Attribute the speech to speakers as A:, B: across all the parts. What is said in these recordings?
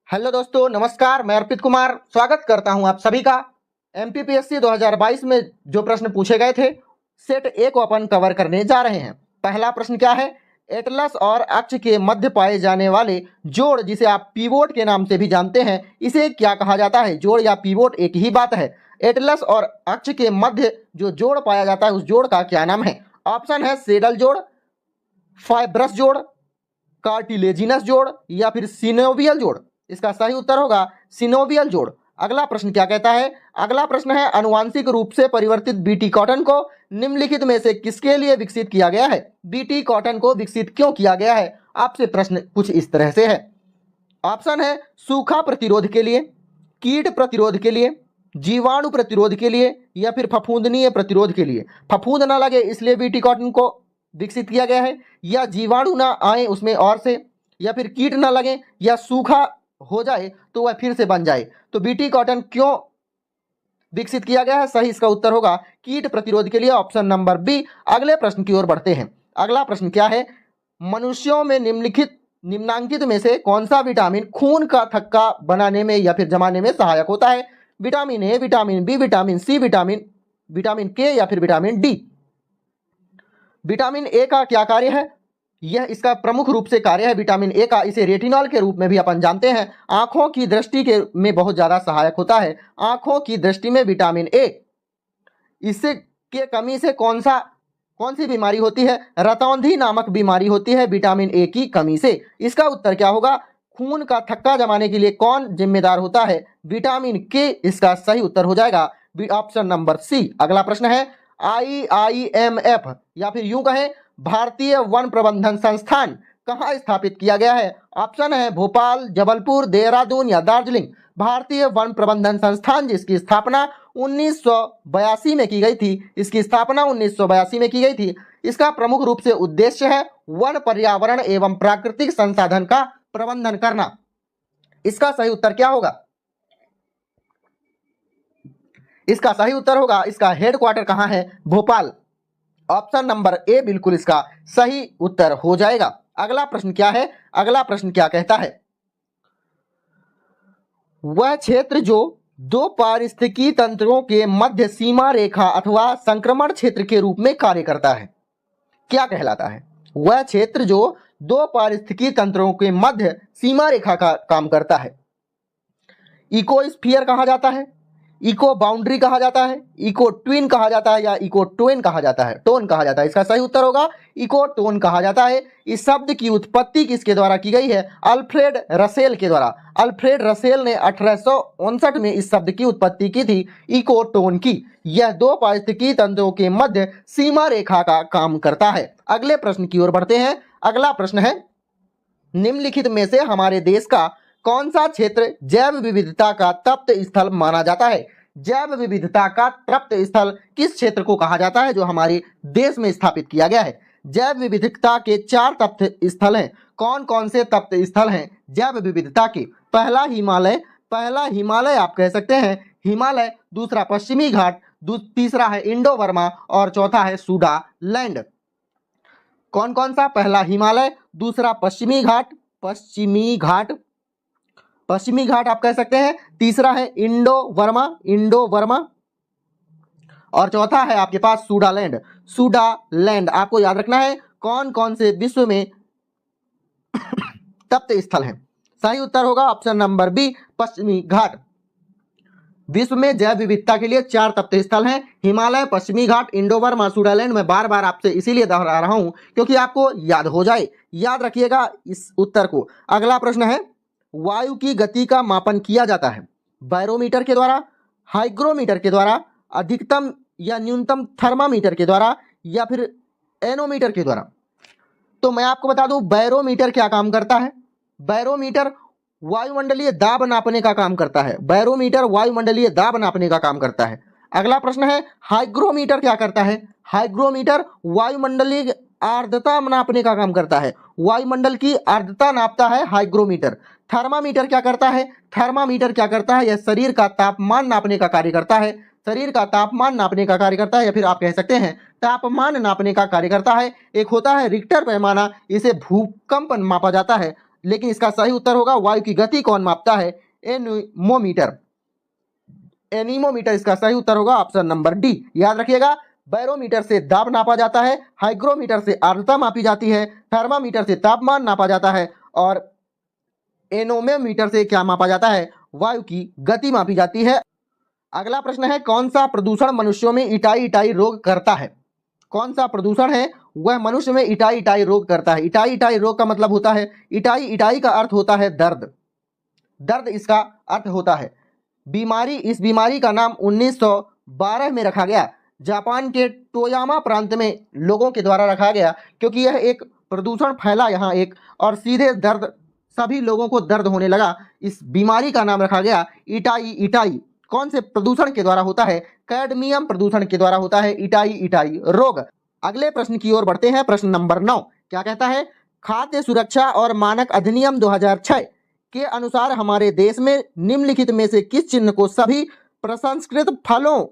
A: Hello दोस्तों, नमस्कार। मैं अर्पित कुमार स्वागत करता हूं आप सभी का। एमपीपीएससी 2022 में जो प्रश्न पूछे गए थे सेट ए को अपन कवर करने जा रहे हैं। पहला प्रश्न क्या है? एटलस और अक्ष के मध्य पाए जाने वाले जोड़, जिसे आप पीवोट के नाम से भी जानते हैं, इसे क्या कहा जाता है? जोड़ या पीवोट एक ही बात है। एटलस और अक्ष के मध्य जो जोड़ पाया जाता है उस जोड़ का क्या नाम है? ऑप्शन है सेडल जोड़, फाइब्रस जोड़, कार्टिलेजिनस जोड़ या फिर सिनोवियल जोड़। इसका सही उत्तर होगा सिनोवियल जोड़। अगला प्रश्न क्या कहता है? अगला प्रश्न है आनुवांशिक रूप से परिवर्तित बीटी कॉटन को निम्नलिखित में से किसके लिए विकसित किया गया है? बीटी कॉटन को विकसित क्यों किया गया है? आपसे प्रश्न कुछ इस तरह से है। ऑप्शन है सूखा प्रतिरोध के लिए, कीट प्रतिरोध के लिए, जीवाणु प्रतिरोध के लिए या फिर फफूंदनीय प्रतिरोध के लिए। फफूंद ना लगे इसलिए बीटी कॉटन को विकसित किया गया है, या जीवाणु ना आए उसमें और से, या फिर कीट ना लगे, या सूखा हो जाए तो वह फिर से बन जाए। तो बीटी कॉटन क्यों विकसित किया गया है? सही इसका उत्तर होगा कीट प्रतिरोध के लिए, ऑप्शन नंबर बी। अगले प्रश्न की ओर बढ़ते हैं। अगला प्रश्न क्या है? मनुष्यों में निम्नांकित में से कौन सा विटामिन खून का थक्का बनाने में या फिर जमाने में सहायक होता है? Vitamin A, vitamin B, vitamin C, vitamin K या फिर विटामिन डी। विटामिन ए का क्या कार्य है? यह इसका प्रमुख रूप से कार्य है विटामिन ए का, इसे रेटिनॉल के रूप में भी अपन जानते हैं। आंखों की दृष्टि के में बहुत ज्यादा सहायक होता है। आंखों की दृष्टि में विटामिन ए, इससे के कमी से कौन सी बीमारी होती है? रतौंधी नामक बीमारी होती है विटामिन ए की कमी से। इसका उत्तर क्या होगा? खून का थक्का जमाने के लिए कौन जिम्मेदार होता है? विटामिन के। इसका सही उत्तर हो जाएगा ऑप्शन नंबर सी। अगला प्रश्न है IIMF या फिर यूं कहें भारतीय वन प्रबंधन संस्थान कहाँ स्थापित किया गया है? ऑप्शन है भोपाल, जबलपुर, देहरादून या दार्जिलिंग। भारतीय वन प्रबंधन संस्थान जिसकी स्थापना 1982 में की गई थी, इसकी स्थापना 1982 में की गई थी। इसका प्रमुख रूप से उद्देश्य है वन, पर्यावरण एवं प्राकृतिक संसाधन का प्रबंधन करना। इसका सही उत्तर क्या होगा? इसका सही उत्तर होगा, इसका हेडक्वार्टर कहाँ है? भोपाल। ऑप्शन नंबर ए बिल्कुल इसका सही उत्तर हो जाएगा। अगला प्रश्न क्या है? अगला प्रश्न क्या कहता है? वह क्षेत्र जो दो पारिस्थितिकी तंत्रों के मध्य सीमा रेखा अथवा संक्रमण क्षेत्र के रूप में कार्य करता है, क्या कहलाता है? वह क्षेत्र जो दो पारिस्थितिकी तंत्रों के मध्य सीमा रेखा का काम करता है। इकोस्फीयर कहा जाता है, इको बाउंड्री कहा जाता है, इको ट्विन कहा जाता है या इको टोन कहा जाता है? टोन कहा जाता है। इसका सही उत्तर होगा इको टोन कहा जाता है। इस शब्द की उत्पत्ति किसके द्वारा की गई है? अल्फ्रेड रसेल के द्वारा। अल्फ्रेड रसेल ने 1859 में इस शब्द की उत्पत्ति की थी, इको टोन की। यह दो पारिस्थितिकी तंत्रों के मध्य सीमा रेखा का काम करता है। अगले प्रश्न की ओर बढ़ते हैं। अगला प्रश्न है निम्नलिखित में से हमारे देश का कौन सा क्षेत्र जैव विविधता का तप्त स्थल माना जाता है? जैव विविधता का तप्त स्थल किस क्षेत्र को कहा जाता है जो हमारे देश में स्थापित किया गया है? जैव विविधता के 4 तप्त स्थल हैं। कौन कौन से तप्त स्थल हैं जैव विविधता के? पहला हिमालय आप कह सकते हैं हिमालय, दूसरा पश्चिमी घाट, तीसरा है इंडो बर्मा और चौथा है सूडालैंड। कौन कौन सा? पहला हिमालय, दूसरा पश्चिमी घाट आप कह सकते हैं, तीसरा है इंडो बर्मा और चौथा है आपके पास सूडालैंड। आपको याद रखना है कौन कौन से विश्व में तप्त स्थल हैं। सही उत्तर होगा ऑप्शन नंबर बी, पश्चिमी घाट। विश्व में जैव विविधता के लिए 4 तप्त स्थल हैं, हिमालय, पश्चिमी घाट, इंडो बर्मा, सूडालैंड। मैं बार बार आपसे इसीलिए दोहरा रहा हूं क्योंकि आपको याद हो जाए। याद रखिएगा इस उत्तर को। अगला प्रश्न है वायु की गति का मापन किया जाता है बैरोमीटर के द्वारा, हाइग्रोमीटर के द्वारा, अधिकतम या न्यूनतम थर्मामीटर के द्वारा या फिर एनोमीटर के द्वारा। तो मैं आपको बता दूं बैरोमीटर क्या काम करता है। बैरोमीटर वायुमंडलीय दाब नापने का काम करता है। बैरोमीटर वायुमंडलीय दाब नापने का काम करता है। अगला प्रश्न है हाइग्रोमीटर क्या करता है? हाइग्रोमीटर वायुमंडलीय आर्द्रता नापने का काम करता है। वायुमंडल की आर्द्रता नापता है हाइग्रोमीटर। थर्मामीटर क्या करता है? थर्मामीटर क्या करता है? यह शरीर का तापमान नापने का कार्य करता है। शरीर का तापमान नापने का कार्य करता है या फिर आप कह सकते हैं तापमान नापने का कार्य करता है। एक होता है रिक्टर पैमाना, इसे भूकंप मापा जाता है। लेकिन इसका सही उत्तर होगा वायु की गति कौन मापता है? एनीमोमीटर। एनीमोमीटर इसका सही उत्तर होगा ऑप्शन नंबर डी। याद रखिएगा, बैरोमीटर से दाब नापा जाता है, हाइग्रोमीटर से आर्द्रता मापी जाती है, थर्मामीटर से तापमान नापा जाता है और एनोमीटर से क्या मापा जाता है? वायु की गति मापी जाती है। अगला प्रश्न है, कौन सा प्रदूषण मनुष्यों में इटाई इटाई रोग करता है? कौन सा प्रदूषण है वह मनुष्य में इटाई इटाई रोग करता है? इटाई इटाई रोग का मतलब होता है, इटाई इटाई का अर्थ होता है दर्द, दर्द इसका अर्थ होता है। बीमारी, इस बीमारी का नाम 1912 में रखा गया, जापान के टोयामा प्रांत में लोगों के द्वारा रखा गया, क्योंकि यह एक प्रदूषण फैला यहाँ एक, और सीधे दर्द, सभी लोगों को दर्द होने लगा। इस बीमारी का नाम रखा गया इटाई इटाई। कौन से प्रदूषण के द्वारा होता है? कैडमियम प्रदूषण के द्वारा होता है इटाई इटाई रोग। अगले प्रश्न की ओर बढ़ते हैं। प्रश्न नंबर 9 क्या कहता है? खाद्य सुरक्षा और मानक अधिनियम 2006 के अनुसार हमारे देश में निम्नलिखित में से किस चिन्ह को सभी प्रसंस्कृत फलों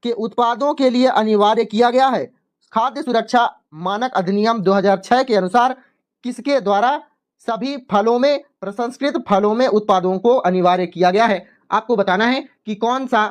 A: के उत्पादों के लिए अनिवार्य किया गया है? खाद्य सुरक्षा मानक अधिनियम 2006 के अनुसार किसके द्वारा सभी फलों में, प्रसंस्कृत फलों में उत्पादों को अनिवार्य किया गया है? आपको बताना है कि कौन सा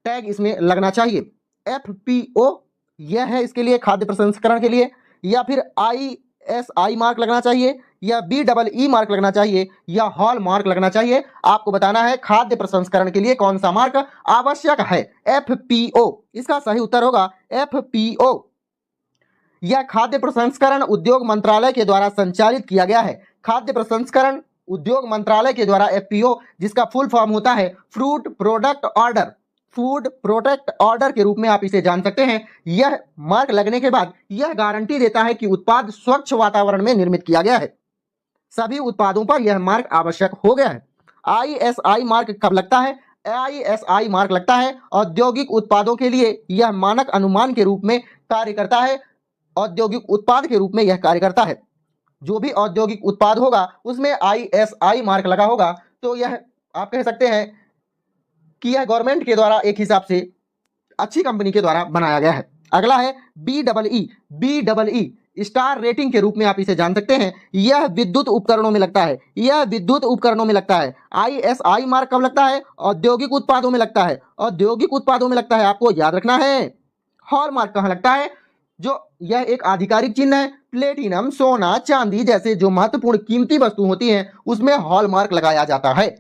A: टैग इसमें लगना चाहिए। FPO यह है इसके लिए, खाद्य प्रसंस्करण के लिए, या फिर ISI मार्क लगना चाहिए, या BEE मार्क लगना चाहिए, या हॉल मार्क लगना चाहिए। आपको बताना है खाद्य प्रसंस्करण के लिए कौन सा मार्क आवश्यक है। FPO इसका सही उत्तर होगा FPO। यह खाद्य प्रसंस्करण उद्योग मंत्रालय के द्वारा संचालित किया गया है। खाद्य प्रसंस्करण उद्योग मंत्रालय के द्वारा FPO, जिसका फुल फॉर्म होता है fruit product order, food product order के रूप में आप इसे जान सकते हैं। यह मार्क लगने के बाद यह गारंटी देता है कि उत्पाद स्वच्छ वातावरण में निर्मित किया गया है। सभी उत्पादों पर यह मार्क आवश्यक हो गया है। ISI मार्क कब लगता है? ISI मार्क लगता है औद्योगिक उत्पादों के लिए। यह मानक अनुमान के रूप में कार्य करता है, औद्योगिक उत्पाद के रूप में यह कार्य करता है। जो भी औद्योगिक उत्पाद होगा उसमें ISI मार्क लगा होगा, तो यह आप कह सकते हैं कि यह गवर्नमेंट के द्वारा एक हिसाब से अच्छी कंपनी के द्वारा बनाया गया है। अगला है BEE। BEE स्टार रेटिंग के रूप में आप इसे जान सकते हैं। यह विद्युत उपकरणों में लगता है, यह विद्युत उपकरणों में लगता है। ISI मार्क कब लगता है? औद्योगिक उत्पादों में लगता है, औद्योगिक उत्पादों में लगता है। आपको याद रखना है। हॉल मार्क कहाँ लगता है? जो यह एक आधिकारिक चिन्ह है, प्लेटिनम, सोना, चांदी जैसे जो महत्वपूर्ण कीमती वस्तु होती हैं उसमें हॉल मार्क लगाया जाता है।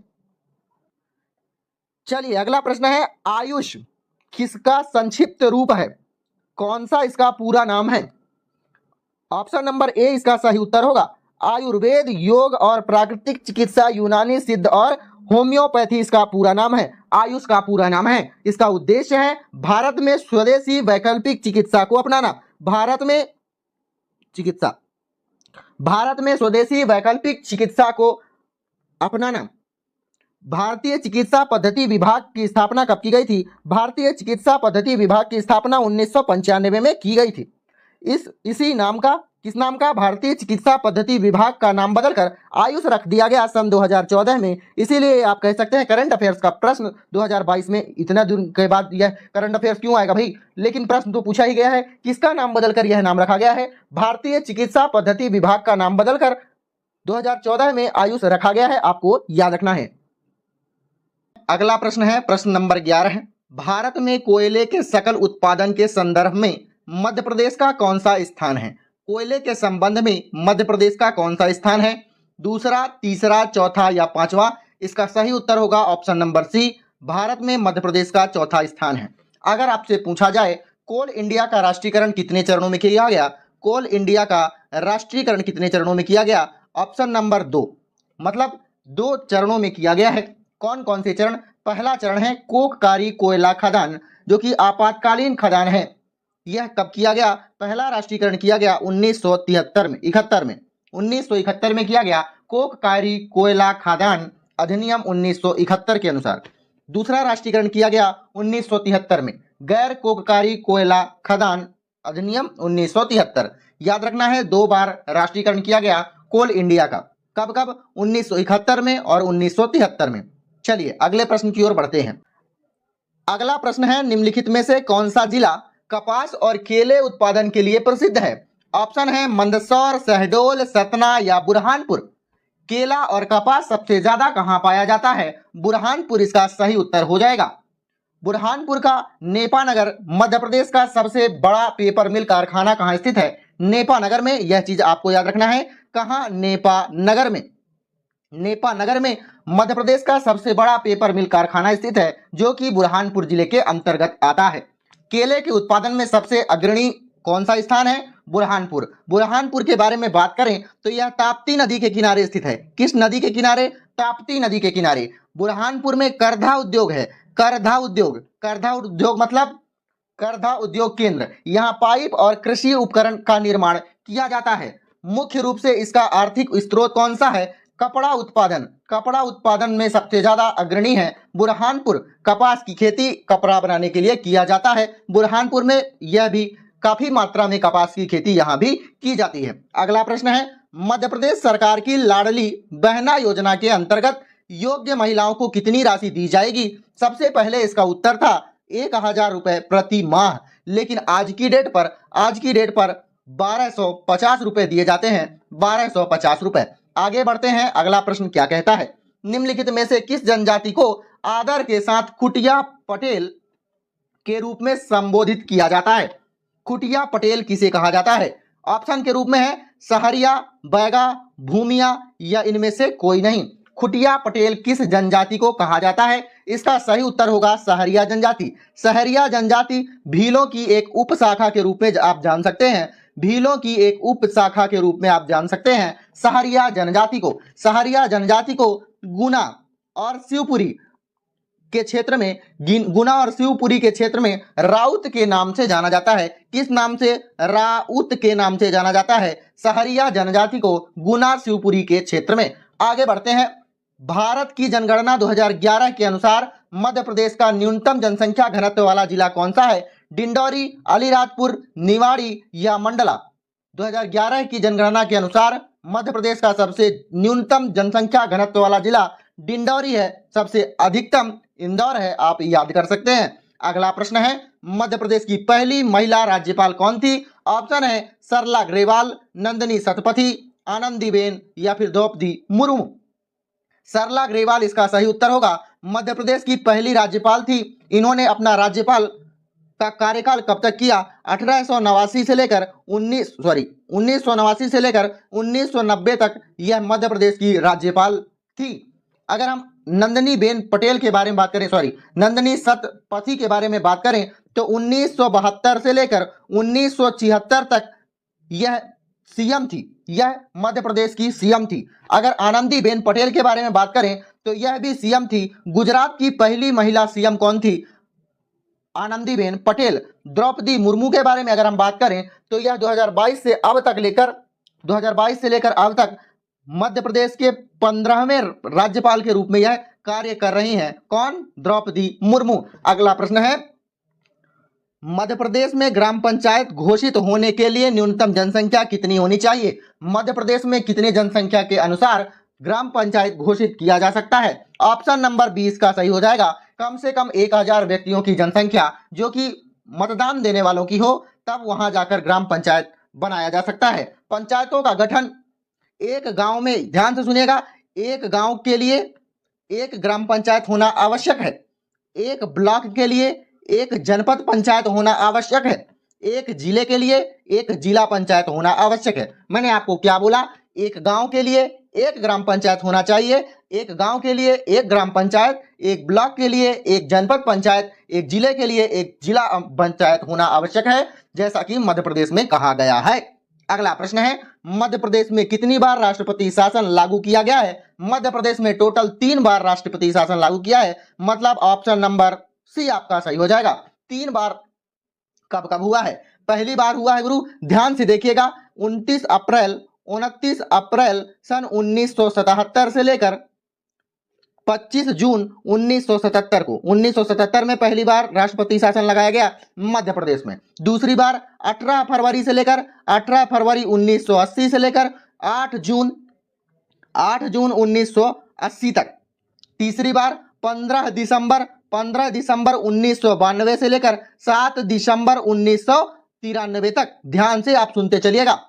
A: चलिए अगला प्रश्न है, आयुष किसका संक्षिप्त रूप है? कौन सा इसका पूरा नाम है? ऑप्शन नंबर ए इसका सही उत्तर होगा आयुर्वेद, योग और प्राकृतिक चिकित्सा, यूनानी, सिद्ध और होम्योपैथी इसका पूरा नाम है। आयुष का पूरा नाम है। इसका उद्देश्य है भारत में स्वदेशी वैकल्पिक चिकित्सा को अपनाना। भारत में स्वदेशी वैकल्पिक चिकित्सा को अपनाना। भारतीय चिकित्सा पद्धति विभाग की स्थापना कब की गई थी? भारतीय चिकित्सा पद्धति विभाग की स्थापना 1995 में की गई थी। इसी नाम का, किस नाम का? भारतीय चिकित्सा पद्धति विभाग का नाम बदलकर आयुष रख दिया गया सन 2014 में। इसीलिए आप कह सकते हैं करंट अफेयर्स का प्रश्न 2022 में, इतना दिन के बाद यह करंट अफेयर्स क्यों आएगा भाई? लेकिन प्रश्न तो पूछा ही गया है, किसका नाम बदलकर यह नाम रखा गया है? भारतीय चिकित्सा पद्धति विभाग का नाम बदलकर 2014 में आयुष रखा गया है। आपको याद रखना है। अगला प्रश्न है, प्रश्न नंबर 11 है, भारत में कोयले के सकल उत्पादन के संदर्भ में मध्य प्रदेश का कौन सा स्थान है? कोयले के संबंध में मध्य प्रदेश का कौन सा स्थान है? दूसरा, तीसरा, चौथा या पांचवा? इसका सही उत्तर होगा ऑप्शन नंबर सी, भारत में मध्य प्रदेश का चौथा स्थान है। अगर आपसे पूछा जाए कोल इंडिया का राष्ट्रीयकरण कितने चरणों में किया गया? कोल इंडिया का राष्ट्रीयकरण कितने चरणों में किया गया? ऑप्शन नंबर 2, मतलब 2 चरणों में किया गया है। कौन कौन से चरण? पहला चरण है कोककारी कोयला खदान, जो कि आपातकालीन खदान है। यह कब किया गया? पहला राष्ट्रीयकरण किया गया 1971 में 1971 में किया गया कोककारी कोयला खदान अधिनियम 1971 के अनुसार। दूसरा राष्ट्रीयकरण किया गया 1973 में गैर कोककारी कोयला खदान अधिनियम 1973। याद रखना है 2 बार राष्ट्रीयकरण किया गया कोल इंडिया का। कब कब? 1971 में और 1973 में। चलिए अगले प्रश्न की ओर बढ़ते हैं। अगला प्रश्न है, निम्नलिखित में से कौन सा जिला कपास और केले उत्पादन के लिए प्रसिद्ध है? ऑप्शन है मंदसौर, शहडोल, सतना या बुरहानपुर। केला और कपास सबसे ज्यादा कहां पाया जाता है? बुरहानपुर इसका सही उत्तर हो जाएगा। बुरहानपुर का नेपानगर मध्य प्रदेश का सबसे बड़ा पेपर मिल कारखाना कहां स्थित है? नेपानगर में। यह चीज आपको याद रखना है। कहां? नेपानगर में। नेपानगर में मध्य प्रदेश का सबसे बड़ा पेपर मिल कारखाना स्थित है, जो कि बुरहानपुर जिले के अंतर्गत आता है। केले के उत्पादन में सबसे अग्रणी कौन सा स्थान है? बुरहानपुर। बुरहानपुर के बारे में बात करें तो यह ताप्ती नदी के किनारे स्थित है। किस नदी के किनारे? ताप्ती नदी के किनारे। बुरहानपुर में करधा उद्योग है। करधा उद्योग, करधा उद्योग मतलब करधा उद्योग केंद्र। यहाँ पाइप और कृषि उपकरण का निर्माण किया जाता है। मुख्य रूप से इसका आर्थिक स्रोत कौन सा है? कपड़ा उत्पादन। कपड़ा उत्पादन में सबसे ज्यादा अग्रणी है बुरहानपुर। कपास की खेती कपड़ा बनाने के लिए किया जाता है बुरहानपुर में। यह भी काफी मात्रा में कपास की खेती यहाँ भी की जाती है। अगला प्रश्न है, मध्य प्रदेश सरकार की लाडली बहना योजना के अंतर्गत योग्य महिलाओं को कितनी राशि दी जाएगी? सबसे पहले इसका उत्तर था 1000 रुपए प्रति माह, लेकिन आज की डेट पर 1250 रुपए दिए जाते हैं। 1250 रुपए। आगे बढ़ते हैं। अगला प्रश्न क्या कहता है? निम्नलिखित में से किस जनजाति को आदर के साथ खुटिया पटेल के रूप में संबोधित किया जाता है? खुटिया पटेल किसे कहा जाता है? ऑप्शन के रूप में है सहरिया, बैगा, भूमिया या इनमें से कोई नहीं। खुटिया पटेल किस जनजाति को कहा जाता है? इसका सही उत्तर होगा सहरिया जनजाति। सहरिया जनजाति भीलों की एक उपशाखा के रूप में आप जान सकते हैं। भीलों की एक उपशाखा के रूप में आप जान सकते हैं सहरिया जनजाति को। सहरिया जनजाति को गुना और शिवपुरी के क्षेत्र में गुना और शिवपुरी के क्षेत्र में राउत के नाम से जाना जाता है। किस नाम से? राउत के नाम से जाना जाता है सहरिया जनजाति को गुना शिवपुरी के क्षेत्र में। आगे बढ़ते हैं। भारत की जनगणना 2011 के अनुसार मध्य प्रदेश का न्यूनतम जनसंख्या घनत्व वाला जिला कौन सा है? डिंडौरी, अलीराजपुर, निवाड़ी या मंडला? 2011 की जनगणना के अनुसार मध्य प्रदेश का सबसे न्यूनतम जनसंख्या घनत्व वाला जिला डिंडौरी है। सबसे अधिकतम इंदौर है। आप याद कर सकते हैं। अगला प्रश्न है, मध्य प्रदेश की पहली महिला राज्यपाल कौन थी? ऑप्शन है सरला ग्रेवाल, नंदिनी सतपथी, आनंदीबेन या फिर द्रौपदी मुर्मू। सरला ग्रेवाल इसका सही उत्तर होगा। मध्य प्रदेश की पहली राज्यपाल थी। इन्होंने अपना राज्यपाल का कार्यकाल कब तक किया? 1889 से लेकर 1989 से लेकर 1990 तक यह मध्य प्रदेश की राज्यपाल थी। अगर हम नंदिनी बेन पटेल के बारे में बात करें, नंदिनी सतपथी के बारे में बात करें तो 1972 से लेकर 1976 तक यह सीएम थी। यह मध्य प्रदेश की सीएम थी। अगर आनंदीबेन पटेल के बारे में बात करें तो यह भी सीएम थी। गुजरात की पहली महिला सीएम कौन थी? आनंदीबेन पटेल। द्रौपदी मुर्मू के बारे में अगर हम बात करें तो यह 2022 से लेकर अब तक मध्य प्रदेश के 15वें राज्यपाल के रूप में यह कार्य कर रही हैं। कौन? द्रौपदी मुर्मू। अगला प्रश्न है, मध्य प्रदेश में ग्राम पंचायत घोषित होने के लिए न्यूनतम जनसंख्या कितनी होनी चाहिए? मध्य प्रदेश में कितने जनसंख्या के अनुसार ग्राम पंचायत घोषित किया जा सकता है? ऑप्शन नंबर 20 का सही हो जाएगा। कम से कम 1000 व्यक्तियों की जनसंख्या जो कि मतदान देने वालों की हो, तब वहां जाकर ग्राम पंचायत बनाया जा सकता है। पंचायतों का गठन एक गांव में, ध्यान से सुनिएगा, एक गांव के लिए एक ग्राम पंचायत होना आवश्यक है। एक ब्लॉक के लिए एक जनपद पंचायत होना आवश्यक है। एक जिले के लिए एक जिला पंचायत होना आवश्यक है। मैंने आपको क्या बोला? एक गांव के लिए एक ग्राम पंचायत होना चाहिए। एक गांव के लिए एक ग्राम पंचायत, एक ब्लॉक के लिए एक जनपद पंचायत, एक जिले के लिए एक जिला पंचायत होना आवश्यक है, जैसा कि मध्य प्रदेश में कहा गया है। अगला प्रश्न है, मध्य प्रदेश में कितनी बार राष्ट्रपति शासन लागू किया गया है? मध्य प्रदेश में टोटल 3 बार राष्ट्रपति शासन लागू किया है। मतलब ऑप्शन नंबर सी आपका सही हो जाएगा। 3 बार कब कब हुआ है? पहली बार हुआ है गुरु, ध्यान से देखिएगा, 29 अप्रैल सन 1977 से लेकर 25 जून 1977 को। 1977 में पहली बार राष्ट्रपति शासन लगाया गया मध्य प्रदेश में। दूसरी बार 18 फरवरी 1980 से लेकर 8 जून 1980 तक। तीसरी बार 15 दिसंबर 1992 से लेकर 7 दिसंबर 1993 तक। ध्यान से आप सुनते चलिएगा।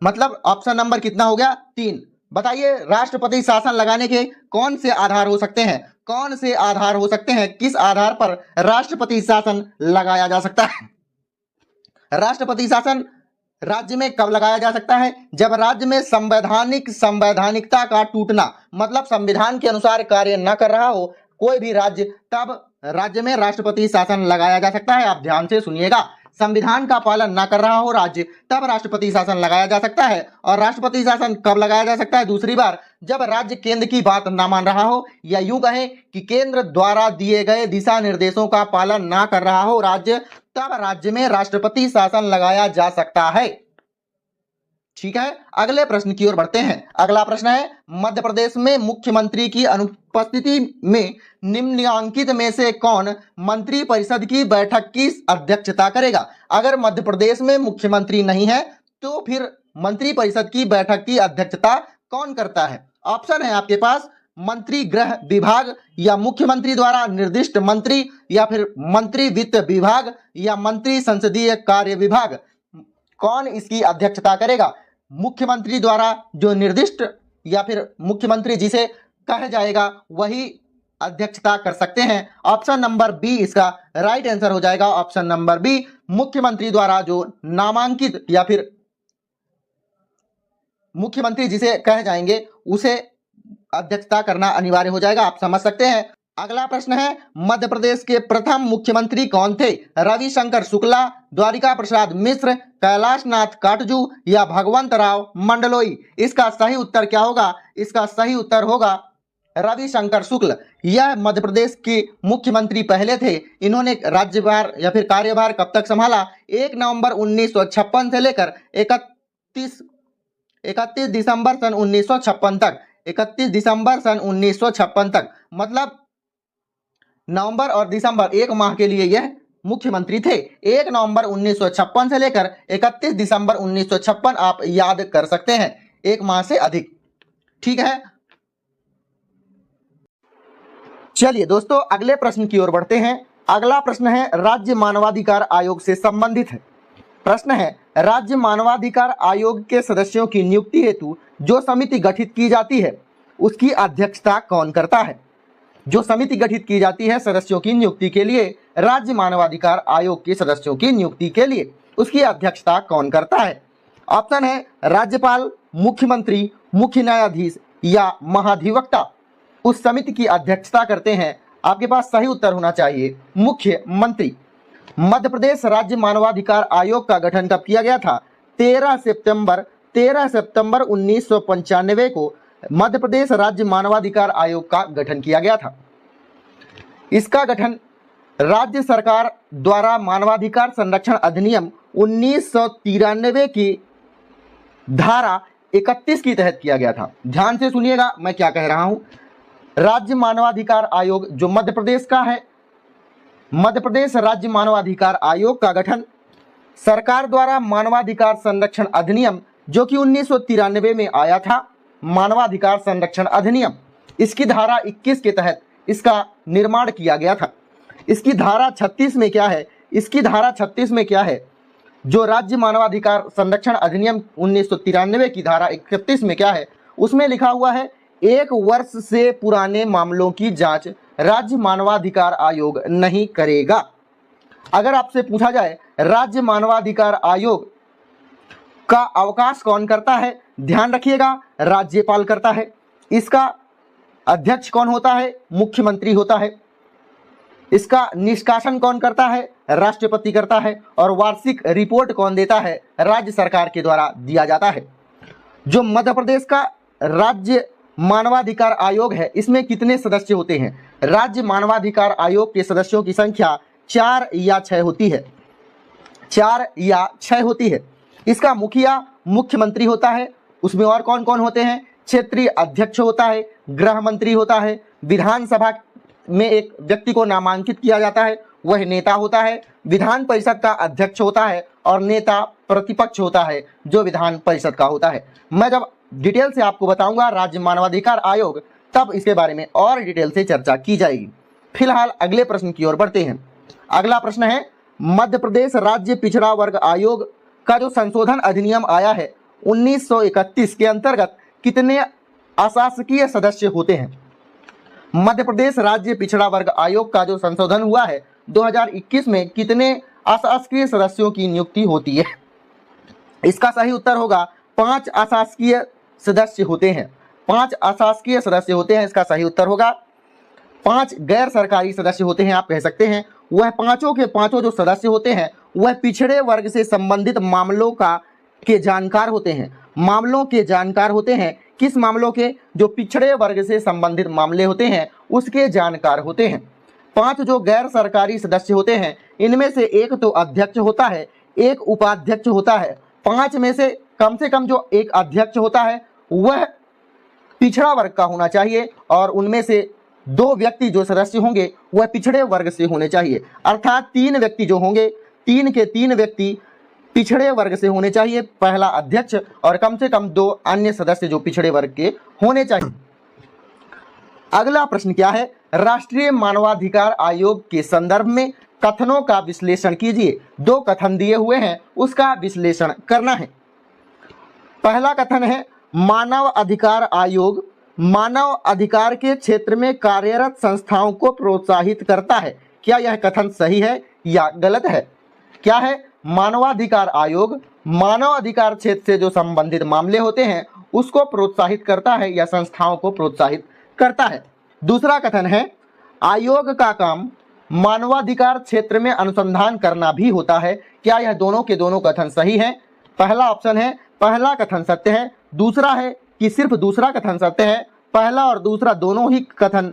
A: मतलब ऑप्शन नंबर कितना हो गया? 3। बताइए, राष्ट्रपति शासन लगाने के कौन से आधार हो सकते हैं? कौन से आधार हो सकते हैं? किस आधार पर राष्ट्रपति शासन लगाया जा सकता है? राष्ट्रपति शासन राज्य में कब लगाया जा सकता है? जब राज्य में संवैधानिकता का टूटना, मतलब संविधान के अनुसार कार्य न कर रहा हो कोई भी राज्य, तब राज्य में राष्ट्रपति शासन लगाया जा सकता है। आप ध्यान से सुनिएगा, संविधान का पालन न कर रहा हो राज्य, तब राष्ट्रपति शासन लगाया जा सकता है। और राष्ट्रपति शासन कब लगाया जा सकता है? दूसरी बार, जब राज्य केंद्र की बात ना मान रहा हो, या यूं कहें कि केंद्र द्वारा दिए गए दिशा निर्देशों का पालन ना कर रहा हो राज्य, तब राज्य में राष्ट्रपति शासन लगाया जा सकता है। ठीक है, अगले प्रश्न की ओर बढ़ते हैं। अगला प्रश्न है, मध्य प्रदेश में मुख्यमंत्री की अनुपस्थिति में निम्नलिखित में से कौन मंत्री परिषद की बैठक की अध्यक्षता करेगा? अगर मध्य प्रदेश में मुख्यमंत्री नहीं है तो फिर मंत्री परिषद की बैठक की अध्यक्षता कौन करता है? ऑप्शन है आपके पास, मंत्री गृह विभाग, या मुख्यमंत्री द्वारा निर्दिष्ट मंत्री, या फिर मंत्री वित्त विभाग, या मंत्री संसदीय कार्य विभाग। कौन इसकी अध्यक्षता करेगा? मुख्यमंत्री द्वारा जो निर्दिष्ट, या फिर मुख्यमंत्री जिसे कहा जाएगा वही अध्यक्षता कर सकते हैं। ऑप्शन नंबर बी इसका राइट आंसर हो जाएगा। ऑप्शन नंबर बी, मुख्यमंत्री द्वारा जो नामांकित, या फिर मुख्यमंत्री जिसे कहे जाएंगे उसे अध्यक्षता करना अनिवार्य हो जाएगा। आप समझ सकते हैं। अगला प्रश्न है, मध्य प्रदेश के प्रथम मुख्यमंत्री कौन थे? रविशंकर शुक्ला, द्वारिका प्रसाद मिश्र, कैलाशनाथ काटजू, या भगवंत राव मंडलोई। इसका सही उत्तर क्या होगा? इसका सही उत्तर होगा रविशंकर शुक्ल। यह मध्य प्रदेश के मुख्यमंत्री पहले थे। इन्होंने राज्यभार या फिर कार्यभार कब तक संभाला? 1 नवंबर 1956 से लेकर 31 दिसंबर सन 1956 तक। 31 दिसंबर सन 1956 तक, मतलब नवंबर और दिसंबर 1 माह के लिए यह मुख्यमंत्री थे। 1 नवंबर 1956 से लेकर 31 दिसंबर 1956 आप याद कर सकते हैं, 1 माह से अधिक। ठीक है, चलिए दोस्तों अगले प्रश्न की ओर बढ़ते हैं। अगला प्रश्न है, राज्य मानवाधिकार आयोग से संबंधित है। प्रश्न है, राज्य मानवाधिकार आयोग के सदस्यों की नियुक्ति हेतु जो समिति गठित की जाती है उसकी अध्यक्षता कौन करता है? जो समिति गठित की जाती है सदस्यों की नियुक्ति के लिए, राज्य मानवाधिकार आयोग के सदस्यों की नियुक्ति के लिए, उसकी अध्यक्षता कौन करता है? ऑप्शन है, राज्यपाल, मुख्यमंत्री, मुख्य न्यायाधीश, या महाधिवक्ता उस समिति की अध्यक्षता करते हैं। आपके पास सही उत्तर होना चाहिए मुख्यमंत्री। मध्य प्रदेश राज्य मानवाधिकार आयोग का गठन कब किया गया था? 13 सितंबर 1995 को मध्य प्रदेश राज्य मानवाधिकार आयोग का गठन किया गया था। इसका गठन राज्य सरकार द्वारा मानवाधिकार संरक्षण अधिनियम 1993 की धारा 31 की तहत किया गया था। ध्यान से सुनिएगा मैं क्या कह रहा हूं। राज्य मानवाधिकार आयोग जो मध्य प्रदेश का है, मध्य प्रदेश राज्य मानवाधिकार आयोग का गठन सरकार द्वारा मानवाधिकार संरक्षण अधिनियम जो कि 1993 में आया था, मानवाधिकार संरक्षण अधिनियम, इसकी धारा 21 के तहत इसका निर्माण किया गया था। इसकी धारा 36 में क्या है? इसकी धारा 36 में क्या है? जो राज्य मानवाधिकार संरक्षण अधिनियम 1993 की धारा 31 में क्या है? उसमें लिखा हुआ है, 1 वर्ष से पुराने मामलों की जांच राज्य मानवाधिकार आयोग नहीं करेगा। अगर आपसे पूछा जाए राज्य मानवाधिकार आयोग का अवकाश कौन करता है, ध्यान रखिएगा राज्यपाल करता है। इसका अध्यक्ष कौन होता है? मुख्यमंत्री होता है। इसका निष्कासन कौन करता है? राष्ट्रपति करता है। और वार्षिक रिपोर्ट कौन देता है? राज्य सरकार के द्वारा दिया जाता है। जो मध्य प्रदेश का राज्य मानवाधिकार आयोग है, इसमें कितने सदस्य होते हैं? राज्य मानवाधिकार आयोग के सदस्यों की संख्या 4 या 6 होती है। 4 या 6 होती है। इसका मुखिया मुख्यमंत्री होता है। उसमें और कौन कौन होते हैं? क्षेत्रीय अध्यक्ष होता है, गृह मंत्री होता है, विधानसभा में एक व्यक्ति को नामांकित किया जाता है, वह नेता होता है, विधान परिषद का अध्यक्ष होता है, और नेता प्रतिपक्ष होता है जो विधान परिषद का होता है। मैं जब डिटेल से आपको बताऊंगा राज्य मानवाधिकार आयोग, तब इसके बारे में और डिटेल से चर्चा की जाएगी। फिलहाल अगले प्रश्न की ओर बढ़ते हैं। अगला प्रश्न है, मध्य प्रदेश राज्य पिछड़ा वर्ग आयोग का जो संशोधन अधिनियम आया है 1931 के अंतर्गत कितने अशासकीय सदस्य होते हैं। मध्य प्रदेश राज्य पिछड़ा वर्ग आयोग का जो संशोधन हुआ है 2021 में कितने अशासकीय सदस्यों की नियुक्ति होती है? इसका सही उत्तर होगा 5 अशासकीय सदस्य होते हैं। 5 अशासकीय सदस्य होते हैं, इसका सही उत्तर होगा। 5 गैर सरकारी सदस्य होते हैं, आप कह सकते हैं। वह पांचों के पांचों जो सदस्य होते हैं वह पिछड़े वर्ग से संबंधित मामलों के जानकार होते हैं। मामलों के जानकार होते हैं, किस मामलों के? जो पिछड़े वर्ग से संबंधित मामले होते हैं उसके जानकार होते हैं। 5 जो गैर सरकारी सदस्य होते हैं इनमें से एक तो अध्यक्ष होता है, एक उपाध्यक्ष होता है। 5 में से कम जो एक अध्यक्ष होता है वह पिछड़ा वर्ग का होना चाहिए और उनमें से 2 व्यक्ति जो सदस्य होंगे वह पिछड़े वर्ग से होने चाहिए। अर्थात 3 व्यक्ति जो होंगे, 3 के 3 व्यक्ति पिछड़े वर्ग से होने चाहिए, पहला अध्यक्ष और कम से कम 2 अन्य सदस्य जो पिछड़े वर्ग के होने चाहिए। अगला प्रश्न क्या है? राष्ट्रीय मानवाधिकार आयोग के संदर्भ में कथनों का विश्लेषण कीजिए। 2 कथन दिए हुए हैं, उसका विश्लेषण करना है। पहला कथन है मानव अधिकार आयोग मानव अधिकार के क्षेत्र में कार्यरत संस्थाओं को प्रोत्साहित करता है। क्या यह कथन सही है या गलत है? क्या है? मानवाधिकार आयोग मानव अधिकार क्षेत्र से जो संबंधित मामले होते हैं उसको प्रोत्साहित करता है या संस्थाओं को प्रोत्साहित करता है। दूसरा कथन है आयोग का काम मानवाधिकार क्षेत्र में अनुसंधान करना भी होता है। क्या यह दोनों के दोनों कथन सही है? पहला ऑप्शन है पहला कथन सत्य है। दूसरा है कि सिर्फ दूसरा कथन सत्य है, पहला और दूसरा दोनों ही कथन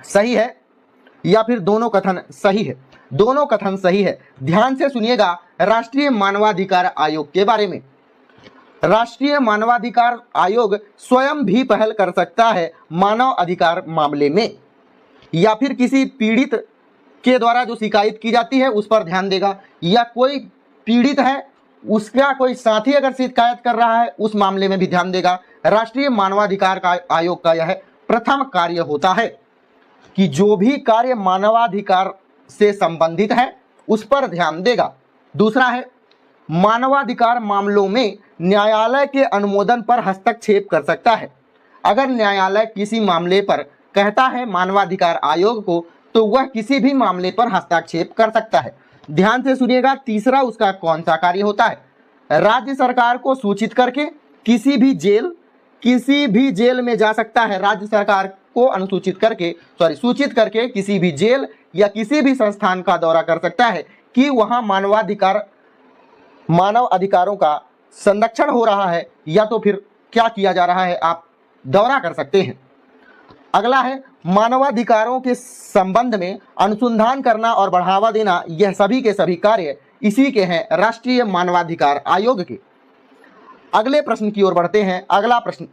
A: सही है या फिर दोनों कथन सही है? दोनों कथन सही है। ध्यान से सुनिएगा राष्ट्रीय मानवाधिकार आयोग के बारे में। राष्ट्रीय मानवाधिकार आयोग स्वयं भी पहल कर सकता है मानव अधिकार मामले में, या फिर किसी पीड़ित के द्वारा जो शिकायत की जाती है उस पर ध्यान देगा, या कोई पीड़ित है उसका कोई साथी अगर शिकायत कर रहा है उस मामले में भी ध्यान देगा। राष्ट्रीय मानवाधिकार आयोग का यह प्रथम कार्य होता है कि जो भी कार्य मानवाधिकार से संबंधित है उस पर ध्यान देगा। दूसरा है मानवाधिकार मामलों में न्यायालय के अनुमोदन पर हस्तक्षेप कर सकता है। अगर न्यायालय किसी मामले पर कहता है मानवाधिकार आयोग को तो वह किसी भी मामले पर हस्तक्षेप कर सकता है। ध्यान से सुनिएगा तीसरा उसका कौन सा कार्य होता है? राज्य सरकार को सूचित करके किसी भी जेल में जा सकता है। राज्य सरकार को सूचित करके किसी भी जेल या किसी भी संस्थान का दौरा कर सकता है कि वहां मानव अधिकारों का संरक्षण हो रहा है या तो फिर क्या किया जा रहा है, आप दौरा कर सकते हैं। अगला है मानवाधिकारों के संबंध में अनुसंधान करना और बढ़ावा देना। यह सभी के सभी कार्य इसी के हैं, राष्ट्रीय मानवाधिकार आयोग के। अगले प्रश्न की ओर बढ़ते हैं। अगला प्रश्न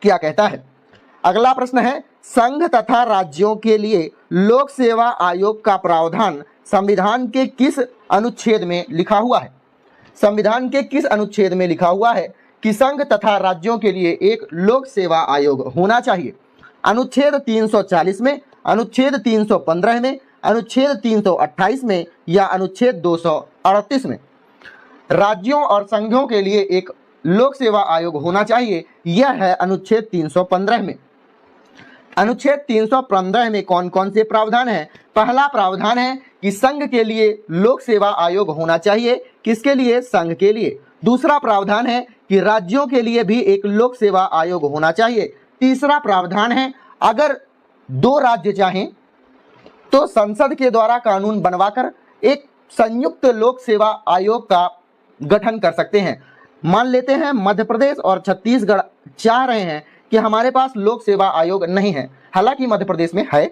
A: क्या कहता है? अगला प्रश्न है संघ तथा राज्यों के लिए लोक सेवा आयोग का प्रावधान संविधान के किस अनुच्छेद में लिखा हुआ है? संविधान के किस अनुच्छेद में लिखा हुआ है कि संघ तथा राज्यों के लिए एक लोक सेवा आयोग होना चाहिए? अनुच्छेद 340 में, अनुच्छेद 315 में, अनुच्छेद 328 में या अनुच्छेद 238 में? राज्यों और संघों के लिए एक लोक सेवा आयोग होना चाहिए, यह है अनुच्छेद 315 में। अनुच्छेद 315 में कौन कौन से प्रावधान हैं? पहला प्रावधान है कि संघ के लिए लोक सेवा आयोग होना चाहिए। किसके लिए? संघ के लिए। दूसरा प्रावधान है कि राज्यों के लिए भी एक लोक सेवा आयोग होना चाहिए। तीसरा प्रावधान है अगर 2 राज्य चाहें तो संसद के द्वारा कानून बनवाकर एक संयुक्त लोक सेवा आयोग का गठन कर सकते हैं। मान लेते हैं मध्य प्रदेश और छत्तीसगढ़ चाह रहे हैं कि हमारे पास लोक सेवा आयोग नहीं है, हालांकि मध्य प्रदेश में है,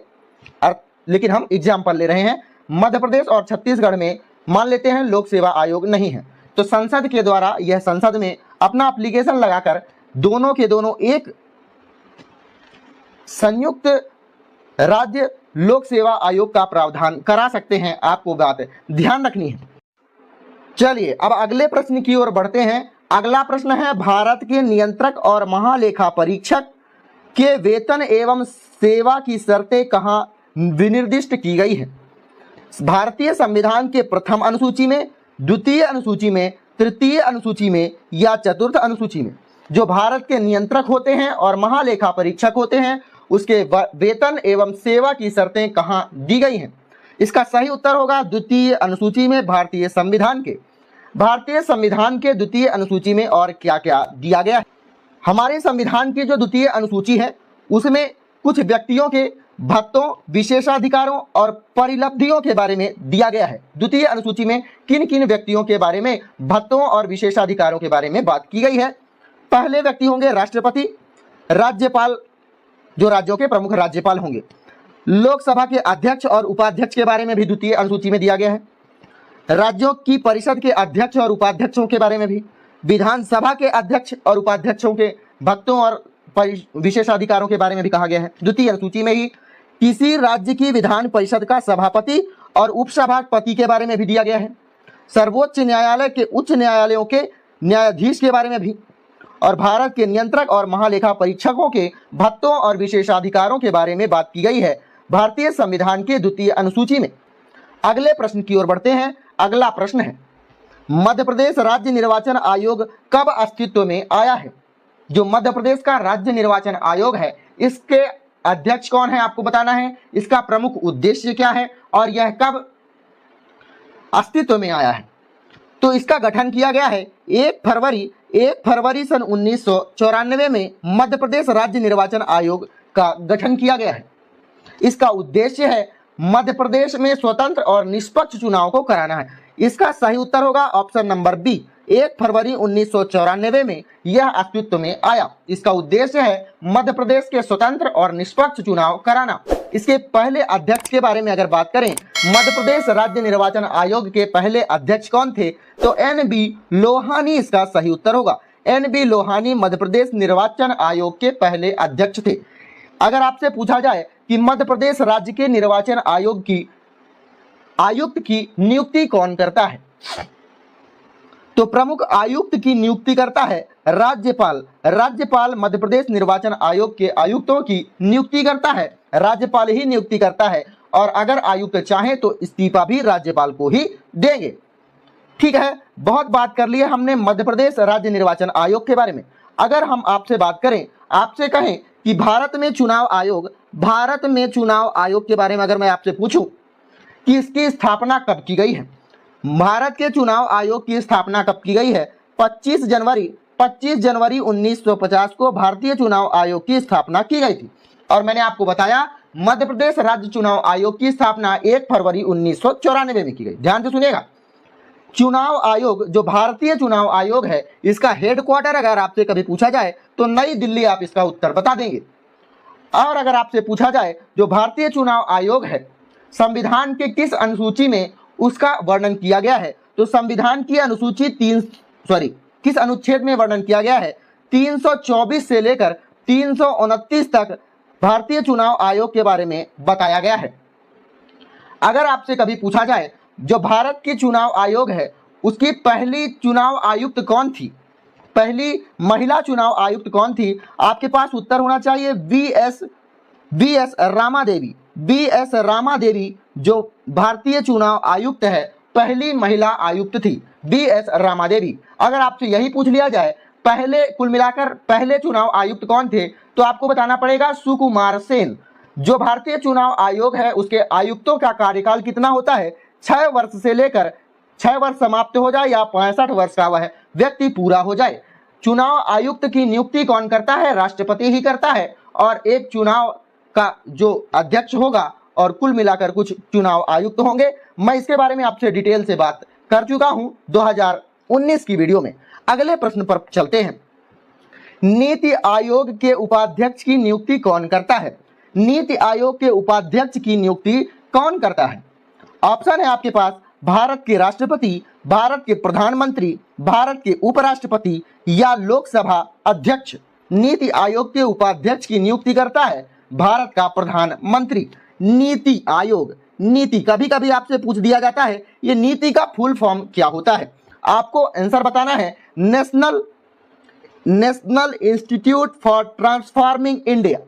A: लेकिन हम एग्जाम्पल ले रहे हैं। मध्य प्रदेश और छत्तीसगढ़ में मान लेते हैं लोक सेवा आयोग नहीं है, तो संसद के द्वारा यह संसद में अपना एप्लीकेशन लगाकर दोनों के दोनों एक संयुक्त राज्य लोक सेवा आयोग का प्रावधान करा सकते हैं। आपको बात ध्यान रखनी है। चलिए अब अगले प्रश्न की ओर बढ़ते हैं। अगला प्रश्न है भारत के नियंत्रक और महालेखा परीक्षक के वेतन एवं सेवा की शर्तें कहाँ विनिर्दिष्ट की गई है? भारतीय संविधान के प्रथम अनुसूची में, द्वितीय अनुसूची में, तृतीय अनुसूची में या चतुर्थ अनुसूची में? जो भारत के नियंत्रक होते हैं और महालेखा परीक्षक होते हैं, उसके वेतन एवं सेवा की शर्तें कहां दी गई हैं? इसका सही उत्तर होगा द्वितीय अनुसूची में भारतीय संविधान के। भारतीय संविधान के द्वितीय अनुसूची में और क्या क्या दिया गया है? हमारे संविधान की जो द्वितीय अनुसूची है उसमें कुछ व्यक्तियों के भत्तों, विशेषाधिकारों और परिलब्धियों के बारे में दिया गया है। द्वितीय अनुसूची में किन किन व्यक्तियों के बारे में भत्तों और विशेषाधिकारों के बारे में बात की गई है? पहले व्यक्ति होंगे राष्ट्रपति, राज्यपाल, जो राज्यों के प्रमुख राज्यपाल होंगे। लोकसभा के अध्यक्ष और उपाध्यक्ष के बारे में भी द्वितीय अनुसूची में दिया गया है। राज्यों की परिषद के अध्यक्ष और उपाध्यक्षों के बारे में भी, विधानसभा के अध्यक्ष और उपाध्यक्षों के भत्तों और विशेषाधिकारों के बारे में भी कहा गया है। द्वितीय अनुसूची में ही किसी राज्य की विधान परिषद का सभापति और उपसभापति के बारे में भी दिया गया है। सर्वोच्च न्यायालय के उच्च न्यायालयों के न्यायाधीश के बारे में भी, और भारत के नियंत्रक और महालेखा परीक्षकों के भत्तों और विशेषाधिकारों के बारे में बात की गई है भारतीय संविधान के द्वितीय अनुसूची में। अगले प्रश्न की ओर बढ़ते हैं। अगला प्रश्न है, मध्य प्रदेश राज्य निर्वाचन आयोग कब अस्तित्व में आया है? जो मध्य प्रदेश का राज्य निर्वाचन आयोग है, इसके अध्यक्ष कौन है आपको बताना है, इसका प्रमुख उद्देश्य क्या है और यह कब अस्तित्व में आया है? तो इसका गठन किया गया है 1 फरवरी सन 1994 में मध्य प्रदेश राज्य निर्वाचन आयोग का गठन किया गया है। इसका उद्देश्य है मध्य प्रदेश में स्वतंत्र और निष्पक्ष चुनाव को कराना है। इसका सही उत्तर होगा ऑप्शन नंबर बी, 1 फरवरी 1994 में यह अस्तित्व में आया। इसका उद्देश्य है मध्य प्रदेश के स्वतंत्र और निष्पक्ष चुनाव कराना। इसके पहले अध्यक्ष के बारे में अगर बात करें, मध्य प्रदेश राज्य निर्वाचन आयोग के पहले अध्यक्ष कौन थे? तो NB लोहानी इसका सही उत्तर होगा। NB लोहानी मध्य प्रदेश निर्वाचन आयोग के पहले अध्यक्ष थे। अगर आपसे पूछा जाए कि मध्य प्रदेश राज्य के निर्वाचन आयोग की आयुक्त की नियुक्ति कौन करता है, तो प्रमुख आयुक्त की नियुक्ति करता है राज्यपाल। राज्यपाल मध्य प्रदेश निर्वाचन आयोग के आयुक्तों की नियुक्ति करता है, राज्यपाल ही नियुक्ति करता है, और अगर आयुक्त चाहे तो इस्तीफा भी राज्यपाल को ही देंगे। ठीक है, बहुत बात कर ली है हमने मध्य प्रदेश राज्य निर्वाचन आयोग के बारे में। अगर हम आपसे बात करें, आपसे कहें कि भारत में चुनाव आयोग के बारे में अगर मैं आपसे पूछूं कि इसकी स्थापना कब की गई है, भारत के चुनाव आयोग की स्थापना कब की गई है? 25 जनवरी 1950 को भारतीय चुनाव आयोग की स्थापना की गई थी। और मैंने आपको बताया मध्य प्रदेश राज्य चुनाव आयोग की स्थापना 1 फरवरी 1994 में की गई। ध्यान से सुनिएगा, चुनाव आयोग जो भारतीय चुनाव आयोग है, इसका हेडक्वार्टर अगर आपसे कभी पूछा जाए तो नई दिल्ली, आप इसका उत्तर बता देंगे। और अगर आपसे पूछा जाए जो भारतीय चुनाव आयोग है, संविधान के किस अनुसूची में उसका वर्णन किया गया है, तो संविधान की अनुसूची किस अनुच्छेद में वर्णन किया गया है? 324 से लेकर 329 तक भारतीय चुनाव आयोग के बारे में बताया गया है। अगर आपसे कभी पूछा जाए जो भारत की चुनाव आयोग है उसकी पहली चुनाव आयुक्त कौन थी, पहली महिला चुनाव आयुक्त कौन थी, आपके पास उत्तर होना चाहिए BS रामा देवी जो भारतीय चुनाव आयुक्त है, पहली महिला आयुक्त थी BS रामा देवी। अगर आपसे यही पूछ लिया जाए कुल मिलाकर पहले चुनाव आयुक्त कौन थे, तो आपको बताना पड़ेगा सुकुमार सेन। जो भारतीय चुनाव आयोग है उसके आयुक्तों का कार्यकाल कितना होता है? 6 वर्ष से लेकर 6 वर्ष समाप्त हो जाए या 65 वर्ष का वह व्यक्ति पूरा हो जाए। चुनाव आयुक्त की नियुक्ति कौन करता है? राष्ट्रपति ही करता है। और एक चुनाव का जो अध्यक्ष होगा और कुल मिलाकर कुछ चुनाव आयुक्त होंगे। मैं इसके बारे में आपसे डिटेल से बात कर चुका हूं 2019 की वीडियो में। अगले प्रश्न पर चलते हैं। नीति आयोग के उपाध्यक्ष की नियुक्ति कौन करता है? नीति आयोग के उपाध्यक्ष की नियुक्ति कौन करता है? ऑप्शन है आपके पास भारत के राष्ट्रपति, भारत के प्रधानमंत्री, भारत के उपराष्ट्रपति या लोकसभा अध्यक्ष। नीति आयोग के उपाध्यक्ष की नियुक्ति करता है भारत का प्रधानमंत्री। नीति आयोग, नीति कभी कभी आपसे पूछ दिया जाता है ये नीति का फुल फॉर्म क्या होता है, आपको आंसर बताना है। National institute for transforming India.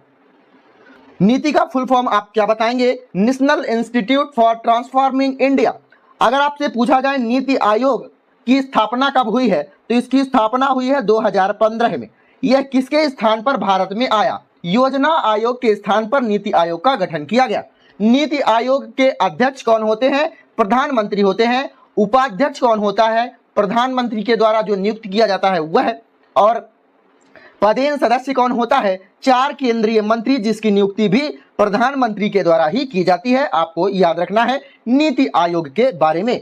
A: नीति का फुल फॉर्म आप क्या बताएंगे? National institute for transforming India. अगर आपसे पूछा जाए नीति आयोग की स्थापना कब हुई है, तो इसकी स्थापना हुई है 2015 में। यह किसके स्थान पर भारत में आया? योजना आयोग के स्थान पर नीति आयोग का गठन किया गया। नीति आयोग के अध्यक्ष कौन होते हैं? प्रधानमंत्री होते हैं। उपाध्यक्ष कौन होता है? प्रधानमंत्री के द्वारा जो नियुक्त किया जाता है वह। और पदेन सदस्य कौन होता है? 4 केंद्रीय मंत्री, जिसकी नियुक्ति भी प्रधानमंत्री के द्वारा ही की जाती है। आपको याद रखना है नीति आयोग के बारे में।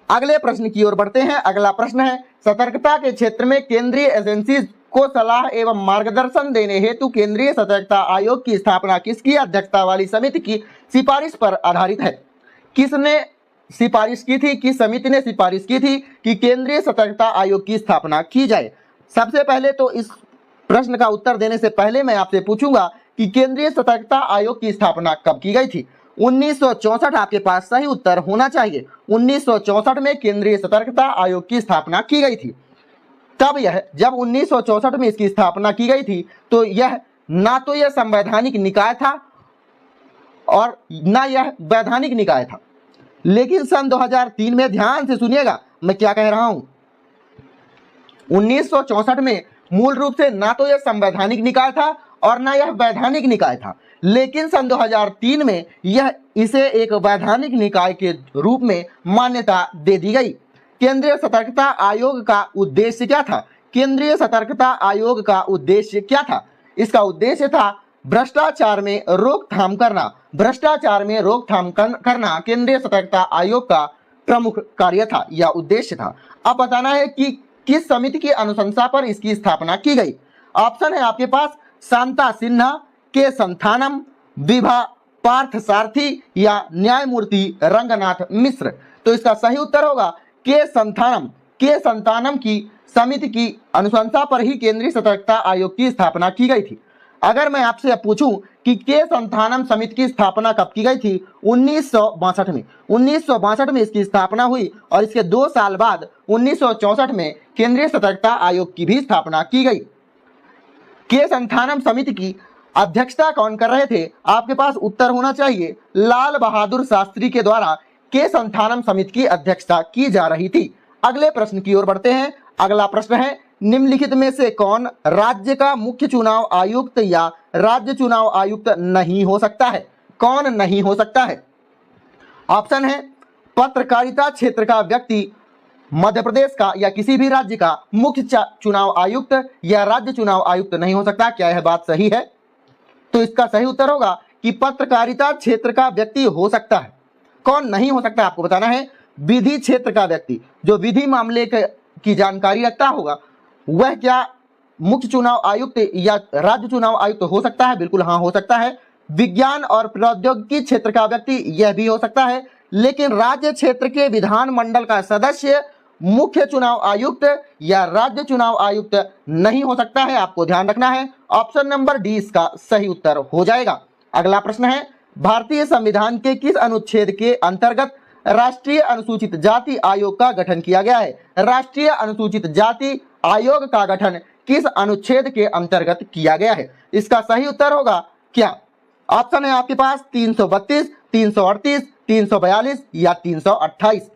A: अगले प्रश्न की ओर बढ़ते हैं। अगला प्रश्न है, सतर्कता के क्षेत्र में केंद्रीय एजेंसी को सलाह एवं मार्गदर्शन देने हेतु केंद्रीय सतर्कता आयोग की स्थापना किसकी अध्यक्षता वाली समिति की सिफारिश पर आधारित है? किसने सिफारिश की थी? किस समिति ने सिफारिश की थी कि केंद्रीय सतर्कता आयोग की स्थापना की जाए? सबसे पहले तो इस प्रश्न का उत्तर देने से पहले मैं आपसे पूछूंगा कि केंद्रीय सतर्कता आयोग की स्थापना कब की गई थी? 1964 आपके पास सही उत्तर होना चाहिए। 1964 में केंद्रीय सतर्कता आयोग की स्थापना की गई थी। तब यह जब 1964 में इसकी स्थापना की गई थी तो यह ना तो यह संवैधानिक निकाय था और ना यह वैधानिक निकाय था। लेकिन सन 2003 में, ध्यान से सुनिएगा मैं क्या कह रहा हूं, 1964 में मूल रूप से ना तो यह संवैधानिक निकाय था और ना यह वैधानिक निकाय था। लेकिन सन 2003 में यह इसे एक वैधानिक निकाय के रूप में मान्यता दे दी गई। केंद्रीय सतर्कता आयोग का उद्देश्य क्या था? केंद्रीय सतर्कता आयोग का उद्देश्य क्या था? इसका उद्देश्य था भ्रष्टाचार में रोकथाम करना। भ्रष्टाचार में रोकथाम करना केंद्रीय सतर्कता आयोग का प्रमुख कार्य था या उद्देश्य था। अब बताना है कि किस समिति की अनुशंसा पर इसकी स्थापना की गई। ऑप्शन है आपके पास शांता सिन्हा, के संथानम, विभा पार्थ सारथी या न्यायमूर्ति रंगनाथ मिश्र। तो इसका सही उत्तर होगा के संथानम। के संथानम की समिति की अनुशंसा पर ही केंद्रीय सतर्कता आयोग की स्थापना की गई थी। अगर मैं आपसे पूछूं कि के संथानम समिति की स्थापना कब की गई थी? 1962 में। 1962 में इसकी स्थापना हुई और इसके 2 साल बाद 1964 में केंद्रीय सतर्कता आयोग की भी स्थापना की गई। के संथानम समिति की अध्यक्षता कौन कर रहे थे? आपके पास उत्तर होना चाहिए लाल बहादुर शास्त्री के द्वारा के संथानम समिति की अध्यक्षता की जा रही थी। अगले प्रश्न की ओर बढ़ते हैं। अगला प्रश्न है, निम्नलिखित में से कौन राज्य का मुख्य चुनाव आयुक्त या राज्य चुनाव आयुक्त नहीं हो सकता है? कौन नहीं हो सकता है? ऑप्शन है पत्रकारिता क्षेत्र का व्यक्ति मध्य प्रदेश का या किसी भी राज्य का मुख्य चुनाव आयुक्त या राज्य चुनाव आयुक्त नहीं हो सकता। क्या यह बात सही है? तो इसका सही उत्तर होगा कि पत्रकारिता क्षेत्र का व्यक्ति हो सकता है। कौन नहीं हो सकता आपको बताना है। विधि क्षेत्र का व्यक्ति जो विधि मामले की जानकारी रखता होगा वह क्या मुख्य चुनाव आयुक्त या राज्य चुनाव आयुक्त हो सकता है? बिल्कुल हाँ, हो सकता है। विज्ञान और प्रौद्योगिकी क्षेत्र का व्यक्ति यह भी हो सकता है। लेकिन राज्य क्षेत्र के विधानमंडल का सदस्य मुख्य चुनाव आयुक्त या राज्य चुनाव आयुक्त नहीं हो सकता है। आपको ध्यान रखना है। ऑप्शन नंबर डी इसका सही उत्तर हो जाएगा। अगला प्रश्न है, भारतीय संविधान के किस अनुच्छेद के अंतर्गत राष्ट्रीय अनुसूचित जाति आयोग का गठन किया गया है? राष्ट्रीय अनुसूचित जाति आयोग का गठन किस अनुच्छेद के अंतर्गत किया गया है? इसका सही उत्तर होगा क्या? ऑप्शन है आपके पास 332, 338, 342 या 328।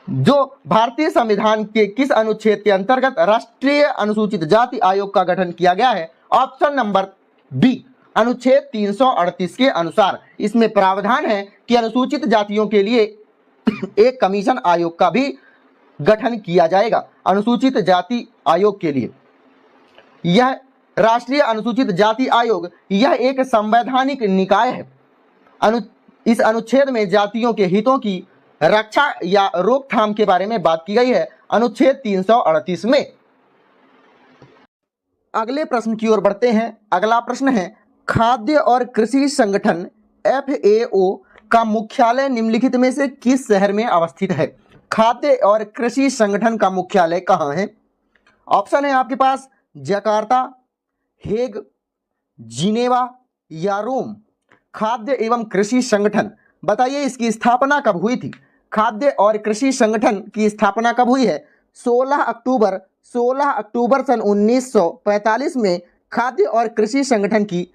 A: जो भारतीय संविधान के किस अनुच्छेद के अंतर्गत राष्ट्रीय अनुसूचित जाति आयोग का गठन किया गया है? ऑप्शन नंबर बी, अनुच्छेद 338 के अनुसार। इसमें प्रावधान है कि अनुसूचित जातियों के लिए एक कमीशन आयोग का भी गठन किया जाएगा। अनुसूचित जाति आयोग के लिए यह राष्ट्रीय अनुसूचित जाति आयोग यह एक संवैधानिक निकाय है। इस अनुच्छेद में जातियों के हितों की रक्षा या रोकथाम के बारे में बात की गई है अनुच्छेद 338 में। अगले प्रश्न की ओर बढ़ते हैं। अगला प्रश्न है, खाद्य और कृषि संगठन FAO का मुख्यालय निम्नलिखित में से किस शहर में अवस्थित है? खाद्य और कृषि संगठन का मुख्यालय कहाँ है? ऑप्शन है आपके पास जकार्ता, हेग, जिनेवा या रोम। खाद्य एवं कृषि संगठन, बताइए इसकी स्थापना कब हुई थी? खाद्य और कृषि संगठन की स्थापना कब हुई है? 16 अक्टूबर सन 1945 में खाद्य और कृषि संगठन की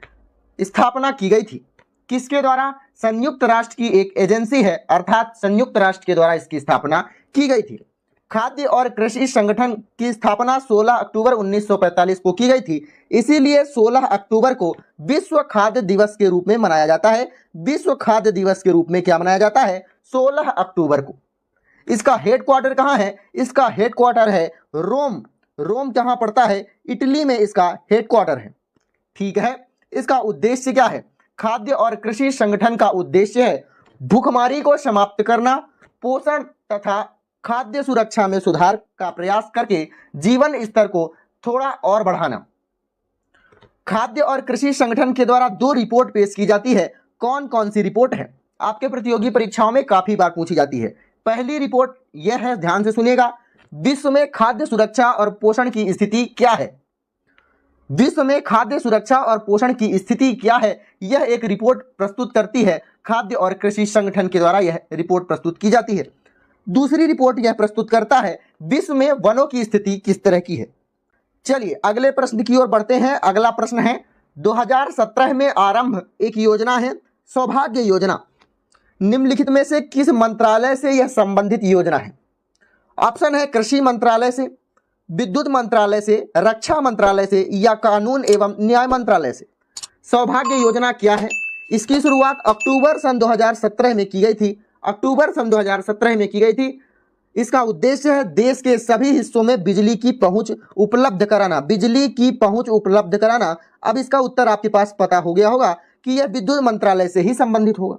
A: स्थापना की गई थी। किसके द्वारा? संयुक्त राष्ट्र की एक एजेंसी है, अर्थात संयुक्त राष्ट्र के द्वारा इसकी स्थापना की गई थी। खाद्य और कृषि संगठन की स्थापना 16 अक्टूबर 1945 को की गई थी, इसीलिए 16 अक्टूबर को विश्व खाद्य दिवस के रूप में मनाया जाता है। विश्व खाद्य दिवस के रूप में क्या मनाया जाता है? 16 अक्टूबर को। इसका हेडक्वार्टर कहाँ है? इसका हेडक्वार्टर है रोम। रोम जहां पड़ता है, इटली में इसका हेडक्वार्टर है। ठीक है, इसका उद्देश्य क्या है? खाद्य और कृषि संगठन का उद्देश्य है भूखमरी को समाप्त करना, पोषण तथा खाद्य सुरक्षा में सुधार का प्रयास करके जीवन स्तर को थोड़ा और बढ़ाना। खाद्य और कृषि संगठन के द्वारा 2 रिपोर्ट पेश की जाती है। कौन कौन सी रिपोर्ट है? आपके प्रतियोगी परीक्षाओं में काफी बार पूछी जाती है। पहली रिपोर्ट यह है, ध्यान से सुनिएगा, विश्व में खाद्य सुरक्षा और पोषण की स्थिति क्या है। विश्व में खाद्य सुरक्षा और पोषण की स्थिति क्या है, यह एक रिपोर्ट प्रस्तुत करती है। खाद्य और कृषि संगठन के द्वारा यह रिपोर्ट प्रस्तुत की जाती है। दूसरी रिपोर्ट यह प्रस्तुत करता है विश्व में वनों की स्थिति किस तरह की है। चलिए अगले प्रश्न की ओर बढ़ते हैं। अगला प्रश्न है 2017 में आरंभ एक योजना है सौभाग्य योजना। निम्नलिखित में से किस मंत्रालय से यह संबंधित योजना है? ऑप्शन है कृषि मंत्रालय से, विद्युत मंत्रालय से, रक्षा मंत्रालय से या कानून एवं न्याय मंत्रालय से। सौभाग्य योजना क्या है? इसकी शुरुआत अक्टूबर सन 2017 में की गई थी। अक्टूबर सन 2017 में की गई थी। इसका उद्देश्य है देश के सभी हिस्सों में बिजली की पहुंच उपलब्ध कराना। बिजली की पहुंच उपलब्ध कराना। अब इसका उत्तर आपके पास पता हो गया होगा कि यह विद्युत मंत्रालय से ही संबंधित होगा।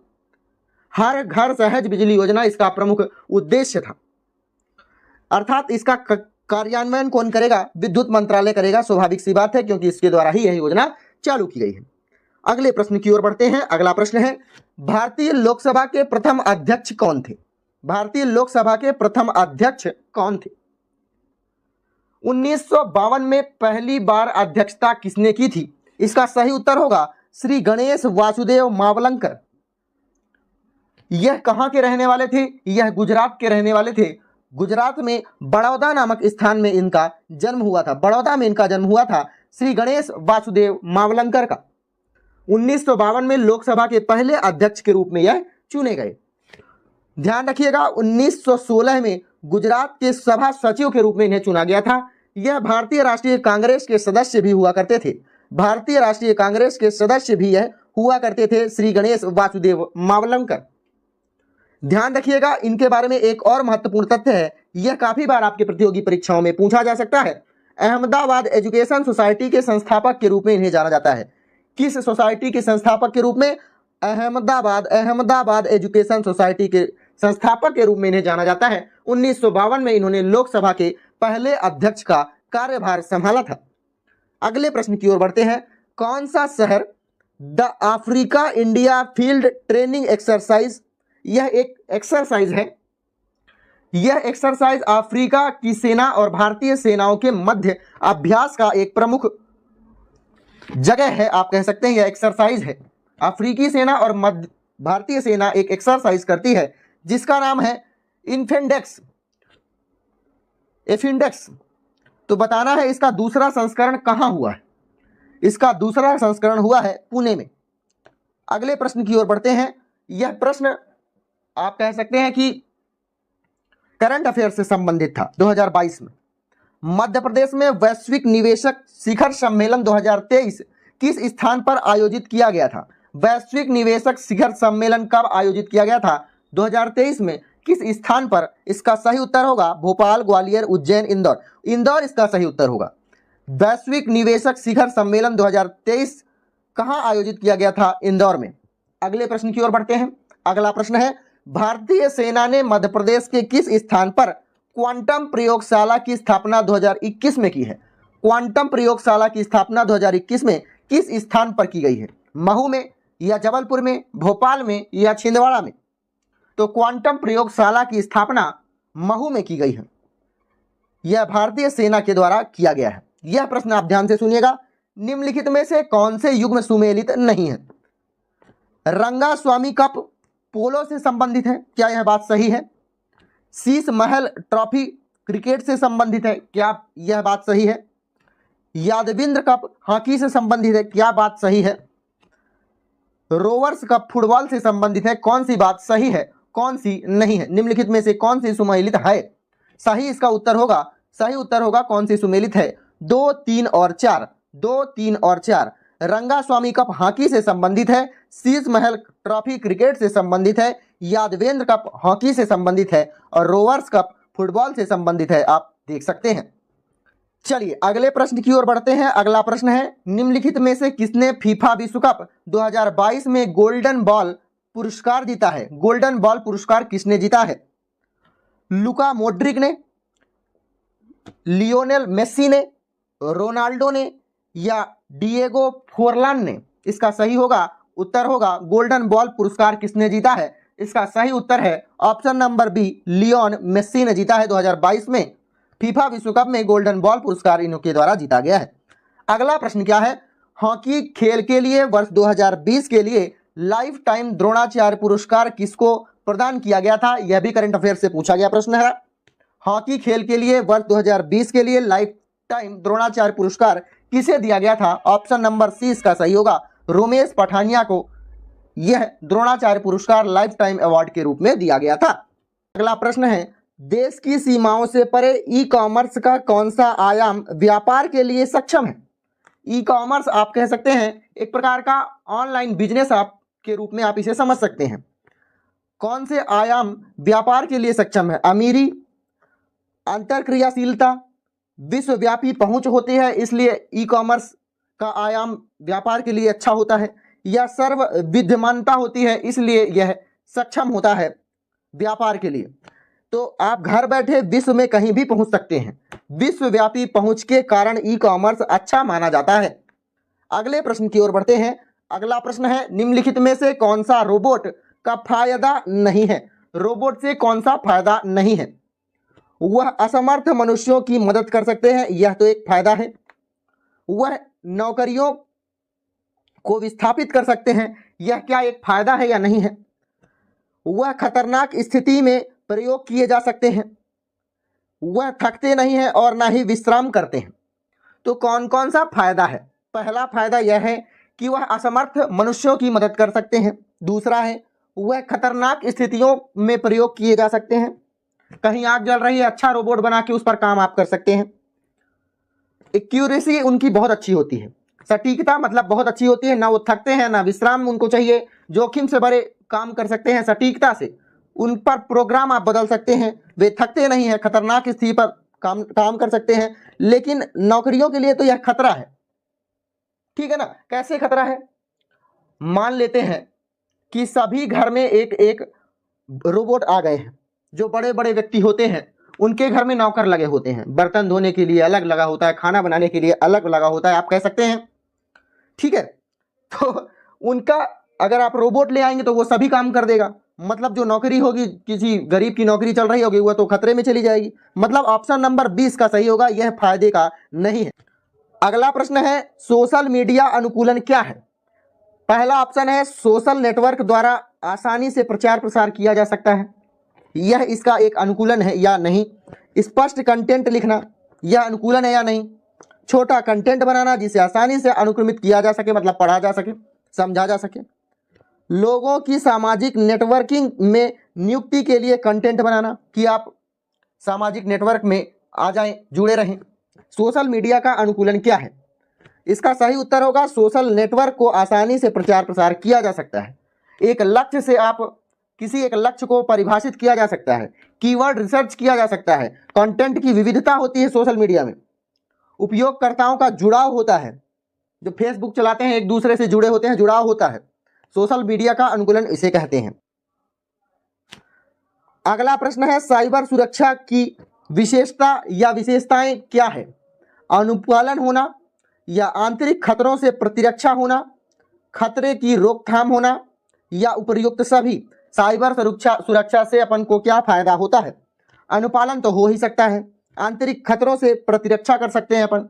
A: हर घर सहज बिजली योजना इसका प्रमुख उद्देश्य था, अर्थात इसका कार्यान्वयन कौन करेगा? विद्युत मंत्रालय करेगा। स्वाभाविक सी बात है, क्योंकि इसके द्वारा ही यह योजना चालू की गई है। अगले प्रश्न की ओर बढ़ते हैं। अगला प्रश्न है भारतीय लोकसभा के प्रथम अध्यक्ष कौन थे? भारतीय लोकसभा के प्रथम अध्यक्ष कौन थे? 1952 में पहली बार अध्यक्षता किसने की थी? इसका सही उत्तर होगा श्री गणेश वासुदेव मावलंकर। यह कहां के रहने वाले थे? यह गुजरात के रहने वाले थे। गुजरात में बड़ौदा नामक स्थान में इनका जन्म हुआ था। बड़ौदा में इनका जन्म हुआ था श्री गणेश वासुदेव मावलंकर का। 1952 में लोकसभा के पहले अध्यक्ष के रूप में यह चुने गए। ध्यान रखिएगा, 1916 में गुजरात के सभा सचिव के रूप में इन्हें चुना गया था। यह भारतीय राष्ट्रीय कांग्रेस के सदस्य भी हुआ करते थे। भारतीय राष्ट्रीय कांग्रेस के सदस्य भी यह हुआ करते थे, श्री गणेश वासुदेव मावलंकर। ध्यान रखिएगा, इनके बारे में एक और महत्वपूर्ण तथ्य है, यह काफी बार आपके प्रतियोगी परीक्षाओं में पूछा जा सकता है। अहमदाबाद एजुकेशन सोसाइटी के संस्थापक के रूप में इन्हें जाना जाता है। किस सोसाइटी के संस्थापक के रूप में? अहमदाबाद एजुकेशन सोसाइटी के संस्थापक के रूप में इन्हें जाना जाता है। 1952 में इन्होंने लोकसभा के पहले अध्यक्ष का कार्यभार संभाला था। अगले प्रश्न की ओर बढ़ते हैं। कौन सा शहर the Africa India field training exercise, यह एक एक्सरसाइज है। यह एक्सरसाइज अफ्रीका की सेना और भारतीय सेनाओं के मध्य अभ्यास का एक प्रमुख जगह है, आप कह सकते हैं यह एक्सरसाइज है। अफ्रीकी सेना और मध्य भारतीय सेना एक एक्सरसाइज करती है जिसका नाम है इन्फेंडेक्स। तो बताना है इसका दूसरा संस्करण कहां हुआ है। इसका दूसरा संस्करण हुआ है पुणे में। अगले प्रश्न की ओर बढ़ते हैं। यह प्रश्न आप कह सकते हैं कि करंट अफेयर से संबंधित था। 2022 में मध्य प्रदेश में वैश्विक निवेशक शिखर सम्मेलन 2023 किस स्थान पर आयोजित किया गया था? वैश्विक निवेशक शिखर सम्मेलन कब आयोजित किया गया था? 2023 में। किस स्थान पर? इसका सही उत्तर होगा भोपाल, ग्वालियर, उज्जैन, इंदौर। इंदौर इसका सही उत्तर होगा। वैश्विक निवेशक शिखर सम्मेलन 2023 कहां आयोजित किया गया था? इंदौर में। अगले प्रश्न की ओर बढ़ते हैं। अगला प्रश्न है भारतीय सेना ने मध्य प्रदेश के किस स्थान पर क्वांटम प्रयोगशाला की स्थापना 2021 में की है? क्वांटम प्रयोगशाला की स्थापना 2021 में किस स्थान पर की गई है? महू में या जबलपुर में, भोपाल में या छिंदवाड़ा में? तो क्वांटम प्रयोगशाला की स्थापना महू में की गई है। यह भारतीय सेना के द्वारा किया गया है। यह प्रश्न आप ध्यान से सुनिएगा। निम्नलिखित में से कौन से युग्म सुमेलित नहीं है? रंगास्वामी कप पोलो से संबंधित है, क्या यह बात सही है? शीश महल ट्रॉफी क्रिकेट से संबंधित है, क्या यह बात सही है? यादविंद्र कप हॉकी से संबंधित है, क्या बात सही है? रोवर्स कप फुटबॉल से संबंधित है, कौन सी बात सही है, कौन सी नहीं है? निम्नलिखित में से कौन सी सुमेलित है? सही इसका उत्तर होगा, सही उत्तर होगा कौन सी सुमेलित है, 2, 3 और 4, 2, 3 और 4। रंगास्वामी कप हॉकी से संबंधित है, शीश महल ट्रॉफी क्रिकेट से संबंधित है, यादवेंद्र कप हॉकी से संबंधित है और रोवर्स कप फुटबॉल से संबंधित है, आप देख सकते हैं। चलिए अगले प्रश्न की ओर बढ़ते हैं। अगला प्रश्न है, निम्नलिखित में से किसने फीफा विश्व कप 2022 में गोल्डन बॉल पुरस्कार जीता है? गोल्डन बॉल पुरस्कार किसने जीता है? लुका मोड्रिक ने, लियोनेल मेस्सी ने, रोनाल्डो ने या डिएगो फोरलान ने? इसका सही होगा, उत्तर होगा गोल्डन बॉल पुरस्कार किसने जीता है? इसका सही उत्तर है option number B, Lionel Messi ने जीता है। 2022 में फीफा विश्व कप में गोल्डन बॉल पुरस्कार इनके द्वारा जीता गया है। अगला प्रश्न क्या है, हॉकी खेल के लिए वर्ष 2020 के लिए लाइफ टाइम द्रोणाचार्य पुरस्कार किसको प्रदान किया गया था? यह भी करंट अफेयर से पूछा गया प्रश्न है। हॉकी खेल के लिए वर्ष 2020 के लिए लाइफ टाइम द्रोणाचार्य पुरस्कार किसे दिया गया था? ऑप्शन नंबर सी इसका सही होगा, रोमेश पठानिया को यह द्रोणाचार्य पुरस्कार लाइफ टाइम अवार्ड के रूप में दिया गया था। अगला प्रश्न है, देश की सीमाओं से परे ई कॉमर्स का कौन सा आयाम व्यापार के लिए सक्षम है? ई कॉमर्स आप कह सकते हैं एक प्रकार का ऑनलाइन बिजनेस आप के रूप में आप इसे समझ सकते हैं। कौन से आयाम व्यापार के लिए सक्षम है? अमीरी, अंतरक्रियाशीलता, विश्वव्यापी पहुंच होती है इसलिए ई कॉमर्स का आयाम व्यापार के लिए अच्छा होता है, या सर्व विद्यमानता होती है इसलिए यह सक्षम होता है व्यापार के लिए। तो आप घर बैठे विश्व में कहीं भी पहुंच सकते हैं। विश्वव्यापी पहुंच के कारण ई कॉमर्स अच्छा माना जाता है। अगले प्रश्न की ओर बढ़ते हैं। अगला प्रश्न है, निम्नलिखित में से कौन सा रोबोट का फायदा नहीं है? रोबोट से कौन सा फायदा नहीं है? वह असमर्थ मनुष्यों की मदद कर सकते हैं, यह तो एक फायदा है। वह नौकरियों को विस्थापित कर सकते हैं, यह क्या एक फायदा है या नहीं है? वह खतरनाक स्थिति में प्रयोग किए जा सकते हैं। वह थकते नहीं हैं और ना ही विश्राम करते हैं। तो कौन कौन सा फायदा है? पहला फायदा यह है कि वह असमर्थ मनुष्यों की मदद कर सकते हैं। दूसरा है वह खतरनाक स्थितियों में प्रयोग किए जा सकते हैं। कहीं आग जल रही है, अच्छा रोबोट बना के उस पर काम आप कर सकते हैं। एक्यूरेसी उनकी बहुत अच्छी होती है, सटीकता मतलब बहुत अच्छी होती है, ना वो थकते हैं ना विश्राम उनको चाहिए, जोखिम से भरे काम कर सकते हैं सटीकता से। उन पर प्रोग्राम आप बदल सकते हैं, वे थकते नहीं हैं, खतरनाक स्थिति पर काम कर सकते हैं। लेकिन नौकरियों के लिए तो यह खतरा है, ठीक है ना। कैसे खतरा है? मान लेते हैं कि सभी घर में एक एक रोबोट आ गए हैं। जो बड़े बड़े व्यक्ति होते हैं उनके घर में नौकर लगे होते हैं, बर्तन धोने के लिए अलग लगा होता है, खाना बनाने के लिए अलग लगा होता है, आप कह सकते हैं, ठीक है। तो उनका अगर आप रोबोट ले आएंगे तो वो सभी काम कर देगा, मतलब जो नौकरी होगी, किसी गरीब की नौकरी चल रही होगी, वह तो खतरे में चली जाएगी। मतलब ऑप्शन नंबर 20 का सही होगा, यह फायदे का नहीं है। अगला प्रश्न है, सोशल मीडिया अनुकूलन क्या है? पहला ऑप्शन है सोशल नेटवर्क द्वारा आसानी से प्रचार प्रसार किया जा सकता है, यह इसका एक अनुकूलन है या नहीं। स्पष्ट कंटेंट लिखना, यह अनुकूलन है या नहीं। छोटा कंटेंट बनाना जिसे आसानी से अनुक्रमित किया जा सके, मतलब पढ़ा जा सके, समझा जा सके। लोगों की सामाजिक नेटवर्किंग में नियुक्ति के लिए कंटेंट बनाना कि आप सामाजिक नेटवर्क में आ जाएं, जुड़े रहें। सोशल मीडिया का अनुकूलन क्या है? इसका सही उत्तर होगा सोशल नेटवर्क को आसानी से प्रचार प्रसार किया जा सकता है। एक लक्ष्य से आप किसी एक लक्ष्य को परिभाषित किया जा सकता है, कीवर्ड रिसर्च किया जा सकता है, कंटेंट की विविधता होती है सोशल मीडिया में, उपयोगकर्ताओं का जुड़ाव होता है, जो फेसबुक चलाते हैं एक दूसरे से जुड़े होते हैं, जुड़ाव होता है। सोशल मीडिया का अनुकूलन इसे कहते हैं। अगला प्रश्न है, साइबर सुरक्षा की विशेषता या विशेषताएं क्या है? अनुपालन होना या आंतरिक खतरों से प्रतिरक्षा होना, खतरे की रोकथाम होना या उपयुक्त सभी। साइबर सुरक्षा से अपन को क्या फायदा होता है? अनुपालन तो हो ही सकता है, आंतरिक खतरों से प्रतिरक्षा कर सकते हैं अपन।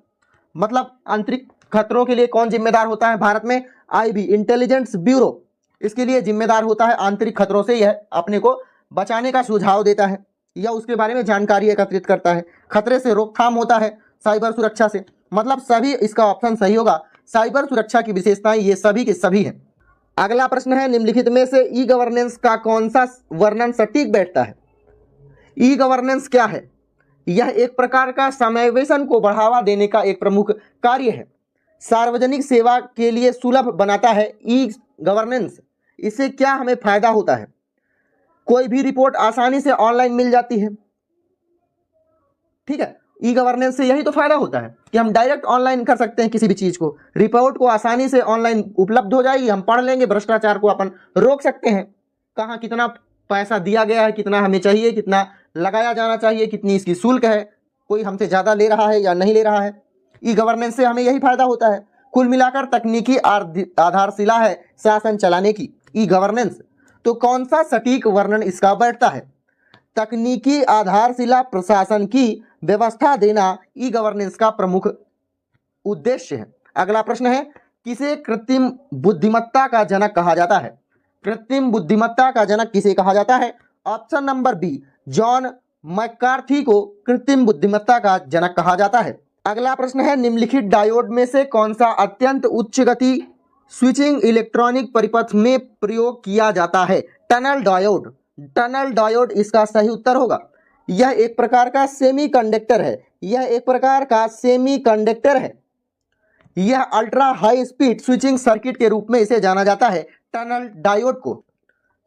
A: मतलब आंतरिक खतरों के लिए कौन जिम्मेदार होता है भारत में? आईबी, इंटेलिजेंस ब्यूरो, इसके लिए जिम्मेदार होता है। आंतरिक खतरों से यह अपने को बचाने का सुझाव देता है या उसके बारे में जानकारी एकत्रित करता है। खतरे से रोकथाम होता है साइबर सुरक्षा से, मतलब सभी, इसका ऑप्शन सही होगा। साइबर सुरक्षा की विशेषताएं ये सभी के सभी हैं। अगला प्रश्न है, निम्नलिखित में से ई गवर्नेंस का कौन सा वर्णन सटीक बैठता है? ई गवर्नेंस क्या है? यह एक प्रकार का समावेशन को बढ़ावा देने का एक प्रमुख कार्य है। सार्वजनिक सेवा के लिए सुलभ बनाता है। ई गवर्नेंस, इससे क्या हमें फायदा होता है? कोई भी रिपोर्ट आसानी से ऑनलाइन मिल जाती है, ठीक है। ई गवर्नेंस से यही तो फायदा होता है कि हम डायरेक्ट ऑनलाइन कर सकते हैं किसी भी चीज को, रिपोर्ट को आसानी से ऑनलाइन उपलब्ध हो जाएगी, हम पढ़ लेंगे, भ्रष्टाचार को अपन रोक सकते हैं। कहाँ कितना पैसा दिया गया है, कितना हमें चाहिए, कितना लगाया जाना चाहिए, कितनी इसकी शुल्क है, कोई हमसे ज्यादा ले रहा है या नहीं ले रहा है। ई गवर्नेंस से हमें यही फायदा होता है। कुल मिलाकर तकनीकी आधारशिला है शासन चलाने की ई गवर्नेंस। तो कौन सा सटीक वर्णन इसका बैठता है? तकनीकी आधारशिला प्रशासन की व्यवस्था देना ई गवर्नेंस का प्रमुख उद्देश्य है। अगला प्रश्न है, किसे कृत्रिम बुद्धिमत्ता का जनक कहा जाता है? कृत्रिम बुद्धिमत्ता का जनक किसे कहा जाता है? Option number B, John McCarthy को कृत्रिम बुद्धिमत्ता का जनक कहा जाता है। अगला प्रश्न है, निम्नलिखित डायोड में से कौन सा अत्यंत उच्च गति स्विचिंग इलेक्ट्रॉनिक परिपथ में प्रयोग किया जाता है? Tunnel diode. टनल डायोड इसका सही उत्तर होगा। यह एक प्रकार का सेमीकंडक्टर है। यह एक प्रकार का सेमीकंडक्टर है। यह ultra high speed switching circuit के रूप में इसे जाना जाता है, टनल डायोड को।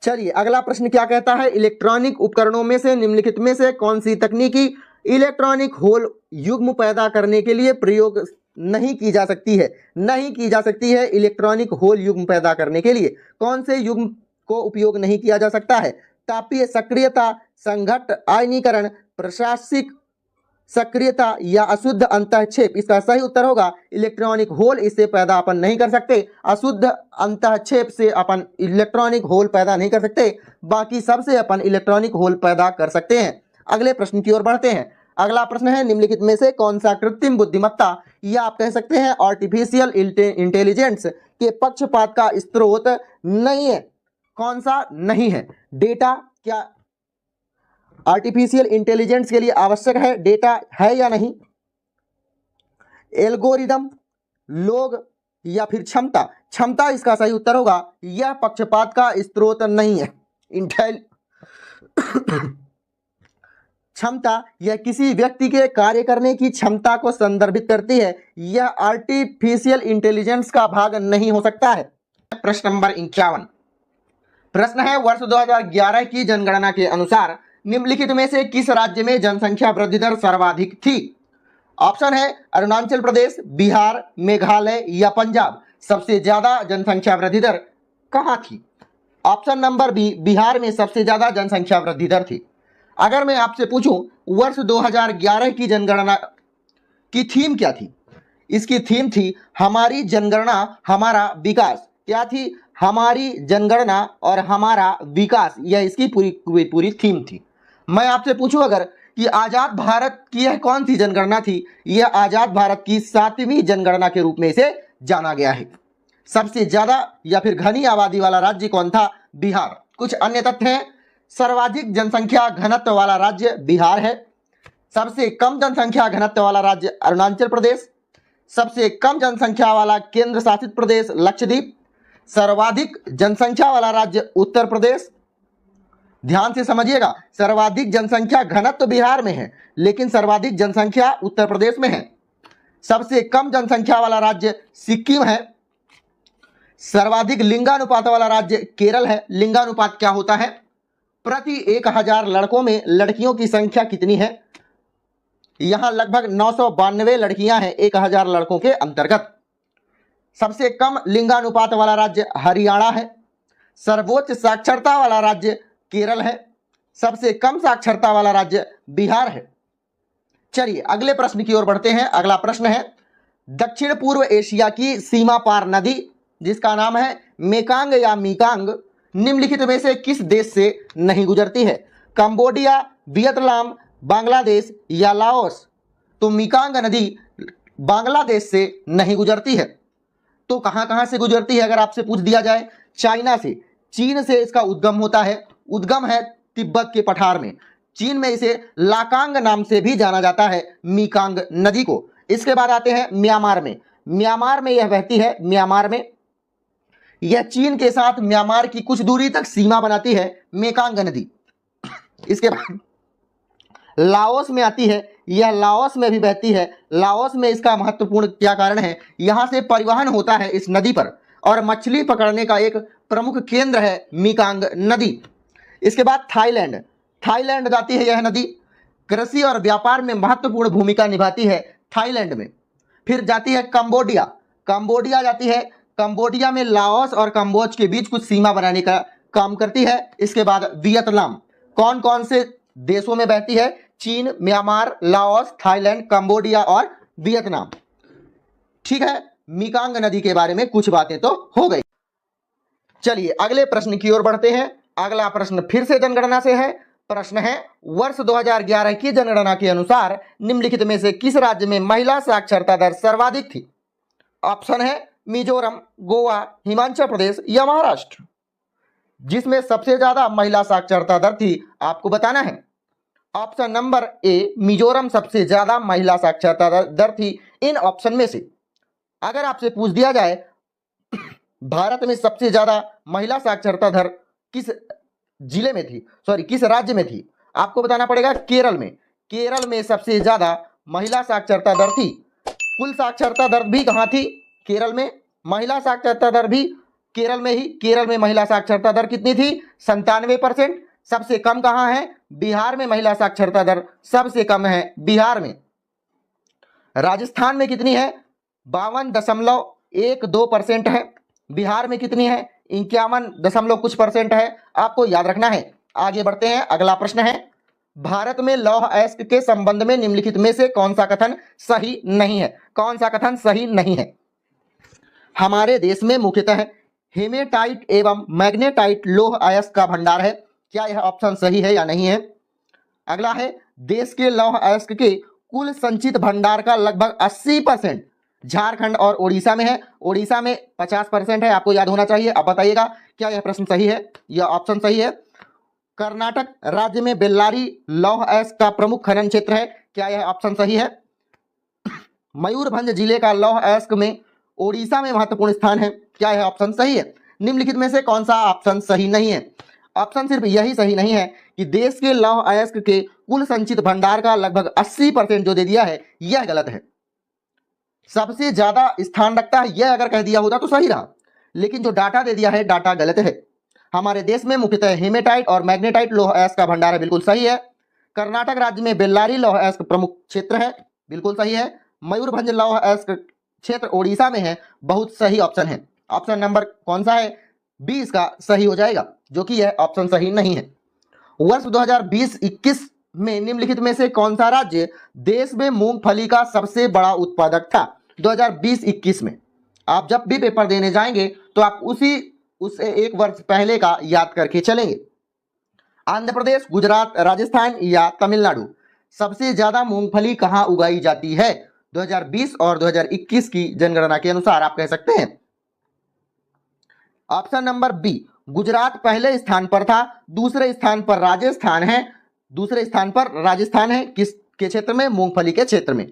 A: चलिए अगला प्रश्न क्या कहता है, इलेक्ट्रॉनिक उपकरणों में से निम्नलिखित में से कौन सी तकनीकी इलेक्ट्रॉनिक होल युग्म पैदा करने के लिए प्रयोग नहीं की जा सकती है? नहीं की जा सकती है इलेक्ट्रॉनिक होल युग्म पैदा करने के लिए। कौन से युग्म को उपयोग नहीं किया जा सकता है? तापीय सक्रियता, संघट्ट आयनीकरण, प्रशासिक सक्रियता या अशुद्ध अंतःक्षेप। इसका सही उत्तर होगा इलेक्ट्रॉनिक होल। इससे पैदा अपन नहीं कर सकते, अशुद्ध अंतःक्षेप से अपन इलेक्ट्रॉनिक होल पैदा नहीं कर सकते, बाकी सबसे अपन इलेक्ट्रॉनिक होल पैदा कर सकते हैं। अगले प्रश्न की ओर बढ़ते हैं। अगला प्रश्न है, निम्नलिखित में से कौन सा कृत्रिम बुद्धिमत्ता या आप कह सकते हैं आर्टिफिशियल इंटेलिजेंस के पक्षपात का स्रोत नहीं है? कौन सा नहीं है? डेटा क्या आर्टिफिशियल इंटेलिजेंस के लिए आवश्यक है? डेटा है या नहीं? एल्गोरिदम, लोग या फिर क्षमता? क्षमता इसका सही उत्तर होगा। यह पक्षपात का स्रोत नहीं है। क्षमता यह किसी व्यक्ति के कार्य करने की क्षमता को संदर्भित करती है। यह आर्टिफिशियल इंटेलिजेंस का भाग नहीं हो सकता है। प्रश्न नंबर 51 प्रश्न है, वर्ष 2011 की जनगणना के अनुसार निम्नलिखित में से किस राज्य में जनसंख्या वृद्धि दर सर्वाधिक थी? ऑप्शन है अरुणाचल प्रदेश, बिहार, मेघालय या पंजाब। सबसे ज्यादा जनसंख्या वृद्धि दर कहां थी? ऑप्शन नंबर बी, बिहार में सबसे ज्यादा जनसंख्या वृद्धि दर थी। अगर मैं आपसे पूछूं वर्ष 2011 की जनगणना की थीम क्या थी? इसकी थीम थी हमारी जनगणना हमारा विकास। क्या थी? हमारी जनगणना और हमारा विकास, यह इसकी पूरी थीम थी। मैं आपसे पूछूं अगर कि आजाद भारत की यह कौन सी जनगणना थी? यह आजाद भारत की 7वीं जनगणना के रूप में इसे जाना गया है। सबसे ज्यादा या फिर घनी आबादी वाला राज्य कौन था? बिहार। कुछ अन्य तथ्य हैं, सर्वाधिक जनसंख्या घनत्व वाला राज्य बिहार है। सबसे कम जनसंख्या घनत्व वाला राज्य अरुणाचल प्रदेश। सबसे कम जनसंख्या वाला केंद्र शासित प्रदेश लक्षद्वीप। सर्वाधिक जनसंख्या वाला राज्य उत्तर प्रदेश। ध्यान से समझिएगा, सर्वाधिक जनसंख्या घनत्व बिहार में है लेकिन सर्वाधिक जनसंख्या उत्तर प्रदेश में है। सबसे कम जनसंख्या वाला राज्य सिक्किम है। सर्वाधिक लिंगानुपात वाला राज्य केरल है। लिंगानुपात क्या होता है? प्रति 1000 लड़कों में लड़कियों की संख्या कितनी है? यहां लगभग 992 लड़कियां हैं 1000 लड़कों के अंतर्गत। सबसे कम लिंगानुपात वाला राज्य हरियाणा है। सर्वोच्च साक्षरता वाला राज्य केरल है। सबसे कम साक्षरता वाला राज्य बिहार है। चलिए अगले प्रश्न की ओर बढ़ते हैं। अगला प्रश्न है, दक्षिण पूर्व एशिया की सीमा पार नदी जिसका नाम है मेकांग या मीकांग निम्नलिखित में से किस देश से नहीं गुजरती है? कंबोडिया, वियतनाम, बांग्लादेश या लाओस। तो मीकांग नदी बांग्लादेश से नहीं गुजरती है। तो कहां से गुजरती है? अगर आपसे पूछ दिया जाए चाइना से, चीन से इसका उद्गम होता है। उद्गम है तिब्बत के पठार में। चीन में इसे लाकांग नाम से भी जाना जाता है, मीकांग नदी को। इसके बाद आते हैं म्यांमार में। म्यांमार में यह बहती है। म्यांमार में यह चीन के साथ म्यांमार की कुछ दूरी तक सीमा बनाती है मेकांग नदी। इसके बाद लाओस में आती है, यह लाओस में भी बहती है। लाओस में इसका महत्वपूर्ण क्या कारण है, यहाँ से परिवहन होता है इस नदी पर, और मछली पकड़ने का एक प्रमुख केंद्र है मेकंग नदी। इसके बाद थाईलैंड, थाईलैंड जाती है यह नदी, कृषि और व्यापार में महत्वपूर्ण भूमिका निभाती है थाईलैंड में। फिर जाती है कंबोडिया, कंबोडिया जाती है, कंबोडिया में लाओस और कंबोज के बीच कुछ सीमा बनाने का काम करती है। इसके बाद वियतनाम, कौन कौन से देशों में बहती है, चीन, म्यांमार, लाओस, थाईलैंड, कंबोडिया और वियतनाम। ठीक है, मेकंग नदी के बारे में कुछ बातें तो हो गई। चलिए अगले प्रश्न की ओर बढ़ते हैं। अगला प्रश्न फिर से जनगणना से है। प्रश्न है, वर्ष 2011 की जनगणना के अनुसार निम्नलिखित में से किस राज्य में महिला साक्षरता दर सर्वाधिक थी? ऑप्शन है मिजोरम, गोवा, हिमाचल प्रदेश या महाराष्ट्र। जिसमें सबसे ज्यादा महिला साक्षरता दर थी आपको बताना है। ऑप्शन नंबर ए मिजोरम सबसे ज्यादा महिला साक्षरता दर थी इन ऑप्शन में से। अगर आपसे पूछ दिया जाए भारत में सबसे ज्यादा महिला साक्षरता दर किस जिले में थी, सॉरी किस राज्य में थी, आपको बताना पड़ेगा केरल में। केरल में सबसे ज्यादा महिला साक्षरता दर थी। कुल साक्षरता दर भी कहाँ थी, केरल में। महिला साक्षरता दर भी केरल में ही। केरल में महिला साक्षरता दर कितनी थी, 97%। सबसे कम कहाँ है, बिहार में महिला साक्षरता दर सबसे कम है, बिहार में। राजस्थान में कितनी है, 52.12% है। बिहार में कितनी है, 51 कुछ % है। आपको याद रखना है। आगे बढ़ते हैं, अगला प्रश्न है, भारत में लौह अयस्क के संबंध में निम्नलिखित में से कौन सा कथन सही नहीं है? कौन सा कथन सही नहीं है? हमारे देश में मुख्यतः हेमेटाइट एवं मैग्नेटाइट लौह अयस्क का भंडार है। क्या यह ऑप्शन सही है या नहीं है? अगला है, देश के लौह अयस्क के कुल संचित भंडार का लगभग 80% झारखंड और ओडिशा में है। ओडिशा में 50% है, आपको याद होना चाहिए। अब बताइएगा क्या यह प्रश्न सही है? यह ऑप्शन सही है। कर्नाटक राज्य में बेल्लारी लौह अयस्क का प्रमुख खनन क्षेत्र है। क्या यह ऑप्शन सही है? मयूरभंज जिले का लौह अयस्क में ओडिशा में महत्वपूर्ण स्थान है। क्या यह ऑप्शन सही है? निम्नलिखित में से कौन सा ऑप्शन सही नहीं है? ऑप्शन सिर्फ यही सही नहीं है कि देश के लौह अयस्क के कुल संचित भंडार का लगभग 80% जो दे दिया है यह गलत है। सबसे ज्यादा स्थान रखता है यह अगर कह दिया होता तो सही रहा, लेकिन जो डाटा दे दिया है डाटा गलत है। हमारे देश में मुख्यतः हेमेटाइट और मैग्नेटाइट लौह अयस्क का भंडार है, बिल्कुल सही है। कर्नाटक राज्य में बेल्लारी लौह अयस्क प्रमुख क्षेत्र है, बिल्कुल सही है। मयूरभंज लौह अयस्क क्षेत्र ओडिशा में है, बहुत सही ऑप्शन है। ऑप्शन नंबर कौन सा है, बी इसका सही हो जाएगा, जो कि यह ऑप्शन सही नहीं है। वर्ष 2020-21 में निम्नलिखित में से कौन सा राज्य देश में मूंगफली का सबसे बड़ा उत्पादक था? 2020-21 में आप जब भी पेपर देने जाएंगे तो आप उससे एक वर्ष पहले का याद करके चलेंगे। आंध्र प्रदेश, गुजरात, राजस्थान या तमिलनाडु। सबसे ज्यादा मूंगफली कहां उगाई जाती है 2020 और 2021 की जनगणना के अनुसार? आप कह सकते हैं ऑप्शन नंबर बी, गुजरात पहले स्थान पर था, दूसरे स्थान पर राजस्थान है। दूसरे स्थान पर राजस्थान है, किस के क्षेत्र में? मूंगफली के क्षेत्र में।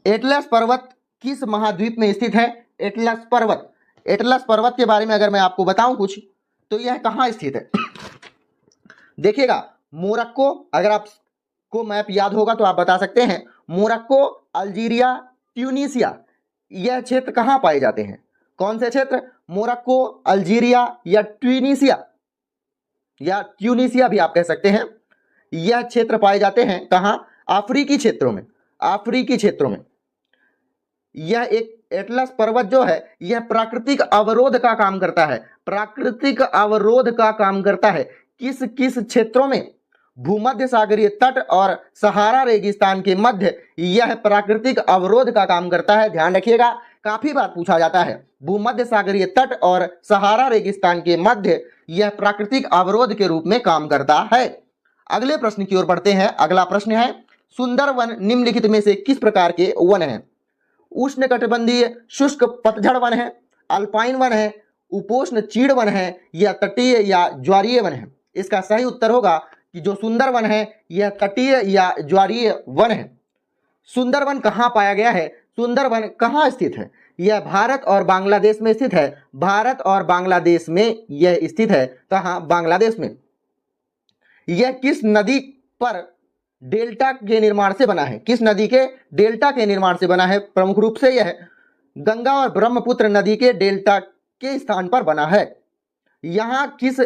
A: एटलस पर्वत किस महाद्वीप में स्थित है? एटलस पर्वत, एटलस पर्वत के बारे में अगर मैं आपको बताऊं कुछ, तो यह कहां स्थित है? देखिएगा, मोरक्को, अगर आपको मैप याद होगा तो आप बता सकते हैं। मोरक्को, अल्जीरिया, ट्यूनीसिया, यह क्षेत्र कहां पाए जाते हैं? कौन से क्षेत्र? मोरक्को, अल्जीरिया या ट्यूनीसिया भी आप कह सकते हैं। यह क्षेत्र पाए जाते हैं कहां? अफ्रीकी क्षेत्रों में, अफ्रीकी क्षेत्रों में। यह एक एटलस पर्वत जो है यह प्राकृतिक अवरोध का काम करता है। प्राकृतिक अवरोध का काम करता है किस किस क्षेत्रों में? भूमध्य सागरीय तट और सहारा रेगिस्तान के मध्य यह प्राकृतिक अवरोध का काम करता है। ध्यान रखिएगा, काफी बार पूछा जाता है। भूमध्य सागरीय तट और सहारा रेगिस्तान के मध्य यह प्राकृतिक अवरोध के रूप में काम करता है। अगले प्रश्न की ओर बढ़ते हैं। अगला प्रश्न है, सुंदरवन निम्नलिखित में से किस प्रकार के वन है? उष्णकटिबंधीय शुष्क पतझड़ वन है, अल्पाइन वन है, उपोष्ण चीड़ वन है या तटीय या ज्वारीय वन है? इसका सही उत्तर होगा कि जो सुंदरवन है यह तटीय या ज्वारीय वन है। सुंदरवन कहाँ पाया गया है? सुंदरवन कहाँ स्थित है? यह भारत और बांग्लादेश में स्थित है। भारत और बांग्लादेश में यह स्थित है। कहाँ? बांग्लादेश में। यह किस नदी पर डेल्टा के निर्माण से बना है? किस नदी के डेल्टा के निर्माण से बना है? प्रमुख रूप से यह गंगा और ब्रह्मपुत्र नदी के डेल्टा के स्थान पर बना है। यहाँ किस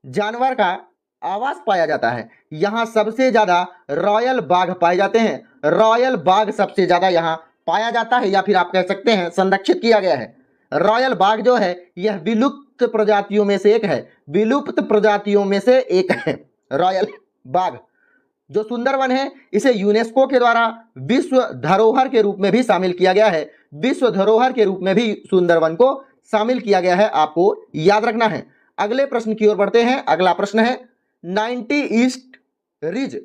A: जानवर का आवास पाया जाता है? यहाँ सबसे ज्यादा रॉयल बाघ पाए जाते हैं। रॉयल बाघ सबसे ज्यादा यहाँ पाया जाता है, या फिर आप कह सकते हैं संरक्षित किया गया है। रॉयल बाघ जो है यह विलुप्त प्रजातियों में से एक है। विलुप्त प्रजातियों में से एक है रॉयल बाघ। जो सुंदरवन है इसे यूनेस्को के द्वारा विश्व धरोहर के रूप में भी शामिल किया गया है। विश्व धरोहर के रूप में भी सुंदरवन को शामिल किया गया है, आपको याद रखना है। अगले प्रश्न की ओर बढ़ते हैं। अगला प्रश्न है 90 ईस्ट रिज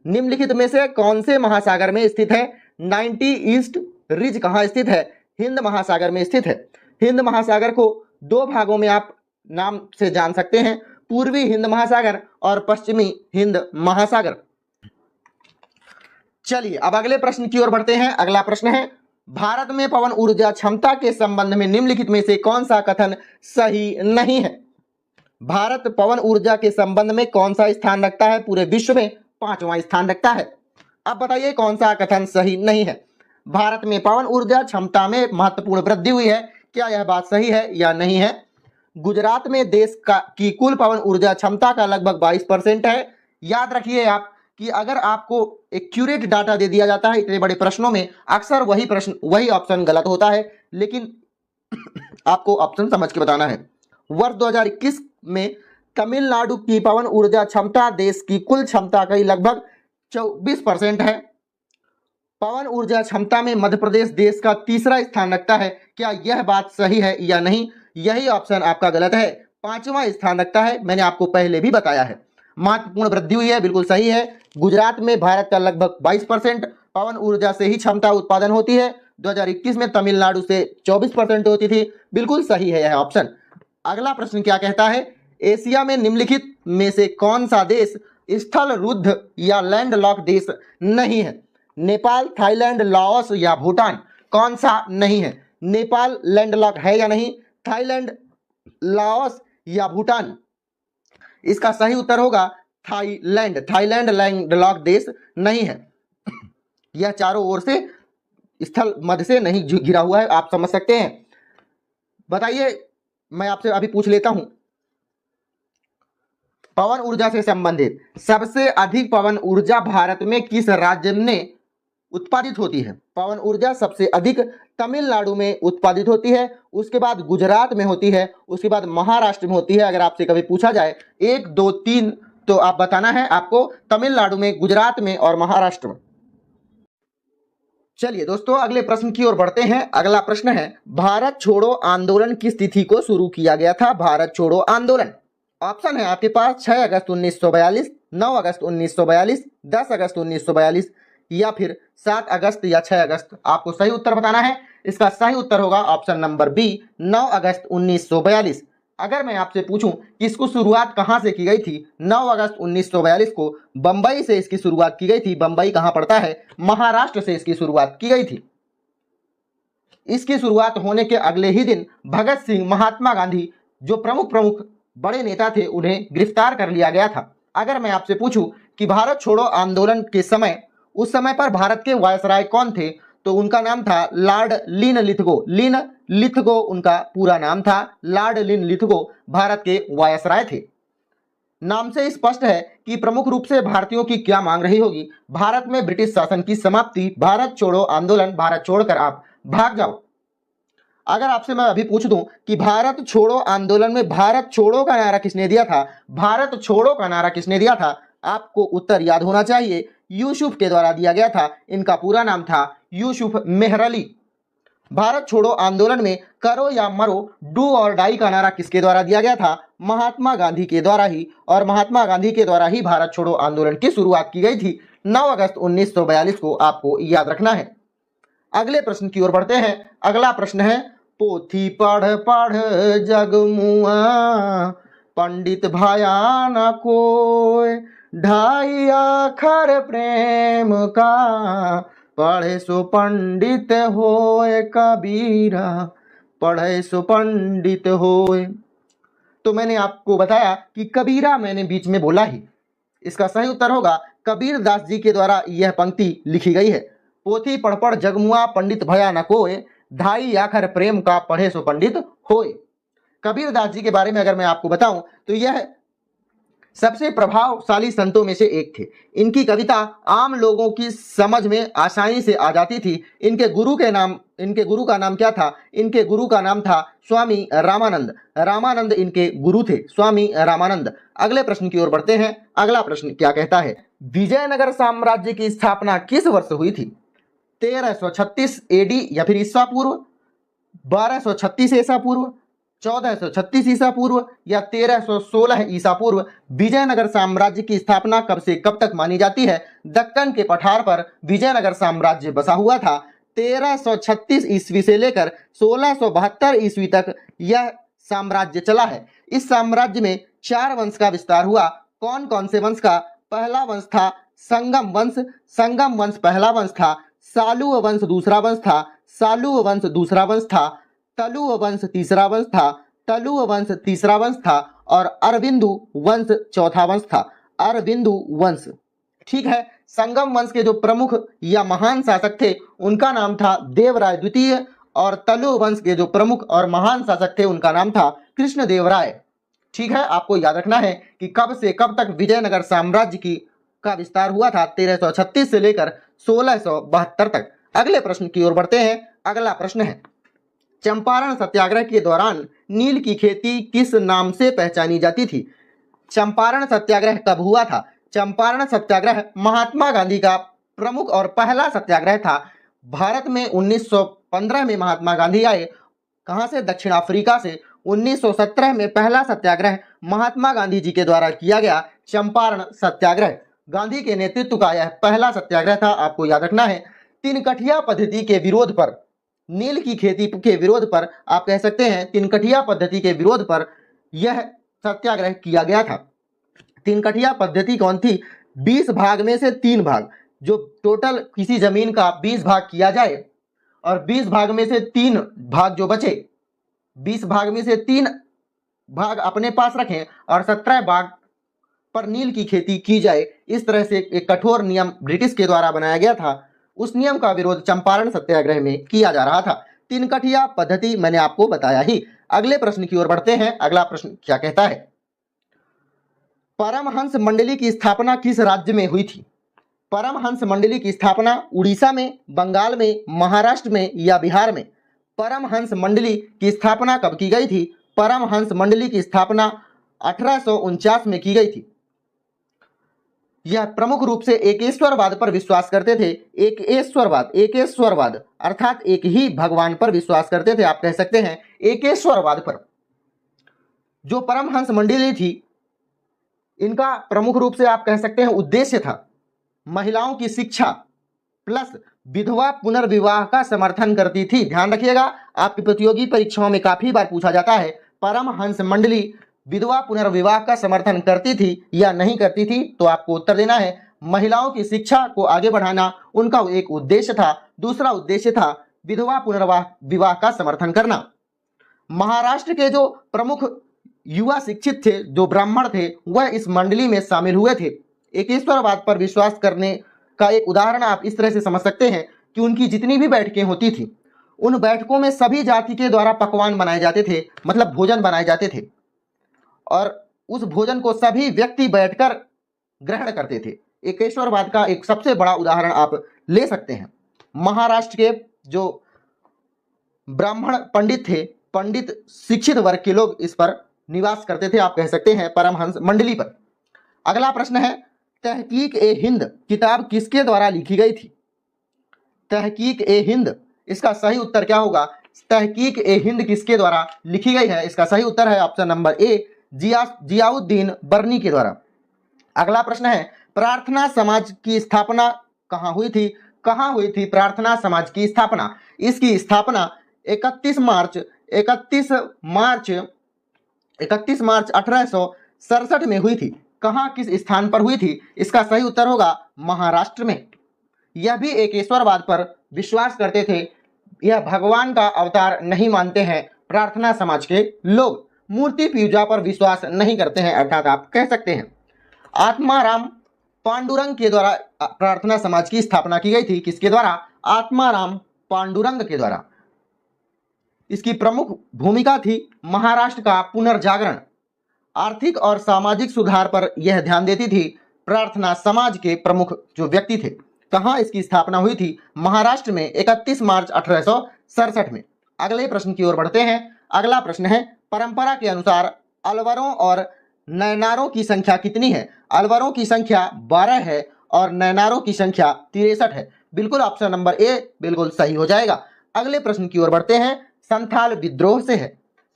A: निम्नलिखित में से कौन से महासागर में स्थित है? 90 ईस्ट रिज कहाँ स्थित है? हिंद महासागर में स्थित है। हिंद महासागर को दो भागों में आप नाम से जान सकते हैं, पूर्वी हिंद महासागर और पश्चिमी हिंद महासागर। चलिए अब अगले प्रश्न की ओर बढ़ते हैं। अगला प्रश्न है भारत में पवन ऊर्जा क्षमता के संबंध में निम्नलिखित में से कौन सा कथन सही नहीं है? भारत पवन ऊर्जा के संबंध में कौन सा स्थान रखता है? पूरे विश्व में 5वां स्थान रखता है। अब बताइए कौन सा कथन सही नहीं है? भारत में पवन ऊर्जा क्षमता में महत्वपूर्ण वृद्धि हुई है, क्या यह बात सही है या नहीं है? गुजरात में देश की कुल पवन ऊर्जा क्षमता का लगभग 22% है। याद रखिए आप कि अगर आपको एक्यूरेट डाटा दे दिया जाता है इतने बड़े प्रश्नों में, अक्सर वही ऑप्शन गलत होता है, लेकिन आपको ऑप्शन समझ के बताना है। वर्ष 2021 में तमिलनाडु की पवन ऊर्जा क्षमता देश की कुल क्षमता का लगभग 24% है। पवन ऊर्जा क्षमता में मध्य प्रदेश देश का तीसरा स्थान रखता है, क्या यह बात सही है या नहीं? यही ऑप्शन आपका गलत है, 5वां स्थान रखता है। मैंने आपको पहले भी बताया है। महत्वपूर्ण वृद्धि हुई है, बिल्कुल सही है। गुजरात में भारत का लगभग 22% पवन ऊर्जा से ही क्षमता उत्पादन होती है। 2021 में तमिलनाडु से 24% होती थी, बिल्कुल सही है यह ऑप्शन। अगला प्रश्न क्या कहता है? एशिया में निम्नलिखित में से कौन सा देश स्थल रुद्ध या लैंडलॉक देश नहीं है? नेपाल, थाईलैंड, लाओस या भूटान? कौन सा नहीं है? नेपाल लैंडलॉक है या नहीं? थाईलैंड, लाओस या भूटान? इसका सही उत्तर होगा थाईलैंड। थाईलैंड लैंडलॉक देश नहीं है। यह चारों ओर से स्थल मध्य से नहीं घिरा हुआ है, आप समझ सकते हैं। बताइए, मैं आपसे अभी पूछ लेता हूं, पवन ऊर्जा से संबंधित सबसे अधिक पवन ऊर्जा भारत में किस राज्य में उत्पादित होती है? पवन ऊर्जा सबसे अधिक तमिलनाडु में उत्पादित होती है, उसके बाद गुजरात में होती है, उसके बाद महाराष्ट्र में होती है। अगर आपसे कभी पूछा जाए 1, 2, 3 तो आप बताना है आपको तमिलनाडु में, गुजरात में और महाराष्ट्र में। चलिए दोस्तों अगले प्रश्न की ओर बढ़ते हैं। अगला प्रश्न है भारत छोड़ो आंदोलन किस तिथि को शुरू किया गया था? भारत छोड़ो आंदोलन ऑप्शन है आपके पास 6 अगस्त 1942, 9 अगस्त 1942, 10 अगस्त 1942 या फिर 7 अगस्त या 6 अगस्त। आपको सही उत्तर बताना है। इसका सही उत्तर होगा ऑप्शन नंबर बी, 9 अगस्त 1942। अगर मैं आपसे पूछूं कि इसको शुरुआत कहां से की गई थी? 9 अगस्त 1942 को बंबई से इसकी शुरुआत की गई थी। बंबई कहां पड़ता है? महाराष्ट्र से इसकी शुरुआत की गई थी। इसकी शुरुआत होने के अगले ही दिन भगत सिंह, महात्मा गांधी जो प्रमुख बड़े नेता थे उन्हें गिरफ्तार कर लिया गया था। अगर मैं आपसे पूछूं कि भारत छोड़ो आंदोलन के समय उस समय पर भारत के वायसराय कौन थे, तो उनका नाम था लॉर्ड लिनलिथगो। लिनलिथगो उनका पूरा नाम था। लॉर्ड लिनलिथगो भारत के वायसराय थे। नाम से स्पष्ट है कि प्रमुख रूप से भारतीयों की क्या मांग रही होगी? भारत में ब्रिटिश शासन की समाप्ति, भारत छोड़ो आंदोलन, भारत छोड़कर आप भाग जाओ। अगर आपसे मैं अभी पूछ दूं कि भारत छोड़ो आंदोलन में भारत छोड़ो का नारा किसने दिया था? भारत छोड़ो का नारा किसने दिया था? आपको उत्तर याद होना चाहिए, यूसुफ के द्वारा दिया गया था। इनका पूरा नाम था यूसुफ मेहरली। भारत छोड़ो आंदोलन में करो या मरो, डू और डाई का नारा किसके द्वारा दिया गया था? महात्मा गांधी के द्वारा ही। और महात्मा गांधी के द्वारा ही भारत छोड़ो आंदोलन की शुरुआत की गई थी 9 अगस्त 1942 को। आपको याद रखना है। अगले प्रश्न की ओर बढ़ते हैं। अगला प्रश्न है पोथी पढ़ पढ़ जगमुआ, पंडित भाया न कोय, ढाई अखर प्रेम का, पढ़े सो पंडित होए कबीरा, पढ़े सो पंडित होए। तो मैंने आपको बताया कि कबीरा मैंने बीच में बोला ही। इसका सही उत्तर होगा कबीर दास जी के द्वारा यह पंक्ति लिखी गई है। पोथी पढ़ जगमुआ पंडित भया न कोय, ढाई आखर प्रेम का पढ़े सो पंडित होय। कबीर दास जी के बारे में अगर मैं आपको बताऊं तो यह सबसे प्रभावशाली संतों में से एक थे। इनकी कविता आम लोगों की समझ में आसानी से आ जाती थी। इनके गुरु का नाम क्या था? इनके गुरु का नाम था स्वामी रामानंद। रामानंद इनके गुरु थे, स्वामी रामानंद। अगले प्रश्न की ओर बढ़ते हैं। अगला प्रश्न क्या कहता है? विजयनगर साम्राज्य की स्थापना किस वर्ष हुई थी? 1336 एडी या फिर ईसा पूर्व, 1236 ईसा पूर्व, 1436 ईसा पूर्व या 1316 ईसा पूर्व। विजयनगर साम्राज्य की स्थापना कब से कब तक मानी जाती है? दक्कन के पठार पर विजयनगर साम्राज्य बसा हुआ था। 1336 ईस्वी से लेकर 1672 ईस्वी तक यह साम्राज्य चला है। इस साम्राज्य में 4 वंश का विस्तार हुआ। कौन कौन से वंश का? पहला वंश था संगम वंश। संगम वंश पहला वंश था। सालुव वंश दूसरा वंश था। सालुव वंश दूसरा वंश था। तलुव वंश तीसरा वंश था। तलुव वंश तीसरा वंश था और अरविंदु वंश चौथा वंश था। अरविंदु वंश, ठीक है। संगम वंश के जो प्रमुख या महान शासक थे उनका नाम था देवराय द्वितीय, और तलुव वंश के जो प्रमुख और महान शासक थे उनका नाम था कृष्णदेवराय। ठीक है, आपको याद रखना है कि कब से कब तक विजयनगर साम्राज्य का विस्तार हुआ था? 1336 से लेकर 1672 तक। अगले प्रश्न की ओर बढ़ते हैं। अगला प्रश्न है, चंपारण सत्याग्रह के दौरान नील की खेती किस नाम से पहचानी जाती थी? चंपारण सत्याग्रह कब हुआ था? चंपारण सत्याग्रह महात्मा गांधी का प्रमुख और पहला सत्याग्रह था। भारत में 1915 में महात्मा गांधी आए। कहां से? दक्षिण अफ्रीका से। 1917 में पहला सत्याग्रह महात्मा गांधी जी के द्वारा किया गया चंपारण सत्याग्रह। गांधी के नेतृत्व का यह पहला सत्याग्रह था। आपको याद रखना है। तिनकठिया पद्धति के विरोध पर, नील की खेती के विरोध पर, आप कह सकते हैं तिनकठिया पद्धति के विरोध पर यह सत्याग्रह किया गया था। तिनकठिया पद्धति कौन थी? 20 भाग में से 3 भाग, जो टोटल किसी जमीन का 20 भाग किया जाए और 20 भाग में से 3 भाग जो बचे, 20 भाग में से 3 भाग अपने पास रखें और 17 भाग पर नील की खेती की जाए। इस तरह से एक कठोर नियम ब्रिटिश के द्वारा बनाया गया था। उस नियम का विरोध चंपारण सत्याग्रह में किया जा रहा था। तिनकठिया पद्धति मैंने आपको बताया ही। अगले प्रश्न की ओर बढ़ते हैं। अगला प्रश्न क्या कहता है? परमहंस मंडली की स्थापना किस राज्य में हुई थी? परमहंस मंडली की स्थापना उड़ीसा में, बंगाल में, महाराष्ट्र में या बिहार में? परमहंस मंडली की स्थापना कब की गई थी? परमहंस मंडली की स्थापना 1849 में की गई थी। यह प्रमुख रूप से एकेश्वरवाद पर विश्वास करते थे। एकेश्वरवाद अर्थात एक ही भगवान पर विश्वास करते थे। आप कह सकते हैं एकेश्वरवाद पर। जो परमहंस मंडली थी, इनका प्रमुख रूप से आप कह सकते हैं उद्देश्य था महिलाओं की शिक्षा प्लस विधवा पुनर्विवाह का समर्थन करती थी। ध्यान रखिएगा, आपकी प्रतियोगी परीक्षाओं में काफी बार पूछा जाता है परमहंस मंडली विधवा पुनर्विवाह का समर्थन करती थी या नहीं करती थी? तो आपको उत्तर देना है महिलाओं की शिक्षा को आगे बढ़ाना उनका एक उद्देश्य था। दूसरा उद्देश्य था विधवा पुनर्विवाह का समर्थन करना। महाराष्ट्र के जो प्रमुख युवा शिक्षित थे, जो ब्राह्मण थे, वह इस मंडली में शामिल हुए थे। एकेश्वरवाद पर विश्वास करने का एक उदाहरण आप इस तरह से समझ सकते हैं कि उनकी जितनी भी बैठकें होती थी, उन बैठकों में सभी जाति के द्वारा पकवान बनाए जाते थे, मतलब भोजन बनाए जाते थे, और उस भोजन को सभी व्यक्ति बैठकर ग्रहण करते थे। एकेश्वरवाद का एक सबसे बड़ा उदाहरण आप ले सकते हैं। महाराष्ट्र के जो ब्राह्मण पंडित थे, पंडित शिक्षित वर्ग के लोग इस पर निवास करते थे। आप कह सकते हैं परमहंस मंडली पर। अगला प्रश्न है, तहकीक ए हिंद किताब किसके द्वारा लिखी गई थी? तहकीक ए हिंद, इसका सही उत्तर क्या होगा? तहकीक ए हिंद किसके द्वारा लिखी गई है? इसका सही उत्तर है ऑप्शन नंबर ए, जियाउद्दीन बर्नी के द्वारा। अगला प्रश्न है, प्रार्थना समाज की स्थापना कहाँ हुई थी? कहाँ हुई थी प्रार्थना समाज की स्थापना? इसकी स्थापना 31 मार्च 1867 में हुई थी। कहाँ, किस स्थान पर हुई थी? इसका सही उत्तर होगा महाराष्ट्र में। यह भी एकेश्वरवाद पर विश्वास करते थे। यह भगवान का अवतार नहीं मानते हैं प्रार्थना समाज के लोग। मूर्ति पूजा पर विश्वास नहीं करते हैं, अर्थात आप कह सकते हैं। आत्माराम पांडुरंग के द्वारा प्रार्थना समाज की स्थापना की गई थी। किसके द्वारा? आत्माराम पांडुरंग के द्वारा। इसकी प्रमुख भूमिका थी महाराष्ट्र का पुनर्जागरण। आर्थिक और सामाजिक सुधार पर यह ध्यान देती थी। प्रार्थना समाज के प्रमुख जो व्यक्ति थे। कहाँ इसकी स्थापना हुई थी? महाराष्ट्र में 31 मार्च 1867 में। अगले प्रश्न की ओर बढ़ते हैं। अगला प्रश्न है, परंपरा के अनुसार अलवरों और नैनारों की संख्या कितनी है? अलवरों की संख्या 12 है और नैनारों की संख्या 63 है। बिल्कुल ऑप्शन नंबर ए बिल्कुल सही हो जाएगा। अगले प्रश्न की ओर बढ़ते हैं। संथाल विद्रोह से है।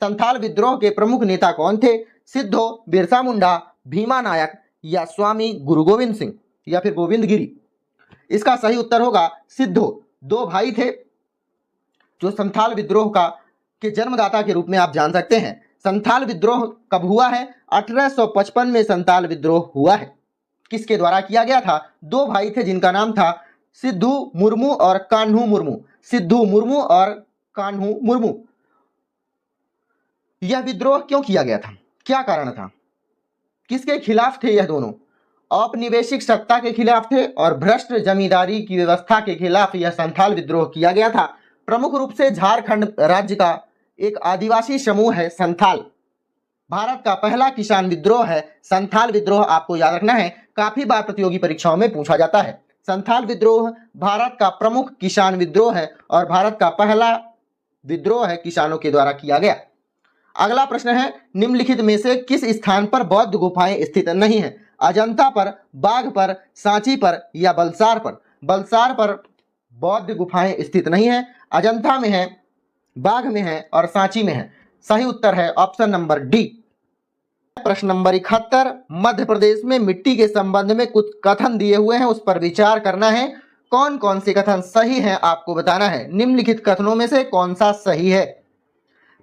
A: संथाल विद्रोह के प्रमुख नेता कौन थे? सिद्धो, बिरसा मुंडा, भीमा नायक या स्वामी गुरु गोविंद सिंह या फिर गोविंद गिरी? इसका सही उत्तर होगा सिद्धो। दो भाई थे जो संथाल विद्रोह के जन्मदाता के रूप में आप जान सकते हैं। संथाल विद्रोह कब हुआ है? 1855 में संथाल विद्रोह हुआ है। किसके द्वारा किया गया था? दो भाई थे जिनका नाम था सिद्धू मुर्मू और कान्हू मुर्मू। सिद्धू मुर्मू और कान्हू मुर्मू। यह विद्रोह क्यों किया गया था? क्या कारण था? किसके खिलाफ थे यह दोनों? औपनिवेशिक सत्ता के खिलाफ थे और भ्रष्ट जमींदारी की व्यवस्था के खिलाफ यह संथाल विद्रोह किया गया था। प्रमुख रूप से झारखंड राज्य का एक आदिवासी समूह है संथाल। भारत का पहला किसान विद्रोह है संथाल विद्रोह। आपको याद रखना है, काफी बार प्रतियोगी परीक्षाओं में पूछा जाता है। संथाल विद्रोह भारत का प्रमुख किसान विद्रोह है और भारत का पहला विद्रोह है किसानों के द्वारा किया गया। अगला प्रश्न है, निम्नलिखित में से किस स्थान पर बौद्ध गुफाएं स्थित नहीं है? अजंता पर, बाघ पर, सांची पर या बलसार पर? बलसार पर बौद्ध गुफाएं स्थित नहीं है। अजंता में है, बाघ में है और सांची में है। सही उत्तर है ऑप्शन नंबर डी। प्रश्न नंबर 71, मध्य प्रदेश में मिट्टी के संबंध में कुछ कथन दिए हुए हैं, उस पर विचार करना है। कौन कौन से कथन सही हैं आपको बताना है। निम्नलिखित कथनों में से कौन सा सही है?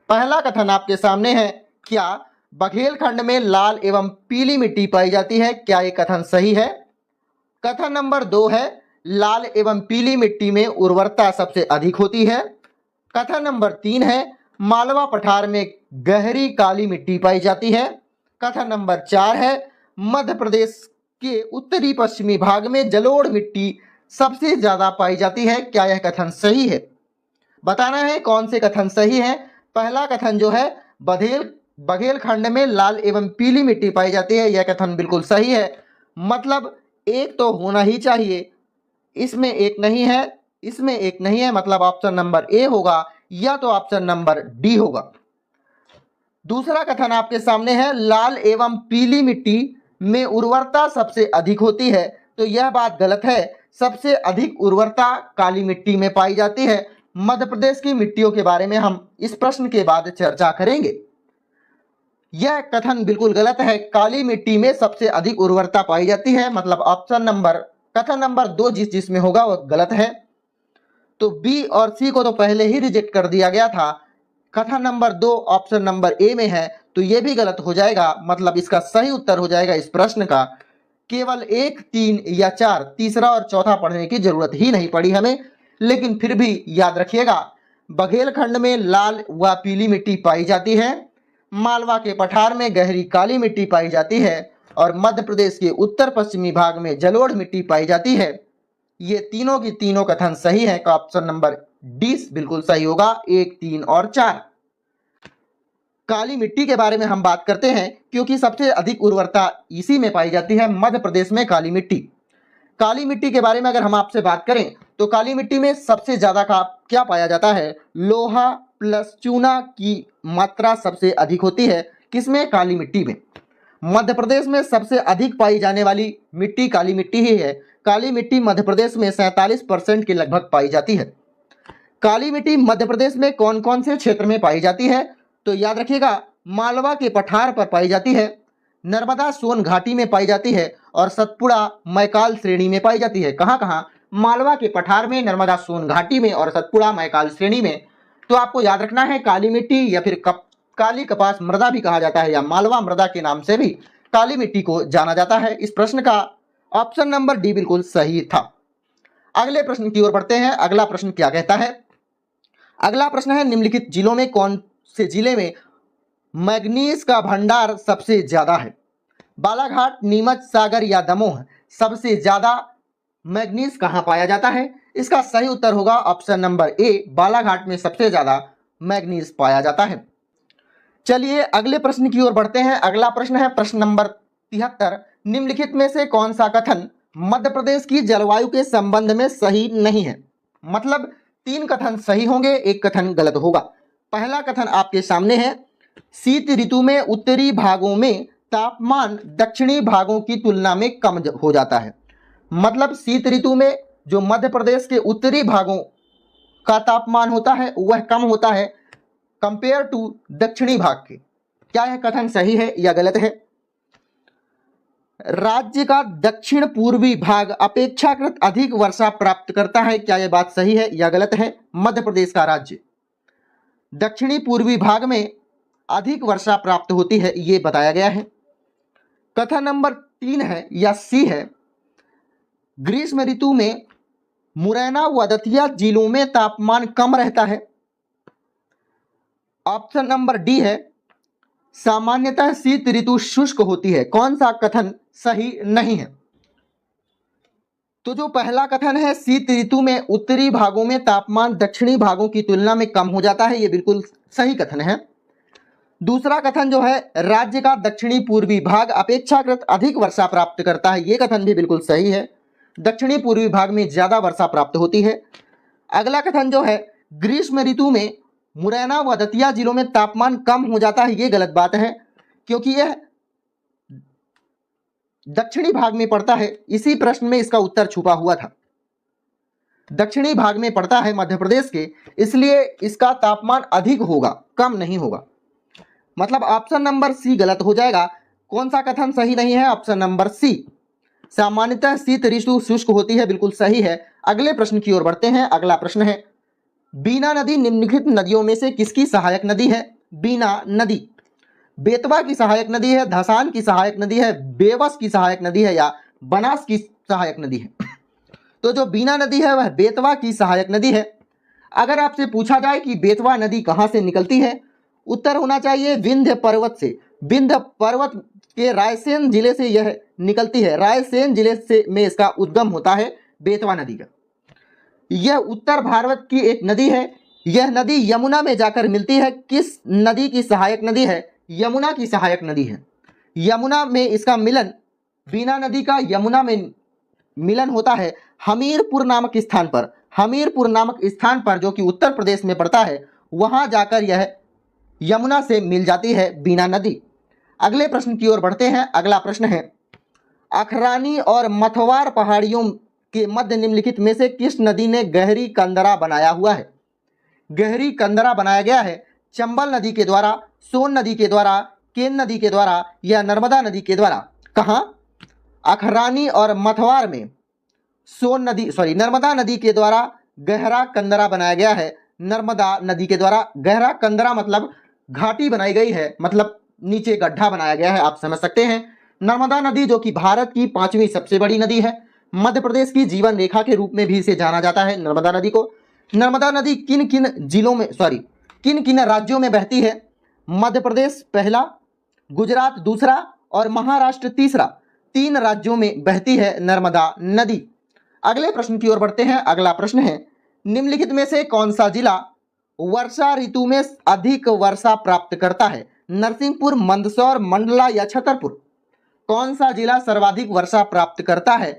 A: पहला कथन आपके सामने है, क्या बघेलखंड में लाल एवं पीली मिट्टी पाई जाती है? क्या यह कथन सही है? कथन नंबर 2 है, लाल एवं पीली मिट्टी में उर्वरता सबसे अधिक होती है। कथन नंबर 3 है, मालवा पठार में गहरी काली मिट्टी पाई जाती है। कथन नंबर 4 है, मध्य प्रदेश के उत्तरी पश्चिमी भाग में जलोढ़ मिट्टी सबसे ज्यादा पाई जाती है। क्या यह कथन सही है? बताना है कौन से कथन सही है। पहला कथन जो है, बघेलखंड में लाल एवं पीली मिट्टी पाई जाती है, यह कथन बिल्कुल सही है। मतलब एक तो होना ही चाहिए, इसमें एक नहीं है, इसमें एक नहीं है, मतलब ऑप्शन नंबर ए होगा या तो ऑप्शन नंबर डी होगा। दूसरा कथन आपके सामने है, लाल एवं पीली मिट्टी में उर्वरता सबसे अधिक होती है, तो यह बात गलत है। सबसे अधिक उर्वरता काली मिट्टी में पाई जाती है। मध्य प्रदेश की मिट्टियों के बारे में हम इस प्रश्न के बाद चर्चा करेंगे। यह कथन बिल्कुल गलत है। काली मिट्टी में सबसे अधिक उर्वरता पाई जाती है, मतलब कथन नंबर 2 जिसमें होगा वह गलत है। तो बी और सी को तो पहले ही रिजेक्ट कर दिया गया था। कथन नंबर 2 ऑप्शन नंबर ए में है, तो यह भी गलत हो जाएगा। मतलब इसका सही उत्तर हो जाएगा इस प्रश्न का केवल 1, 3 या 4। तीसरा और चौथा पढ़ने की जरूरत ही नहीं पड़ी हमें, लेकिन फिर भी याद रखिएगा, बघेलखंड में लाल व पीली मिट्टी पाई जाती है, मालवा के पठार में गहरी काली मिट्टी पाई जाती है और मध्य प्रदेश के उत्तर पश्चिमी भाग में जलोढ़ मिट्टी पाई जाती है। ये तीनों की तीनों कथन सही है, का ऑप्शन नंबर डी बिल्कुल सही होगा। 1, 3 और 4। काली मिट्टी के बारे में हम बात करते हैं क्योंकि सबसे अधिक उर्वरता इसी में पाई जाती है, मध्य प्रदेश में काली मिट्टी। काली मिट्टी के बारे में अगर हम आपसे बात करें तो काली मिट्टी में सबसे ज्यादा का क्या पाया जाता है? लोहा प्लस चूना की मात्रा सबसे अधिक होती है। किसमें? काली मिट्टी में। मध्य प्रदेश में सबसे अधिक पाई जाने वाली मिट्टी काली मिट्टी ही है। काली मिट्टी मध्य प्रदेश में 47% के लगभग पाई जाती है। काली मिट्टी मध्य प्रदेश में कौन कौन से क्षेत्र में पाई जाती है? तो याद रखिएगा, मालवा के पठार पर पाई जाती है, नर्मदा सोन घाटी में पाई जाती है और सतपुड़ा मैकाल श्रेणी में पाई जाती है। कहाँ कहाँ? मालवा के पठार में, नर्मदा सोन घाटी में और सतपुड़ा मैकाल श्रेणी में। तो आपको याद रखना है, काली मिट्टी या फिर काली कपास मृदा भी कहा जाता है या मालवा मृदा के नाम से भी काली मिट्टी को जाना जाता है। इस प्रश्न का ऑप्शन नंबर डी बिल्कुल सही था। अगले प्रश्न की ओर बढ़ते हैं। अगला प्रश्न क्या कहता है? अगला प्रश्न है, निम्नलिखित जिलों में कौन से जिले में मैग्नीज का भंडार सबसे ज्यादा है? बालाघाट, नीमच, सागर या दमोह सबसे ज्यादा मैग्नीज कहां पाया जाता है? इसका सही उत्तर होगा ऑप्शन नंबर ए, बालाघाट में सबसे ज्यादा मैग्नीज पाया जाता है। चलिए अगले प्रश्न की ओर बढ़ते हैं। अगला प्रश्न है प्रश्न नंबर 73। निम्नलिखित में से कौन सा कथन मध्य प्रदेश की जलवायु के संबंध में सही नहीं है? मतलब 3 कथन सही होंगे, 1 कथन गलत होगा। पहला कथन आपके सामने है, शीत ऋतु में उत्तरी भागों में तापमान दक्षिणी भागों की तुलना में कम हो जाता है। मतलब शीत ऋतु में जो मध्य प्रदेश के उत्तरी भागों का तापमान होता है वह कम होता है कंपेयर टू दक्षिणी भाग के। क्या यह कथन सही है या गलत है? राज्य का दक्षिण पूर्वी भाग अपेक्षाकृत अधिक वर्षा प्राप्त करता है। क्या यह बात सही है या गलत है? मध्य प्रदेश का राज्य दक्षिणी पूर्वी भाग में अधिक वर्षा प्राप्त होती है, यह बताया गया है। कथन नंबर 3 है या सी है, ग्रीष्म ऋतु में मुरैना व दतिया जिलों में तापमान कम रहता है। ऑप्शन नंबर डी है, सामान्यतः शीत ऋतु शुष्क होती है। कौन सा कथन सही नहीं है? तो जो पहला कथन है, शीत ऋतु में उत्तरी भागों में तापमान दक्षिणी भागों की तुलना में कम हो जाता है, यह बिल्कुल सही कथन है। दूसरा कथन जो है, राज्य का दक्षिणी पूर्वी भाग अपेक्षाकृत अधिक वर्षा प्राप्त करता है, यह कथन भी बिल्कुल सही है। दक्षिणी पूर्वी भाग में ज्यादा वर्षा प्राप्त होती है। अगला कथन जो है, ग्रीष्म ऋतु में मुरैना व दतिया जिलों में तापमान कम हो जाता है, यह गलत बात है क्योंकि यह दक्षिणी भाग में पड़ता है। इसी प्रश्न में इसका उत्तर छुपा हुआ था। दक्षिणी भाग में पड़ता है मध्य प्रदेश के, इसलिए इसका तापमान अधिक होगा, कम नहीं होगा। मतलब ऑप्शन नंबर सी गलत हो जाएगा। कौन सा कथन सही नहीं है? ऑप्शन नंबर सी, सामान्यतः शीत ऋतु शुष्क होती है, बिल्कुल सही है। अगले प्रश्न की ओर बढ़ते हैं। अगला प्रश्न है, बीना नदी निम्नलिखित नदियों में से किसकी सहायक नदी है? बीना नदी बेतवा की सहायक नदी है, धसान की सहायक नदी है, बेवस की सहायक नदी है या बनास की सहायक नदी है? तो जो बीना नदी है वह बेतवा की सहायक नदी है। अगर आपसे पूछा जाए कि बेतवा नदी कहां से निकलती है, उत्तर होना चाहिए विंध्य पर्वत से। विंध्य पर्वत के रायसेन जिले से यह निकलती है। रायसेन जिले से में इसका उद्गम होता है बेतवा नदी का। यह उत्तर भारत की एक नदी है। यह नदी यमुना में जाकर मिलती है। किस नदी की सहायक नदी है? यमुना की सहायक नदी है। यमुना में इसका मिलन, बीना नदी का यमुना में मिलन होता है हमीरपुर नामक स्थान पर। हमीरपुर नामक स्थान पर जो कि उत्तर प्रदेश में पड़ता है, वहां जाकर यह यमुना से मिल जाती है बीना नदी। अगले प्रश्न की ओर बढ़ते हैं। अगला प्रश्न है, अखरानी और मथवार पहाड़ियों के मध्य निम्नलिखित में से किस नदी ने गहरी कंदरा बनाया हुआ है? गहरी कंदरा बनाया गया है चंबल नदी के द्वारा, सोन नदी के द्वारा, केन नदी के द्वारा या नर्मदा नदी के द्वारा। कहां? अखरानी और मथवार में नर्मदा नदी के द्वारा गहरा कंदरा बनाया गया है। नर्मदा नदी के द्वारा गहरा कंदरा मतलब घाटी बनाई गई है, मतलब नीचे गड्ढा बनाया गया है, आप समझ सकते हैं। नर्मदा नदी जो कि भारत की 5वीं सबसे बड़ी नदी है, मध्य प्रदेश की जीवन रेखा के रूप में भी इसे जाना जाता है नर्मदा नदी को। नर्मदा नदी किन किन राज्यों में बहती है? मध्य प्रदेश पहला, गुजरात दूसरा और महाराष्ट्र तीसरा। 3 राज्यों में बहती है नर्मदा नदी। अगले प्रश्न की ओर बढ़ते हैं। अगला प्रश्न है, निम्नलिखित में से कौन सा जिला वर्षा ऋतु में अधिक वर्षा प्राप्त करता है? नरसिंहपुर, मंदसौर, मंडला या छतरपुर? कौन सा जिला सर्वाधिक वर्षा प्राप्त करता है?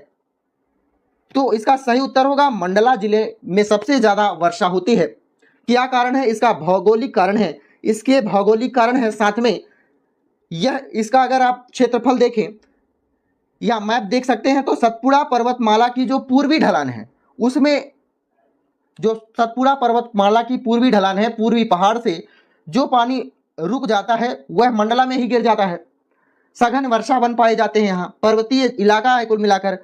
A: तो इसका सही उत्तर होगा मंडला जिले में सबसे ज्यादा वर्षा होती है। क्या कारण है? इसका भौगोलिक कारण है। इसके भौगोलिक कारण है, साथ में यह इसका अगर आप क्षेत्रफल देखें या मैप देख सकते हैं तो सतपुड़ा पर्वतमाला की जो पूर्वी ढलान है, उसमें जो सतपुड़ा पर्वतमाला की पूर्वी ढलान है, पूर्वी पहाड़ से जो पानी रुक जाता है वह मंडला में ही गिर जाता है। सघन वर्षा वन पाए जाते हैं, यहाँ पर्वतीय इलाका है कुल मिलाकर।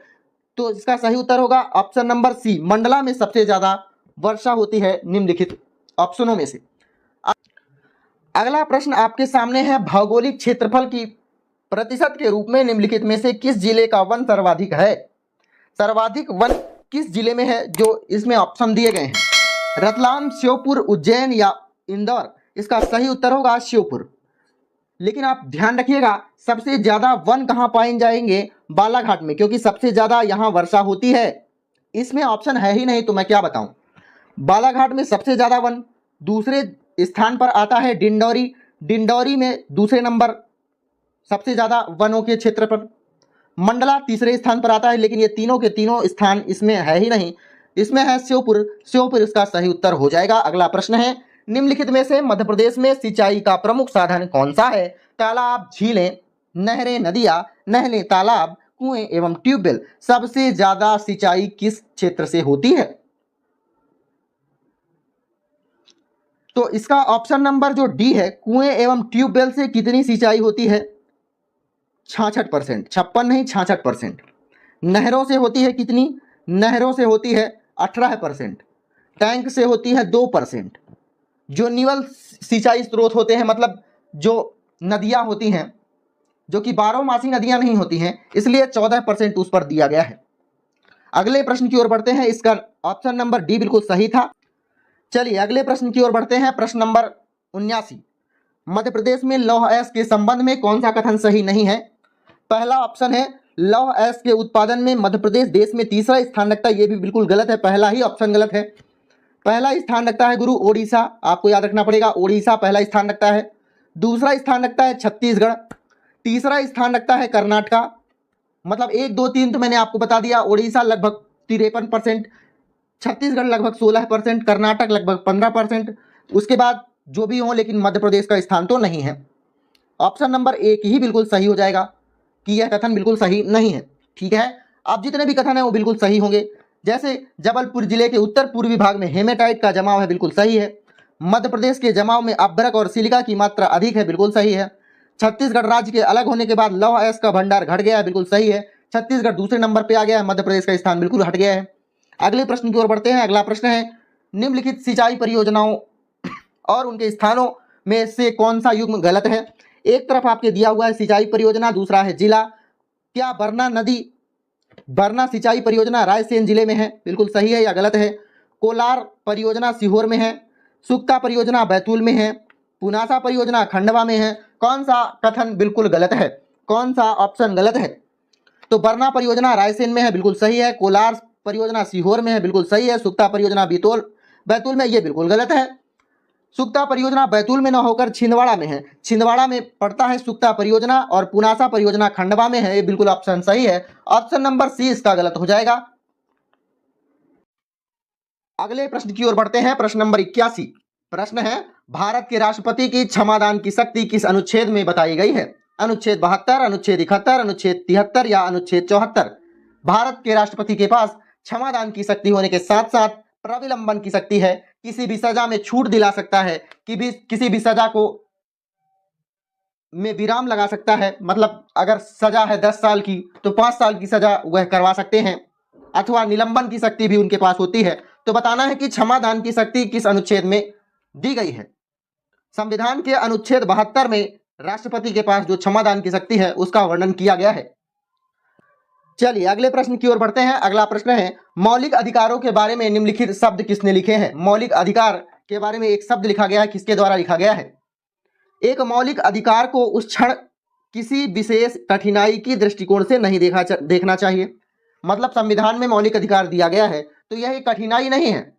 A: तो इसका सही उत्तर होगा ऑप्शन नंबर सी, मंडला में सबसे ज्यादा वर्षा होती है निम्नलिखित ऑप्शनों में से। अगला प्रश्न आपके सामने है, भौगोलिक क्षेत्रफल की प्रतिशत के रूप में निम्नलिखित में से किस जिले का वन सर्वाधिक है? सर्वाधिक वन किस जिले में है? जो इसमें ऑप्शन दिए गए हैं, रतलाम, श्योपुर, उज्जैन या इंदौर। इसका सही उत्तर होगा श्योपुर। लेकिन आप ध्यान रखिएगा सबसे ज्यादा वन कहां पाए जाएंगे, बालाघाट में, क्योंकि सबसे ज्यादा यहां वर्षा होती है। इसमें ऑप्शन है ही नहीं तो मैं क्या बताऊं। बालाघाट में सबसे ज्यादा वन। दूसरे स्थान पर आता है डिंडौरी, डिंडौरी में दूसरे नंबर सबसे ज्यादा वनों के क्षेत्र पर। मंडला तीसरे स्थान पर आता है, लेकिन ये तीनों के तीनों स्थान इसमें है ही नहीं। इसमें है श्योपुर, श्योपुर इसका सही उत्तर हो जाएगा। अगला प्रश्न है, निम्नलिखित में से मध्य प्रदेश में सिंचाई का प्रमुख साधन कौन सा है? तालाब, झीलें, नहरें, नदियां, नहरें, तालाब, कुएं एवं ट्यूबवेल। सबसे ज्यादा सिंचाई किस क्षेत्र से होती है? तो इसका ऑप्शन नंबर जो डी है, कुएं एवं ट्यूबवेल से कितनी सिंचाई होती है? 66%, 56 नहीं 66%। नहरों से होती है कितनी? नहरों से होती है 18%। टैंक से होती है 2%। जो निवल सिंचाई स्रोत होते हैं, मतलब जो नदियां होती हैं, जो कि 12 मासी नदियां नहीं होती हैं, इसलिए 14% उस पर दिया गया है। अगले प्रश्न की ओर बढ़ते हैं। इसका ऑप्शन नंबर डी बिल्कुल सही था। चलिए अगले प्रश्न की ओर बढ़ते हैं। प्रश्न नंबर 79, मध्य प्रदेश में लौह अयस्क के संबंध में कौन सा कथन सही नहीं है? पहला ऑप्शन है, लौह अयस्क के उत्पादन में मध्य प्रदेश देश में तीसरा स्थान रखता है। यह भी बिल्कुल गलत है, पहला ही ऑप्शन गलत है। पहला स्थान रखता है गुरु ओडिशा, आपको याद रखना पड़ेगा, ओडिशा पहला स्थान रखता है। दूसरा स्थान रखता है छत्तीसगढ़। तीसरा स्थान रखता है कर्नाटका। मतलब 1 2 3 तो मैंने आपको बता दिया। ओडिशा लगभग 53%, छत्तीसगढ़ लगभग 16%, कर्नाटक लगभग 15%। उसके बाद जो भी हो, लेकिन मध्य प्रदेश का स्थान तो नहीं है। ऑप्शन नंबर एक ही बिल्कुल सही हो जाएगा कि यह कथन बिल्कुल सही नहीं है। ठीक है, अब जितने भी कथन है वो बिल्कुल सही होंगे। जैसे जबलपुर जिले के उत्तर पूर्वी भाग में हेमेटाइट का जमाव है, बिल्कुल सही है। मध्य प्रदेश के जमाव में अभ्रक और सिलिका की मात्रा अधिक है, बिल्कुल सही है। छत्तीसगढ़ राज्य के अलग होने के बाद लौह अयस्क का भंडार घट गया है, बिल्कुल सही है। छत्तीसगढ़ दूसरे नंबर पे आ गया है, मध्य प्रदेश का स्थान बिल्कुल हट गया है। अगले प्रश्न की ओर बढ़ते हैं। अगला प्रश्न है, निम्नलिखित सिंचाई परियोजनाओं और उनके स्थानों में से कौन सा युग्म गलत है? एक तरफ आपके दिया हुआ है सिंचाई परियोजना, दूसरा है जिला। क्या बरना नदी, बरना सिंचाई परियोजना रायसेन जिले में है? बिल्कुल सही है या गलत है? कोलार परियोजना सीहोर में है। सुक्का परियोजना बैतूल में है। पुनासा परियोजना खंडवा में है। कौन सा कथन बिल्कुल गलत है? कौन सा ऑप्शन गलत है? तो बरना परियोजना रायसेन में है, बिल्कुल सही है। कोलार परियोजना सीहोर में है, बिल्कुल सही है। सुक्ता परियोजना बैतूल में, ये बिल्कुल गलत है। सुक्ता परियोजना बैतूल में न होकर छिंदवाड़ा में है, छिंदवाड़ा में पड़ता है सुक्ता परियोजना, और पुनासा परियोजना खंडवा में है। ये बिल्कुल ऑप्शन सही है। ऑप्शन नंबर सी इसका गलत हो जाएगा। अगले प्रश्न की ओर बढ़ते हैं। प्रश्न नंबर 81 प्रश्न है, भारत के राष्ट्रपति की क्षमादान की शक्ति किस अनुच्छेद में बताई गई है? अनुच्छेद 72, अनुच्छेद 71, अनुच्छेद 73 या अनुच्छेद 74। भारत के राष्ट्रपति के पास क्षमादान की शक्ति होने के साथ साथ प्रविलंबन की शक्ति है। किसी भी सजा में छूट दिला सकता है, कि भी किसी भी सजा को में विराम लगा सकता है। मतलब अगर सजा है 10 साल की तो 5 साल की सजा वह करवा सकते हैं, अथवा निलंबन की शक्ति भी उनके पास होती है। तो बताना है कि क्षमादान की शक्ति किस अनुच्छेद में दी गई है। संविधान के अनुच्छेद 72 में राष्ट्रपति के पास जो क्षमादान की शक्ति है उसका वर्णन किया गया है। चलिए अगले प्रश्न की ओर बढ़ते हैं। अगला प्रश्न है, मौलिक अधिकारों के बारे में निम्नलिखित शब्द किसने लिखे हैं? मौलिक अधिकार के बारे में एक शब्द लिखा गया है, किसके द्वारा लिखा गया है? एक मौलिक अधिकार को उस क्षण किसी विशेष कठिनाई की दृष्टिकोण से नहीं देखना चाहिए। मतलब संविधान में मौलिक अधिकार दिया गया है तो यह एक कठिनाई नहीं है।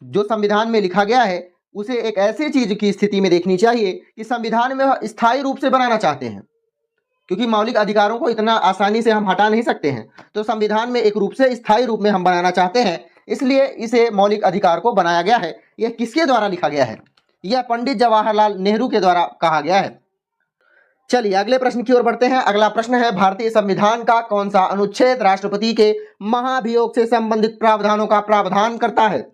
A: जो संविधान में लिखा गया है उसे एक ऐसी चीज की स्थिति में देखनी चाहिए कि संविधान में स्थायी रूप से बनाना चाहते हैं, क्योंकि मौलिक अधिकारों को इतना आसानी से हम हटा नहीं सकते हैं। तो संविधान में एक रूप से स्थायी रूप में हम बनाना चाहते हैं, इसलिए इसे मौलिक अधिकार को बनाया गया है। यह किसके द्वारा लिखा गया है? यह पंडित जवाहरलाल नेहरू के द्वारा कहा गया है। चलिए अगले प्रश्न की ओर बढ़ते हैं। अगला प्रश्न है, भारतीय संविधान का कौन सा अनुच्छेद राष्ट्रपति के महाभियोग से संबंधित प्रावधानों का प्रावधान करता है?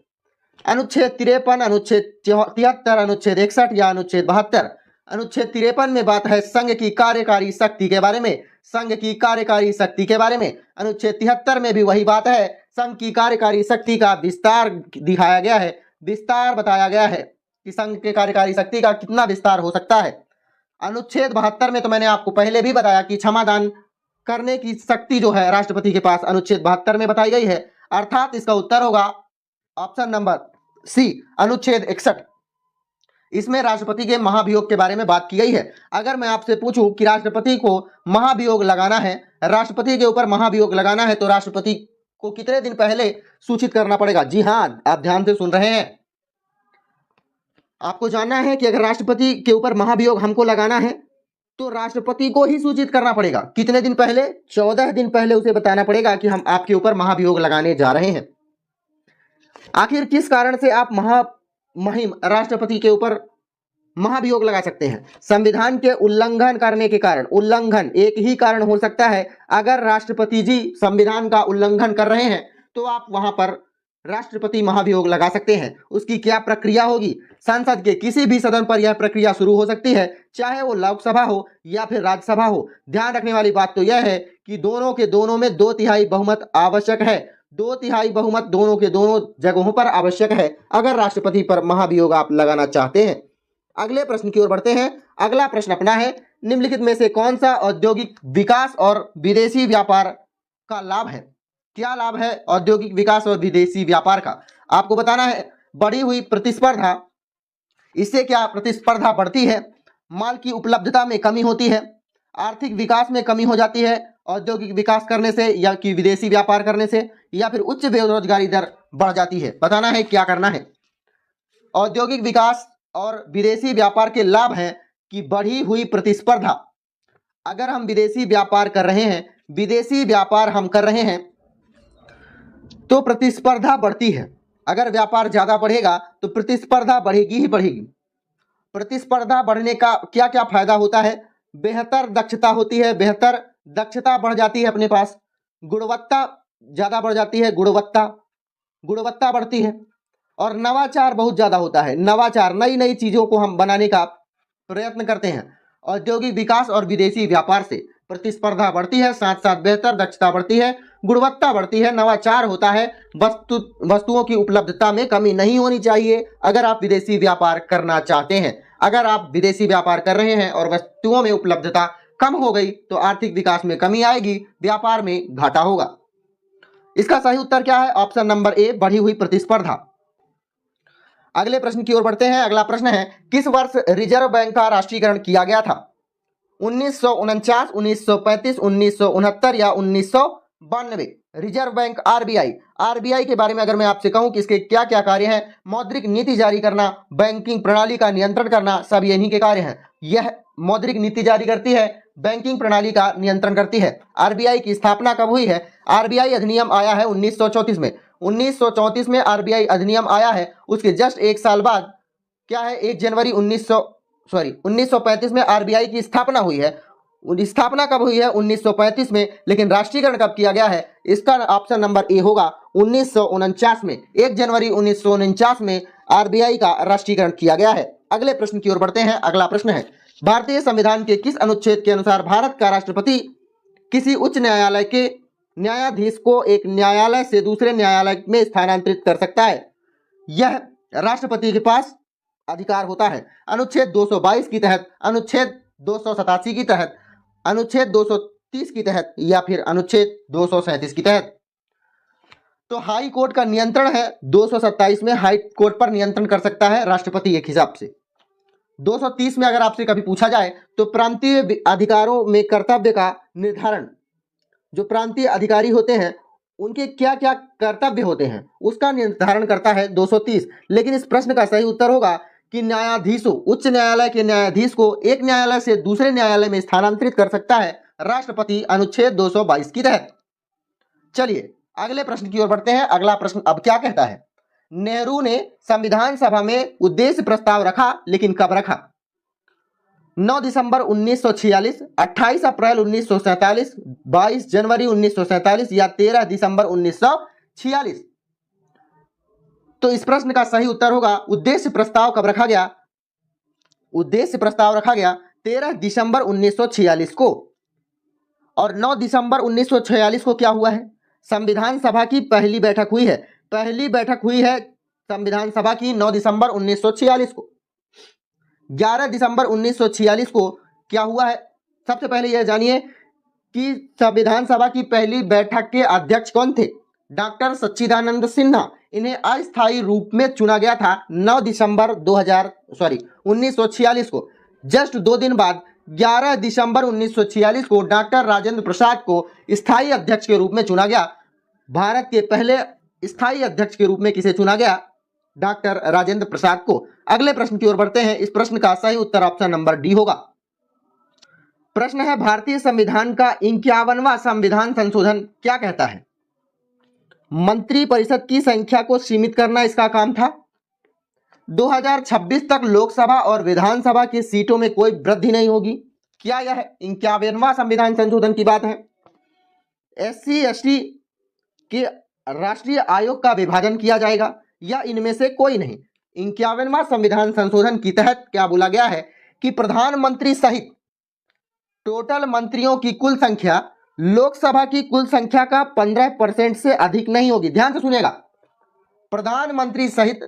A: अनुच्छेद 53, अनुच्छेद 73, अनुच्छेद 61 या अनुच्छेद 72। अनुच्छेद 53 में बात है संघ की कार्यकारी शक्ति के बारे में, संघ की कार्यकारी शक्ति के बारे में। अनुच्छेद 73 में भी वही बात है, संघ की कार्यकारी शक्ति का विस्तार दिखाया गया है, विस्तार बताया गया है कि संघ के कार्यकारी शक्ति का कितना विस्तार हो सकता है। अनुच्छेद 72 में तो मैंने आपको पहले भी बताया कि क्षमादान करने की शक्ति जो है राष्ट्रपति के पास अनुच्छेद 72 में बताई गई है, अर्थात इसका उत्तर होगा ऑप्शन नंबर सी, अनुच्छेद 61। इसमें राष्ट्रपति के महाभियोग के बारे में बात की गई है। अगर मैं आपसे पूछूं कि राष्ट्रपति को महाभियोग लगाना है, राष्ट्रपति के ऊपर महाभियोग लगाना है, तो राष्ट्रपति को कितने दिन पहले सूचित करना पड़ेगा? जी हाँ, आप ध्यान से सुन रहे हैं। आपको जानना है कि अगर राष्ट्रपति के ऊपर महाभियोग हमको लगाना है तो राष्ट्रपति को ही सूचित करना पड़ेगा। कितने दिन पहले? 14 दिन पहले उसे बताना पड़ेगा कि हम आपके ऊपर महाभियोग लगाने जा रहे हैं। आखिर किस कारण से आप मुहिम राष्ट्रपति के ऊपर महाभियोग लगा सकते हैं? संविधान के उल्लंघन करने के कारण। उल्लंघन एक ही कारण हो सकता है। अगर राष्ट्रपति जी संविधान का उल्लंघन कर रहे हैं तो आप वहां पर राष्ट्रपति महाभियोग लगा सकते हैं। उसकी क्या प्रक्रिया होगी? संसद के किसी भी सदन पर यह प्रक्रिया शुरू हो सकती है, चाहे वो लोकसभा हो या फिर राज्यसभा हो। ध्यान रखने वाली बात तो यह है कि दोनों के दोनों में 2/3 बहुमत आवश्यक है। 2/3 बहुमत दोनों के दोनों जगहों पर आवश्यक है अगर राष्ट्रपति पर महाभियोग आप लगाना चाहते हैं। अगले प्रश्न की ओर बढ़ते हैं। अगला प्रश्न अपना है, निम्नलिखित में से कौन सा औद्योगिक विकास और विदेशी व्यापार का लाभ है? क्या लाभ है औद्योगिक विकास और विदेशी व्यापार का? आपको बताना है। बढ़ी हुई प्रतिस्पर्धा। इससे क्या प्रतिस्पर्धा बढ़ती है? माल की उपलब्धता में कमी होती है, आर्थिक विकास में कमी हो जाती है औद्योगिक विकास करने से या कि विदेशी व्यापार करने से, या फिर उच्च बेरोजगारी दर बढ़ जाती है। बताना है क्या करना है। औद्योगिक विकास और विदेशी व्यापार के लाभ हैं कि बढ़ी हुई प्रतिस्पर्धा। अगर हम विदेशी व्यापार कर रहे हैं, विदेशी व्यापार हम कर रहे हैं तो प्रतिस्पर्धा बढ़ती है। अगर व्यापार ज्यादा बढ़ेगा तो प्रतिस्पर्धा बढ़ेगी ही बढ़ेगी। प्रतिस्पर्धा बढ़ने का क्या क्या फायदा होता है? बेहतर दक्षता होती है, बेहतर दक्षता बढ़ जाती है अपने पास, गुणवत्ता ज्यादा बढ़ जाती है, गुणवत्ता बढ़ती है, और नवाचार बहुत ज्यादा होता है। नवाचार, नई नई चीजों को हम बनाने का प्रयत्न करते हैं। औद्योगिक विकास और विदेशी व्यापार से प्रतिस्पर्धा बढ़ती है, साथ साथ बेहतर दक्षता बढ़ती है, गुणवत्ता बढ़ती है, नवाचार होता है, वस्तुओं की उपलब्धता में कमी नहीं होनी चाहिए अगर आप विदेशी व्यापार करना चाहते हैं। अगर आप विदेशी व्यापार कर रहे हैं और वस्तुओं में उपलब्धता कम हो गई तो आर्थिक विकास में कमी आएगी, व्यापार में घाटा होगा। इसका सही उत्तर क्या है? ऑप्शन नंबर ए, बढ़ी हुई प्रतिस्पर्धा। अगले प्रश्न की ओर बढ़ते हैं। अगला प्रश्न है, किस वर्ष रिजर्व बैंक का राष्ट्रीयकरण किया गया था? 1949, 1935, 1969 या 1992? रिजर्व बैंक आरबीआई के बारे में अगर मैं आपसे कहूं कि इसके क्या क्या कार्य हैं? मौद्रिक नीति जारी करना, बैंकिंग प्रणाली का नियंत्रण करना, सब इन्हीं के कार्य हैं। यह मौद्रिक नीति जारी करती है, बैंकिंग प्रणाली का नियंत्रण करती है। आरबीआई की स्थापना कब हुई है? आरबीआई अधिनियम आया है 1934 में। 1934 में आरबीआई अधिनियम आया है। उसके जस्ट एक साल बाद क्या है, 1 जनवरी 1935 में आरबीआई की स्थापना हुई है। स्थापना कब हुई है? 1935 में। लेकिन राष्ट्रीयकरण कब किया गया है? इसका ऑप्शन नंबर ए होगा 1949 में। 1 जनवरी 1949 में आरबीआई का राष्ट्रीयकरण किया गया है। अगले प्रश्न की ओर बढ़ते हैं। अगला प्रश्न है, भारतीय संविधान के किस अनुच्छेद के अनुसार भारत का राष्ट्रपति किसी उच्च न्यायालय के न्यायाधीश को एक न्यायालय से दूसरे न्यायालय में स्थानांतरित कर सकता है? यह राष्ट्रपति के पास अधिकार होता है। अनुच्छेद 222 के तहत, अनुच्छेद 287 के तहत, अनुच्छेद 230 के तहत या फिर अनुच्छेद 237 के तहत। तो हाई कोर्ट का नियंत्रण है 227 में, हाई कोर्ट पर नियंत्रण कर सकता है राष्ट्रपति एक हिसाब से। 230 में अगर आपसे कभी पूछा जाए तो प्रांतीय अधिकारों में कर्तव्य का निर्धारण, जो प्रांतीय अधिकारी होते हैं उनके क्या क्या कर्तव्य होते हैं उसका निर्धारण करता है 230। लेकिन इस प्रश्न का सही उत्तर होगा कि न्यायाधीशों, उच्च न्यायालय के न्यायाधीश को एक न्यायालय से दूसरे न्यायालय में स्थानांतरित कर सकता है राष्ट्रपति अनुच्छेद 222 के तहत। चलिए अगले प्रश्न की ओर बढ़ते हैं। अगला प्रश्न अब क्या कहता है, नेहरू ने संविधान सभा में उद्देश्य प्रस्ताव रखा, लेकिन कब रखा? 9 दिसंबर 1946, 28 अप्रैल 1947, 22 जनवरी 1947 या 13 दिसंबर 1946? तो इस प्रश्न का सही उत्तर होगा उद्देश्य प्रस्ताव कब रखा गया? उद्देश्य प्रस्ताव रखा गया 13 दिसंबर 1946 को। और 9 दिसंबर 1946 को क्या हुआ है? संविधान सभा की पहली बैठक हुई है। पहली बैठक हुई है संविधान सभा की 9 दिसंबर 1946 को। 11 दिसंबर 1946 को क्या हुआ है? सबसे पहले यह जानिए कि संविधान सभा की पहली बैठक के अध्यक्ष कौन थे? डॉक्टर सच्चिदानंद सिन्हा। इन्हें अस्थायी रूप में चुना गया था 9 दिसंबर 1946 को, जस्ट 2 दिन बाद 11 दिसंबर 1946 को डॉक्टर राजेंद्र प्रसाद को स्थायी अध्यक्ष के रूप में चुना गया। भारत के पहले स्थायी अध्यक्ष के रूप में किसे चुना गया? डॉक्टर राजेंद्र प्रसाद को। अगले प्रश्न की ओर बढ़ते हैं। इस प्रश्न का सही उत्तर ऑप्शन नंबर डी होगा। प्रश्न है, भारतीय संविधान का 51वां संविधान संशोधन क्या कहता है? मंत्रिपरिषद की संख्या को सीमित करना इसका काम था। 2026 तक लोकसभा और विधानसभा की सीटों में कोई वृद्धि नहीं होगी। क्या यह 51वां संविधान संशोधन की बात है? SC/ST के राष्ट्रीय आयोग का विभाजन किया जाएगा या इनमें से कोई नहीं? 51वां संविधान संशोधन के तहत क्या बोला गया है कि प्रधानमंत्री सहित टोटल मंत्रियों की कुल संख्या लोकसभा की कुल संख्या का 15% से अधिक नहीं होगी। ध्यान से सुनिएगा, प्रधानमंत्री सहित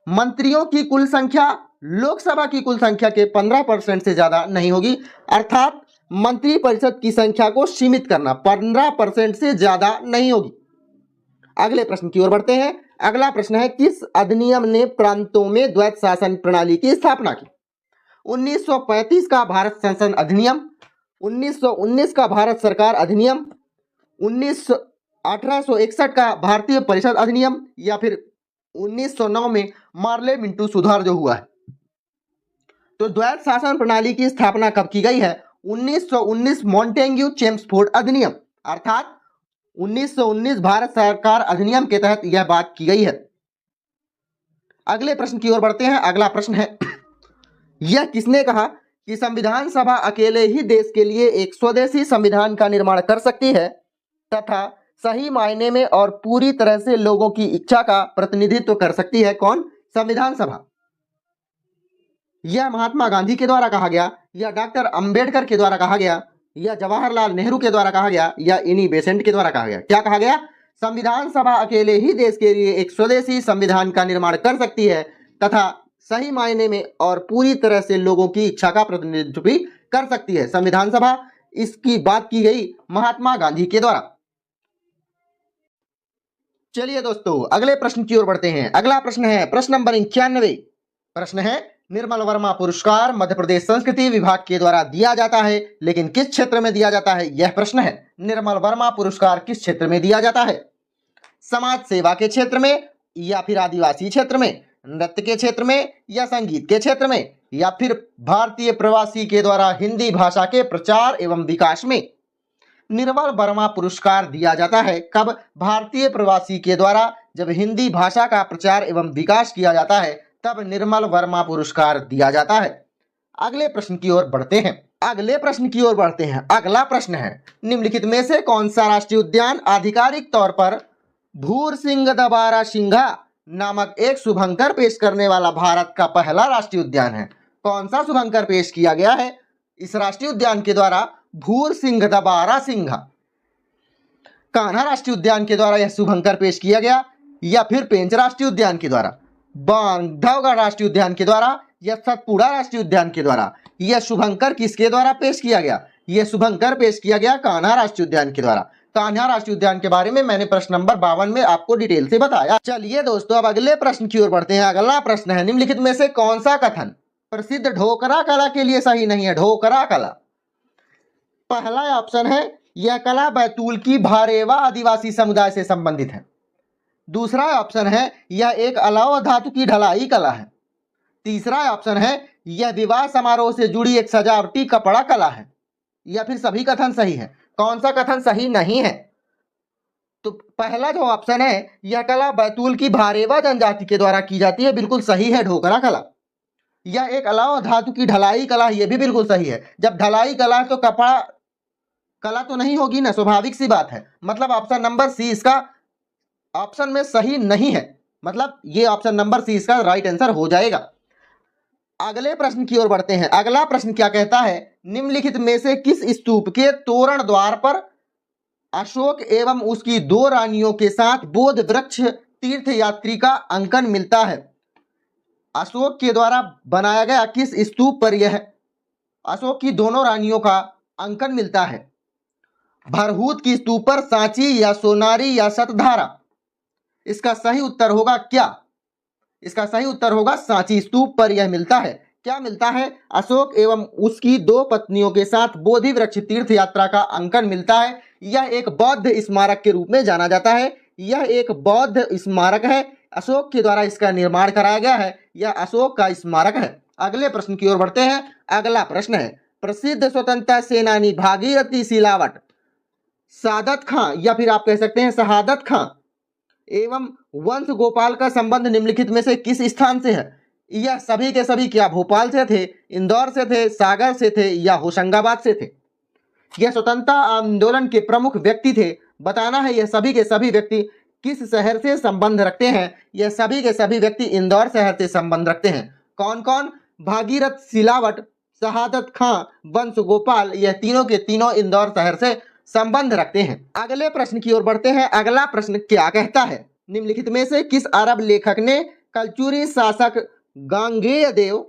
A: मंत्रियों की कुल संख्या लोकसभा की कुल संख्या के 15% से ज्यादा नहीं होगी। अर्थात मंत्रिपरिषद की संख्या को सीमित करना 15% से ज्यादा नहीं होगी। अगले प्रश्न की ओर बढ़ते हैं। अगला प्रश्न है, किस अधिनियम ने प्रांतों में द्वैत शासन प्रणाली की स्थापना की? 1935 का भारत संसद अधिनियम, 1919 का भारत सरकार अधिनियम, 1861 का भारतीय परिषद अधिनियम, या फिर 1909 में मार्ले मिंटू सुधार जो हुआ है। तो द्वैत शासन प्रणाली की स्थापना कब की गई है? 1919 मॉन्टेग्यू चेम्सफोर्ड अधिनियम, अर्थात 1919 भारत सरकार अधिनियम के तहत यह बात की गई है। अगले प्रश्न की ओर बढ़ते हैं। अगला प्रश्न है, यह किसने कहा कि संविधान सभा अकेले ही देश के लिए एक स्वदेशी संविधान का निर्माण कर सकती है तथा सही मायने में और पूरी तरह से लोगों की इच्छा का प्रतिनिधित्व कर सकती है? कौन? संविधान सभा। यह महात्मा गांधी के द्वारा कहा गया, या डॉक्टर अंबेडकर के द्वारा कहा गया, या जवाहरलाल नेहरू के द्वारा कहा गया, या इनी बेसेंट के द्वारा कहा गया? क्या कहा गया? संविधान सभा अकेले ही देश के लिए एक स्वदेशी संविधान का निर्माण कर सकती है तथा सही मायने में और पूरी तरह से लोगों की इच्छा का प्रतिनिधित्व भी कर सकती है। संविधान सभा, इसकी बात की गई महात्मा गांधी के द्वारा। चलिए दोस्तों, अगले प्रश्न की ओर बढ़ते हैं। अगला प्रश्न है प्रश्न नंबर 91। प्रश्न है, निर्मल वर्मा पुरस्कार मध्य प्रदेश संस्कृति विभाग के द्वारा दिया जाता है, लेकिन किस क्षेत्र में दिया जाता है? यह प्रश्न है। निर्मल वर्मा पुरस्कार किस क्षेत्र में दिया जाता है? समाज सेवा के क्षेत्र में, या फिर आदिवासी क्षेत्र में, नृत्य के क्षेत्र में, या संगीत के क्षेत्र में, या फिर भारतीय प्रवासी के द्वारा हिंदी भाषा के प्रचार एवं विकास में? निर्मल वर्मा पुरस्कार दिया जाता है कब? भारतीय प्रवासी के द्वारा जब हिंदी भाषा का प्रचार एवं विकास किया जाता है तब निर्मल वर्मा पुरस्कार दिया जाता है। अगले प्रश्न की ओर बढ़ते हैं। अगला प्रश्न है, निम्नलिखित में से कौन सा राष्ट्रीय उद्यान आधिकारिक तौर पर भूरसिंह सिंघा नामक एक शुभंकर पेश करने वाला भारत का पहला राष्ट्रीय उद्यान है? कौन सा शुभंकर पेश किया गया है इस राष्ट्रीय उद्यान के द्वारा? भूरसिंह कान्हा राष्ट्रीय उद्यान के द्वारा यह शुभंकर पेश किया गया, या फिर पेंच राष्ट्रीय उद्यान के द्वारा, बांधवगढ़ राष्ट्रीय उद्यान के द्वारा, या सतपुड़ा राष्ट्रीय उद्यान के द्वारा? यह शुभंकर किसके द्वारा पेश किया गया? यह शुभंकर पेश किया गया कान्हा राष्ट्रीय उद्यान के द्वारा। कान्हा राष्ट्रीय उद्यान के बारे में मैंने प्रश्न नंबर 52 में आपको डिटेल से बताया। चलिए दोस्तों, अब अगले प्रश्न की ओर बढ़ते हैं। अगला प्रश्न है, निम्नलिखित में से कौन सा कथन प्रसिद्ध ढोकरा कला के लिए सही नहीं है? ढोकरा कला, पहला ऑप्शन है, यह कला बैतूल की भारेवा आदिवासी समुदाय से संबंधित है। दूसरा ऑप्शन है, यह एक अलाव धातु की ढलाई कला है। तीसरा ऑप्शन है, यह विवाह समारोह से जुड़ी एक सजावटी कपड़ा कला है। या फिर सभी कथन सही है? कौन सा कथन सही नहीं है? तो पहला जो ऑप्शन है, यह कला बैतूल की भारेवा जनजाति के द्वारा की जाती है, बिल्कुल सही है, ढोकरा कला। यह एक अलाव धातु की ढलाई कला, यह भी बिल्कुल सही है। जब ढलाई कला तो कपड़ा कला तो नहीं होगी ना, स्वाभाविक सी बात है। मतलब ऑप्शन नंबर सी इसका ऑप्शन में सही नहीं है, मतलब ये ऑप्शन नंबर सी इसका राइट आंसर हो जाएगा। अगले प्रश्न की ओर बढ़ते हैं। अगला प्रश्न क्या कहता है, निम्नलिखित में से किस स्तूप के तोरण द्वार पर अशोक एवं उसकी 2 रानियों के साथ बोध वृक्ष तीर्थ यात्री का अंकन मिलता है? अशोक के द्वारा बनाया गया किस स्तूप पर यह अशोक की दोनों रानियों का अंकन मिलता है? भरहूत की स्तूप पर, सांची या सोनारी या सतधारा? इसका सही उत्तर होगा क्या? इसका सही उत्तर होगा सांची स्तूप पर यह मिलता है। क्या मिलता है? अशोक एवं उसकी 2 पत्नियों के साथ बोधि वृक्ष तीर्थ यात्रा का अंकन मिलता है। यह एक बौद्ध स्मारक के रूप में जाना जाता है। यह एक बौद्ध स्मारक है, अशोक के द्वारा इसका निर्माण कराया गया है। यह अशोक का स्मारक है। अगले प्रश्न की ओर बढ़ते हैं। अगला प्रश्न है, प्रसिद्ध स्वतंत्रता सेनानी भागीरथी सिलावट सादत खां या फिर आप कह सकते हैं शहादत खां एवं वंश गोपाल का संबंध निम्नलिखित में से किस स्थान से है? यह सभी के सभी क्या भोपाल से थे, इंदौर से थे, सागर से थे या होशंगाबाद से थे? यह स्वतंत्रता आंदोलन के प्रमुख व्यक्ति थे। बताना है यह सभी के सभी व्यक्ति किस शहर से संबंध रखते हैं? यह सभी के सभी व्यक्ति इंदौर शहर से संबंध रखते हैं। कौन कौन? भागीरथ सिलावट, शहादत खां, वंश गोपाल, यह तीनों के तीनों इंदौर शहर से संबंध रखते हैं। अगले प्रश्न की ओर बढ़ते हैं। अगला प्रश्न क्या कहता है? निम्नलिखित में से किस अरब लेखक ने कलचुरी शासक गांगेय देव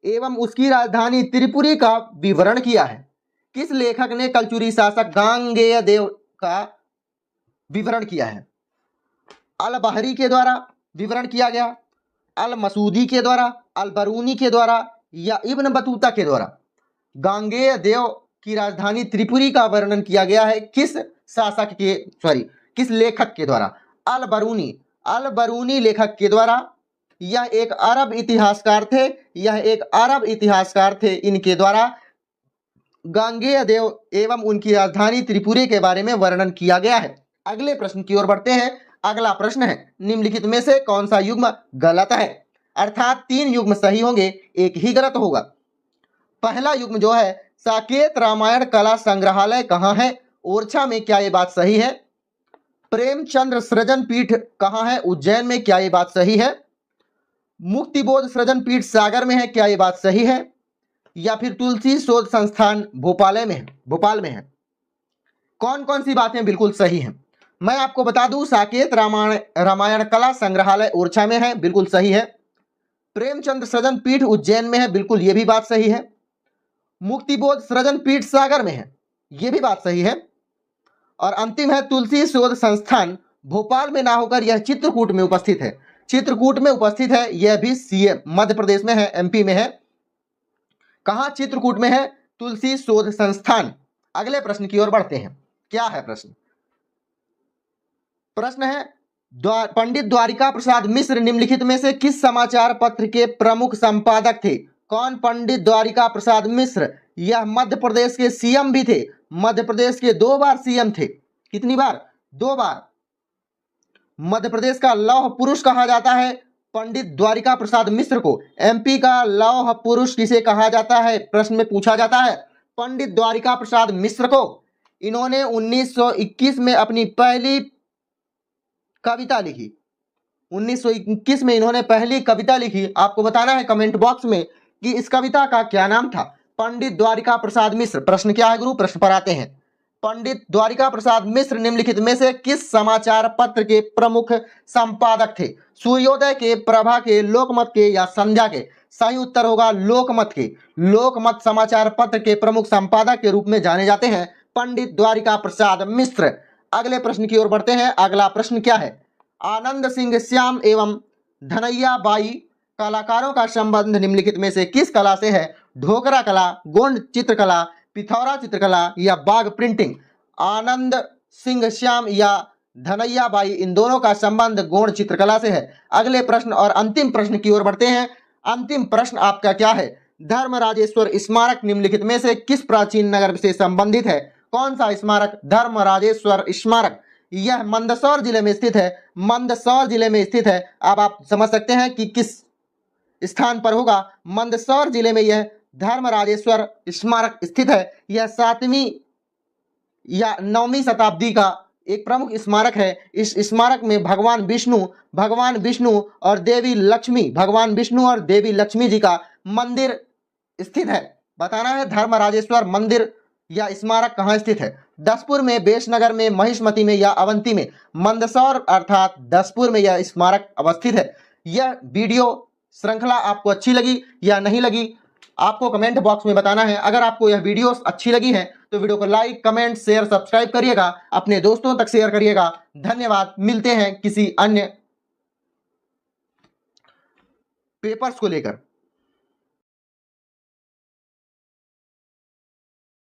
A: एवं उसकी राजधानी त्रिपुरी का विवरण किया है? किस लेखक ने कलचुरी शासक गांगेय देव का विवरण किया है? अल बहरी के द्वारा विवरण किया गया, अल मसूदी के द्वारा, अल बरूनी के द्वारा या इब्न बतूता के द्वारा? गांगेय देव की राजधानी त्रिपुरी का वर्णन किया गया है किस किस लेखक के द्वारा? अल बरूनी लेखक के द्वारा। यह एक अरब इतिहासकार थे, इनके द्वारा गांगेय देव एवं उनकी राजधानी त्रिपुरी के बारे में वर्णन किया गया है। अगले प्रश्न की ओर बढ़ते हैं। अगला प्रश्न है, निम्नलिखित में से कौन सा युग्म गलत है? अर्थात 3 युग्म सही होंगे, एक ही गलत होगा। पहला युग्म जो है, साकेत रामायण कला संग्रहालय कहाँ है? ओरछा में, क्या ये बात सही है? प्रेमचंद्र सृजन पीठ कहाँ है? उज्जैन में, क्या ये बात सही है? मुक्तिबोध सृजन पीठ सागर में है, क्या ये बात सही है? या फिर तुलसी शोध संस्थान भोपाल में है? कौन कौन सी बातें बिल्कुल सही हैं? मैं आपको बता दूं, साकेत रामायण कला संग्रहालय ओरछा में है, बिल्कुल सही है। प्रेमचंद्र सृजन पीठ उज्जैन में है, बिल्कुल ये भी बात सही है। मुक्तिबोध सृजन पीठ सागर में है, ये भी बात सही है। और अंतिम है, तुलसी शोध संस्थान भोपाल में ना होकर यह चित्रकूट में उपस्थित है। यह भी सीएम मध्य प्रदेश में है, एमपी में है। कहां? चित्रकूट में है तुलसी शोध संस्थान। अगले प्रश्न की ओर बढ़ते हैं। क्या है प्रश्न? प्रश्न है, पंडित द्वारिका प्रसाद मिश्र निम्नलिखित में से किस समाचार पत्र के प्रमुख संपादक थे? कौन? पंडित द्वारिका प्रसाद मिश्र। यह मध्य प्रदेश के सीएम भी थे। मध्य प्रदेश के 2 बार सीएम थे। कितनी बार? 2 बार। मध्य प्रदेश का लौह पुरुष कहा जाता है पंडित द्वारिका प्रसाद मिश्र को। एमपी का लौह पुरुष किसे कहा जाता है? प्रश्न में पूछा जाता है। पंडित द्वारिका प्रसाद मिश्र को। इन्होंने 1921 में अपनी पहली कविता लिखी। 1921 में इन्होंने पहली कविता लिखी। आपको बताना है कमेंट बॉक्स में कि इस कविता का क्या नाम था। पंडित द्वारिका प्रसाद मिश्र। प्रश्न क्या है गुरु? प्रश्न पर आते हैं। पंडित द्वारिका प्रसाद मिश्र निम्नलिखित में से किस समाचार पत्र के प्रमुख संपादक थे? सूर्योदय के, प्रभा के, लोकमत के या संध्या के? सही उत्तर होगा लोकमत के। लोकमत समाचार पत्र के प्रमुख संपादक के रूप में जाने जाते हैं पंडित द्वारिका प्रसाद मिश्र। अगले प्रश्न की ओर बढ़ते हैं। अगला प्रश्न क्या है? आनंद सिंह श्याम एवं धनैया बाई कलाकारों का संबंध निम्नलिखित में से किस कला से है? ढोकरा कला, गोंड चित्रकला, पिथौरा चित्रकला या बाग प्रिंटिंग? आनंद सिंह श्याम या धनैया बाई, इन दोनों का संबंध गोंड चित्रकला से है। अगले प्रश्न और अंतिम प्रश्न की ओर बढ़ते हैं। अंतिम प्रश्न आपका क्या है? धर्मराजेश्वर स्मारक निम्नलिखित में से किस प्राचीन नगर से संबंधित है? कौन सा स्मारक? धर्मराजेश्वर स्मारक। यह मंदसौर जिले में स्थित है। अब आप समझ सकते हैं कि किस स्थान पर होगा। मंदसौर जिले में यह धर्मराजेश्वर स्मारक स्थित है। यह 7वीं या 9वीं शताब्दी का एक प्रमुख स्मारक है। इस स्मारक में भगवान विष्णु और देवी लक्ष्मी जी का मंदिर स्थित है। बताना है धर्मराजेश्वर मंदिर या स्मारक कहाँ स्थित है? दसपुर में, बेशनगर में, महिष्मती में या अवंती में? मंदसौर अर्थात दसपुर में यह स्मारक अवस्थित है। यह वीडियो श्रृंखला आपको अच्छी लगी या नहीं लगी, आपको कमेंट बॉक्स में बताना है। अगर आपको यह वीडियो अच्छी लगी है तो वीडियो को लाइक, कमेंट, शेयर, सब्सक्राइब करिएगा, अपने दोस्तों तक शेयर करिएगा। धन्यवाद। मिलते हैं किसी अन्य पेपर्स को लेकर